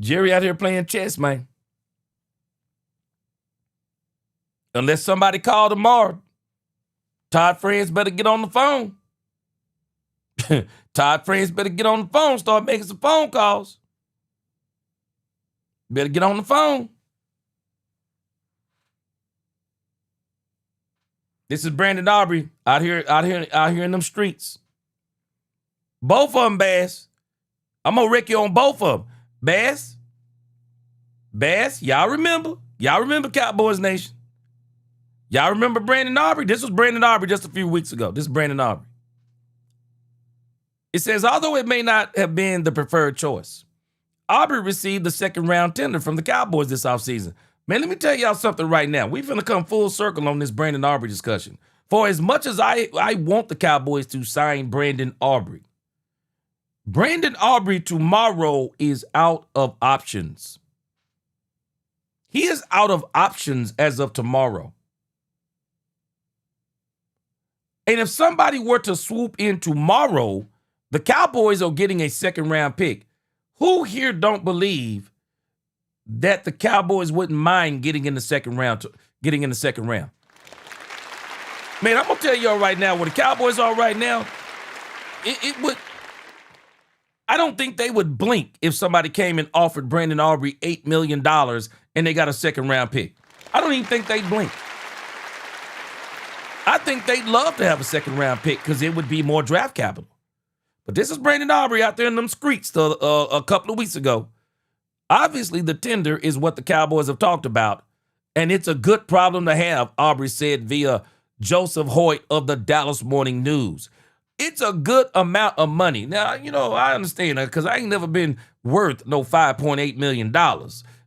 Jerry out here playing chess, man. Unless somebody call tomorrow, Todd Friends better get on the phone. Todd Friends better get on the phone, start making some phone calls. Better get on the phone. This is Brandon Aubrey out here in them streets. Both of them, Bass. I'm gonna wreck you on both of them. Bass, y'all remember Cowboys Nation. Y'all remember Brandon Aubrey? This was Brandon Aubrey just a few weeks ago. This is Brandon Aubrey. It says, although it may not have been the preferred choice, Aubrey received the second-round tender from the Cowboys this offseason. Man, let me tell y'all something right now. We're finna come full circle on this Brandon Aubrey discussion. For as much as I want the Cowboys to sign Brandon Aubrey tomorrow is out of options. He is out of options as of tomorrow. And if somebody were to swoop in tomorrow, the Cowboys are getting a second-round pick. Who here don't believe that the Cowboys wouldn't mind getting in the second round? Man, I'm gonna tell y'all right now, where the Cowboys are right now, it would. I don't think they would blink if somebody came and offered Brandon Aubrey $8 million and they got a second-round pick. I don't even think they'd blink. I think they'd love to have a second-round pick because it would be more draft capital. But this is Brandon Aubrey out there in them streets a couple of weeks ago. Obviously, the tender is what the Cowboys have talked about, and it's a good problem to have, Aubrey said via Joseph Hoyt of the Dallas Morning News. It's a good amount of money. Now, I understand that because I ain't never been worth no $5.8 million.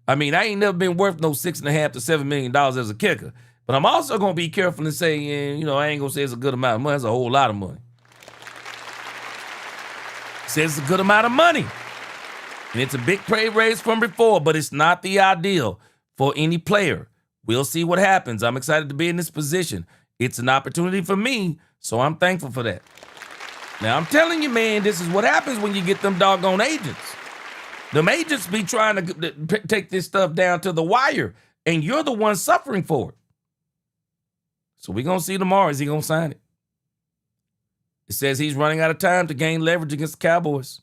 I mean, I ain't never been worth no $6.5 to $7 million as a kicker. But I'm also going to be careful and say, I ain't going to say it's a good amount of money. It's a whole lot of money. Says it's a good amount of money. And it's a big pay raise from before, but it's not the ideal for any player. We'll see what happens. I'm excited to be in this position. It's an opportunity for me, so I'm thankful for that. Now, I'm telling you, man, this is what happens when you get them doggone agents. Them agents be trying to take this stuff down to the wire, and you're the one suffering for it. So we're going to see tomorrow. Is he going to sign it? It says he's running out of time to gain leverage against the Cowboys.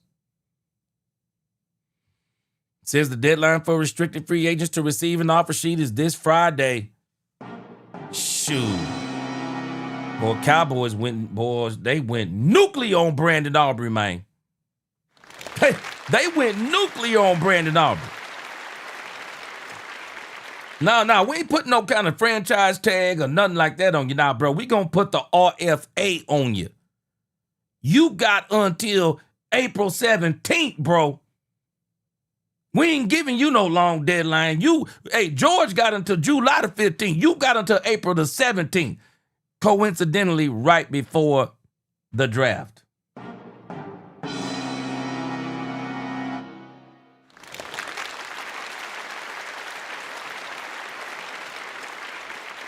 It says the deadline for restricted free agents to receive an offer sheet is this Friday. Shoot. Boy, Cowboys they went nuclear on Brandon Aubrey, man. They went nuclear on Brandon Aubrey. No, we ain't putting no kind of franchise tag or nothing like that on you now, bro. We gonna put the RFA on you. You got until April 17th, bro. We ain't giving you no long deadline. George got until July the 15th. You got until April the 17th. Coincidentally, right before the draft.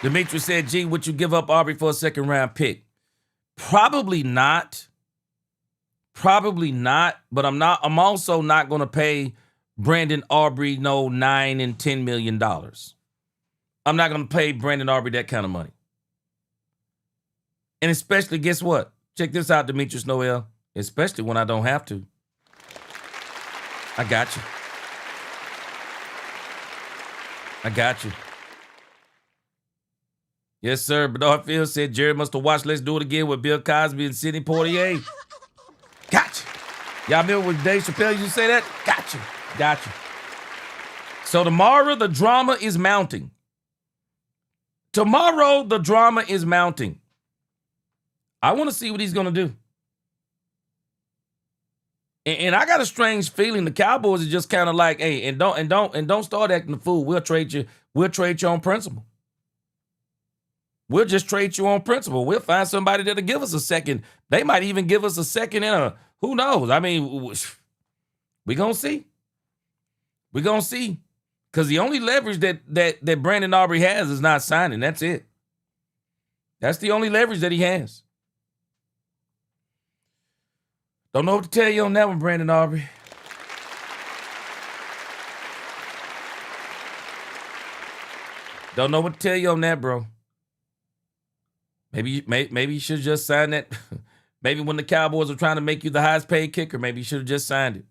Demetrius said, gee, would you give up Aubrey for a second round pick? Probably not. But I'm also not going to pay Brandon Aubrey no $9 and $10 million. I'm not going to pay Brandon Aubrey that kind of money. And especially, guess what? Check this out, Demetrius Noel. Especially when I don't have to. I got you. Yes, sir. Bernard Field said Jerry must have watched Let's Do It Again with Bill Cosby and Sidney Poitier. Gotcha. Y'all remember when Dave Chappelle used to say that? Gotcha. So tomorrow, the drama is mounting. I want to see what he's going to do. And I got a strange feeling the Cowboys are just kind of like, hey, and don't start acting the fool. We'll trade you on principle. We'll just trade you on principle. We'll find somebody that'll give us a second. They might even give us a second and who knows? I mean, we're going to see. Because the only leverage that Brandon Aubrey has is not signing. That's it. That's the only leverage that he has. Don't know what to tell you on that one, Brandon Aubrey. Don't know what to tell you on that, bro. Maybe you should just sign that. Maybe when the Cowboys are trying to make you the highest paid kicker, maybe you should have just signed it.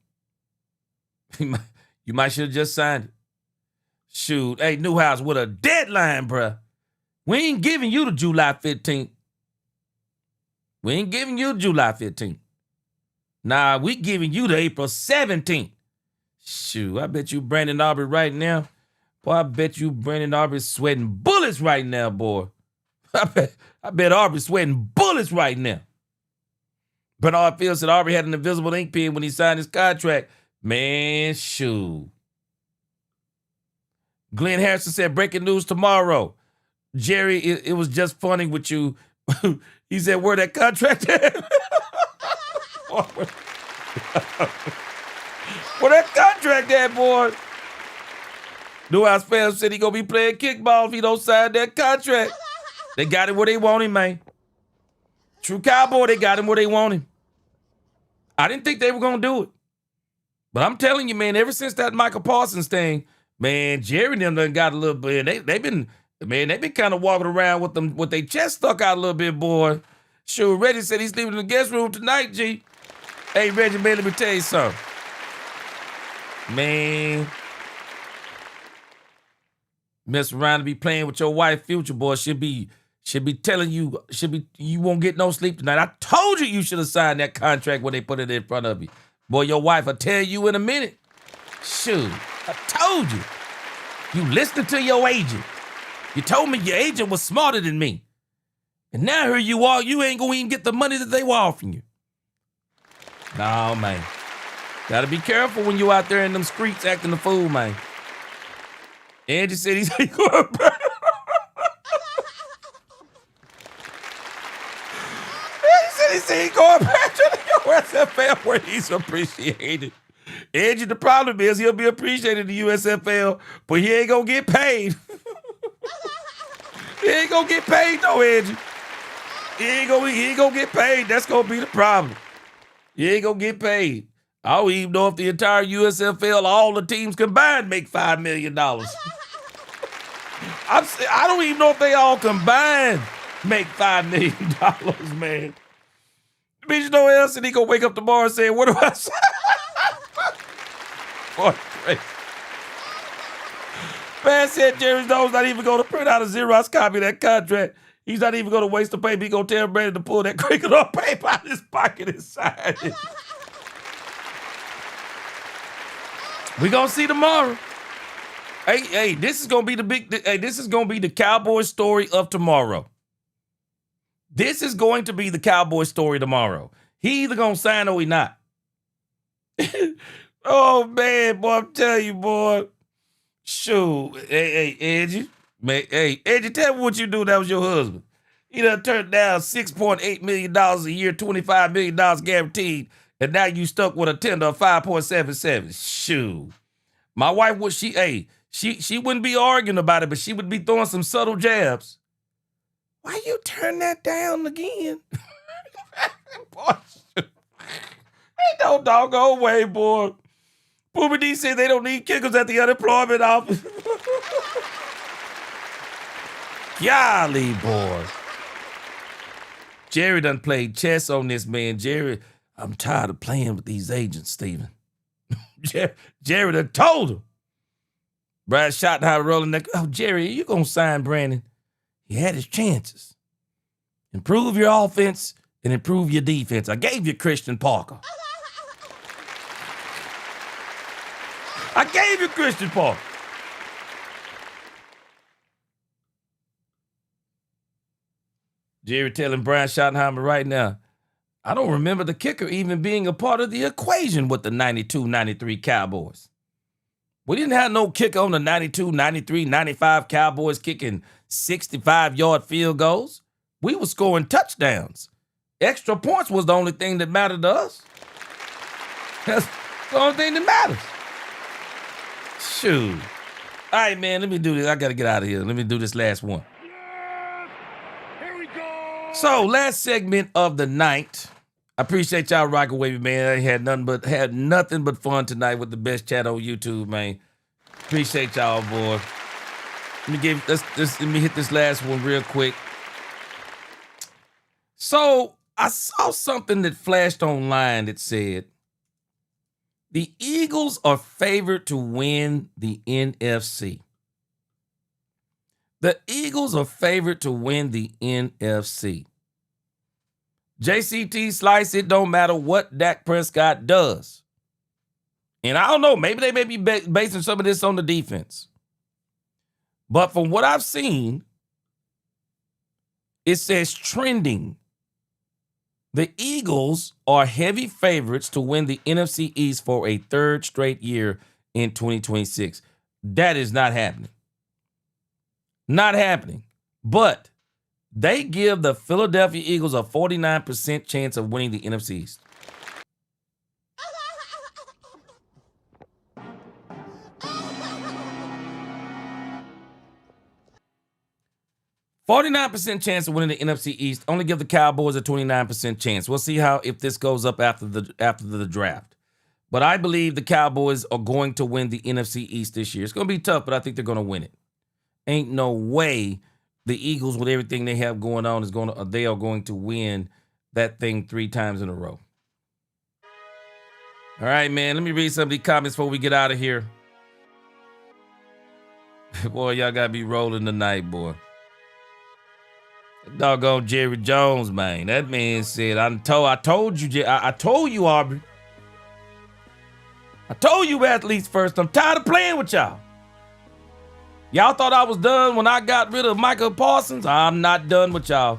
You might should have just signed it. Shoot. Hey, Newhouse with a deadline, bruh. We ain't giving you the July 15th. We ain't giving you July 15th. Nah, we giving you the April 17th. Shoot, I bet you Brandon Aubrey right now. Boy, I bet you Brandon Aubrey's sweating bullets right now, boy. I bet Aubrey's sweating bullets right now. Bernard Fields said Aubrey had an invisible ink pen when he signed his contract. Man, shoot. Glenn Harrison said, breaking news tomorrow. Jerry, it was just funny with you. He said, where that contract at? Where that contract at, boy? Newhouse fans said he gonna be playing kickball if he don't sign that contract. They got him where they want him, man. True Cowboy, they got him where they want him. I didn't think they were gonna do it. But I'm telling you, man, ever since that Michael Parsons thing, man, Jerry and them done got a little bit. They've been kind of walking around with their chest stuck out a little bit, boy. Sure, Reggie said he's leaving the guest room tonight, G. Hey, Reggie, man, let me tell you something. Man, mess around and be playing with your wife, future boy. She'll be telling you, you won't get no sleep tonight. I told you should have signed that contract when they put it in front of you. Boy, your wife will tell you in a minute. Shoot, I told you. You listened to your agent. You told me your agent was smarter than me. And now here you are, you ain't gonna even get the money that they were offering you. No, man. Gotta be careful when you out there in them streets acting a fool, man. Angie said he's going back. He said he's going back to the USFL where he's appreciated. Angie, the problem is he'll be appreciated in the USFL, but he ain't gonna get paid. He ain't gonna get paid though, Angie. He ain't gonna get paid. That's gonna be the problem. He ain't gonna get paid. I don't even know if the entire USFL, all the teams combined, make $5 million. I don't even know if they all combined make $5 million, man. Bitch, you know what else? And he gonna wake up tomorrow and say, what do I say? Boy, crazy. Man said Jerry Jones not even gonna print out a Xerox copy of that contract. He's not even gonna waste the paper. He gonna tell Brandon to pull that cricket off paper out of his pocket and sign it. We gonna see tomorrow. Hey, this is gonna be this is gonna be the Cowboy story of tomorrow. This is going to be the Cowboy story tomorrow. He either gonna sign or he not. Oh man, boy, I'm telling you, boy. Shoot. Hey, Angie. Man, hey, Angie, tell me what you do that was your husband. He done turned down $6.8 million a year, $25 million guaranteed, and now you stuck with a tender of 5.77. Shoot. My wife would she wouldn't be arguing about it, but she would be throwing some subtle jabs. Why you turn that down again? Boy, ain't no doggone way, boy. Boomer D said they don't need kickers at the unemployment office. Golly, boy. Jerry done played chess on this, man. Jerry, I'm tired of playing with these agents, Steven. Jerry done told him. Brad Schottenheimer rolling that. Oh, Jerry, you gonna sign Brandon? He had his chances. Improve your offense and improve your defense. I gave you Christian Parker. I gave you Christian Parker. Jerry telling Brian Schottenheimer right now, I don't remember the kicker even being a part of the equation with the 92-93 Cowboys. We didn't have no kicker on the 92, 93, 95 Cowboys kicking 65-yard field goals. We were scoring touchdowns. Extra points was the only thing that mattered to us. That's the only thing that matters. Shoot. All right, man, let me do this. I got to get out of here. Let me do this last one. Here we go. So, last segment of the night. I appreciate y'all rocking with me, man. I had nothing but fun tonight with the best chat on YouTube, man. Appreciate y'all, boy. Let me hit this last one real quick. So I saw something that flashed online that said the Eagles are favored to win the NFC. The Eagles are favored to win the NFC. JCT Slice, it don't matter what Dak Prescott does. And I don't know, maybe they may be basing some of this on the defense. But from what I've seen, it says trending. The Eagles are heavy favorites to win the NFC East for a third straight year in 2026. That is not happening. Not happening. But they give the Philadelphia Eagles a 49% chance of winning the NFC East. 49% chance of winning the NFC East. Only give the Cowboys a 29% chance. We'll see if this goes up after the draft. But I believe the Cowboys are going to win the NFC East this year. It's going to be tough, but I think they're going to win it. Ain't no way the Eagles, with everything they have going on, they are going to win that thing 3 times in a row. All right, man. Let me read some of these comments before we get out of here. Boy, y'all got to be rolling tonight, boy. Doggone Jerry Jones, man. That man said, I told you, Aubrey. I told you athletes first. I'm tired of playing with y'all. Y'all thought I was done when I got rid of Michael Parsons? I'm not done with y'all.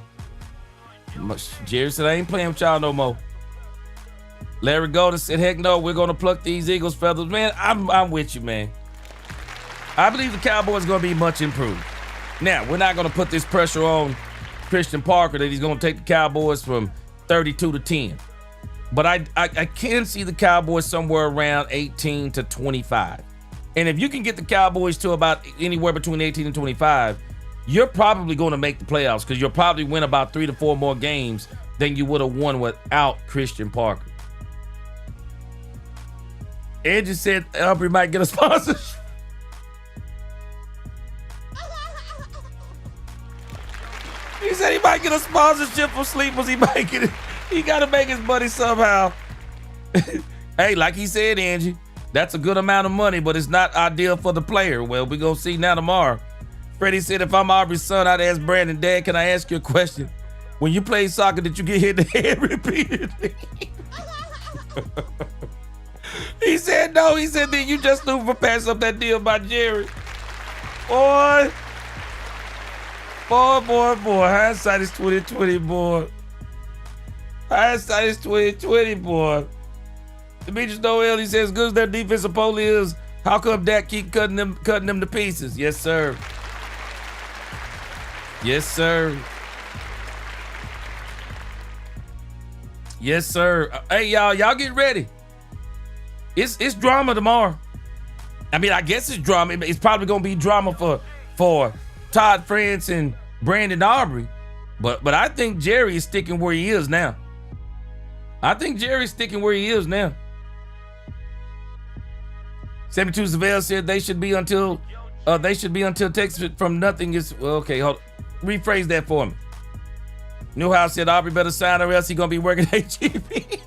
Jerry said, I ain't playing with y'all no more. Larry Golden said, heck no, we're going to pluck these Eagles feathers. Man, I'm with you, man. I believe the Cowboys are going to be much improved. Now, we're not going to put this pressure on Christian Parker that he's going to take the Cowboys from 32 to 10. But I can see the Cowboys somewhere around 18 to 25. And if you can get the Cowboys to about anywhere between 18 and 25, you're probably going to make the playoffs because you'll probably win about 3 to 4 more games than you would have won without Christian Parker. Andrew said Aubrey might get a sponsorship. He said he might get a sponsorship from Sleepers. He might get it. He got to make his money somehow. Hey, like he said, Angie, that's a good amount of money, but it's not ideal for the player. Well, we're going to see now tomorrow. Freddie said, if I'm Aubrey's son, I'd ask Brandon, Dad, can I ask you a question? When you played soccer, did you get hit in the head repeatedly? He said, no. He said, then you just knew for pass up that deal by Jerry. Boy. Boy. Hindsight is 2020, boy. Hindsight is 2020, boy. Demetrius Noel, he says, as good as their defensive pole is, how come Dak keep cutting them to pieces? Yes, sir. Yes, sir. Yes, sir. Hey, y'all get ready. It's drama tomorrow. I mean, I guess it's drama. It's probably gonna be drama for Todd France and Brandon Aubrey. But I think Jerry is sticking where he is now. 72 Zavelle said they should be until Texas from nothing is okay. Hold on. Rephrase that for me. Newhouse said Aubrey better sign or else he gonna be working at HGP.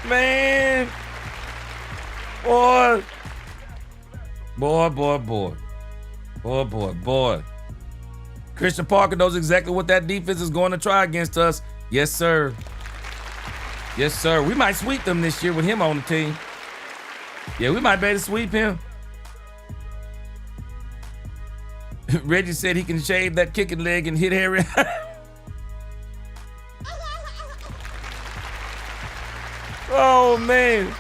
Man, boy. Christian Parker knows exactly what that defense is going to try against us. Yes, sir. Yes, sir. We might sweep them this year with him on the team. Yeah, we might be able to sweep him. Reggie said he can shave that kicking leg and hit Harry. Oh, man.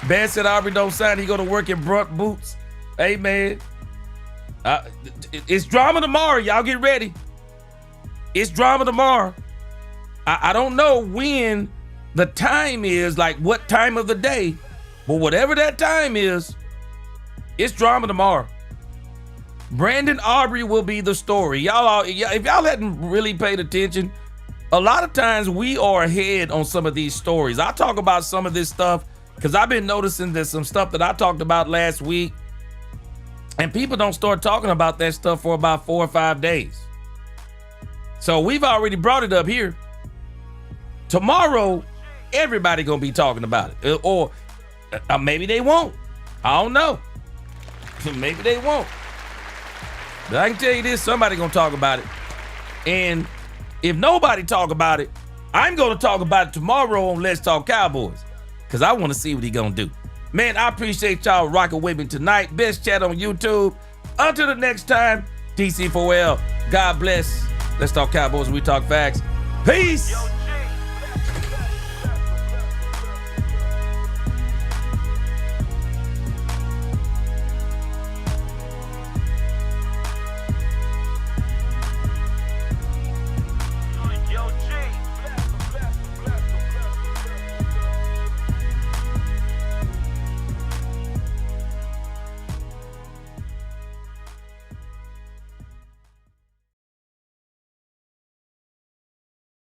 Bad said Aubrey don't sign. He go to work in Brunt boots. Hey, man. It's drama tomorrow. Y'all get ready. It's drama tomorrow. I don't know when the time is, like what time of the day, but whatever that time is, it's drama tomorrow. Brandon Aubrey will be the story. If y'all hadn't really paid attention, a lot of times we are ahead on some of these stories. I talk about some of this stuff because I've been noticing there's some stuff that I talked about last week And people don't start talking about that stuff for about 4 or 5 days. So we've already brought it up here. Tomorrow, everybody gonna be talking about it. Or maybe they won't. I don't know. Maybe they won't. But I can tell you this, somebody gonna talk about it. And if nobody talk about it, I'm gonna talk about it tomorrow on Let's Talk Cowboys. Because I want to see what he gonna do. Man, I appreciate y'all rocking with me tonight. Best chat on YouTube. Until the next time, DC4L. God bless. Let's Talk Cowboys. We talk facts. Peace.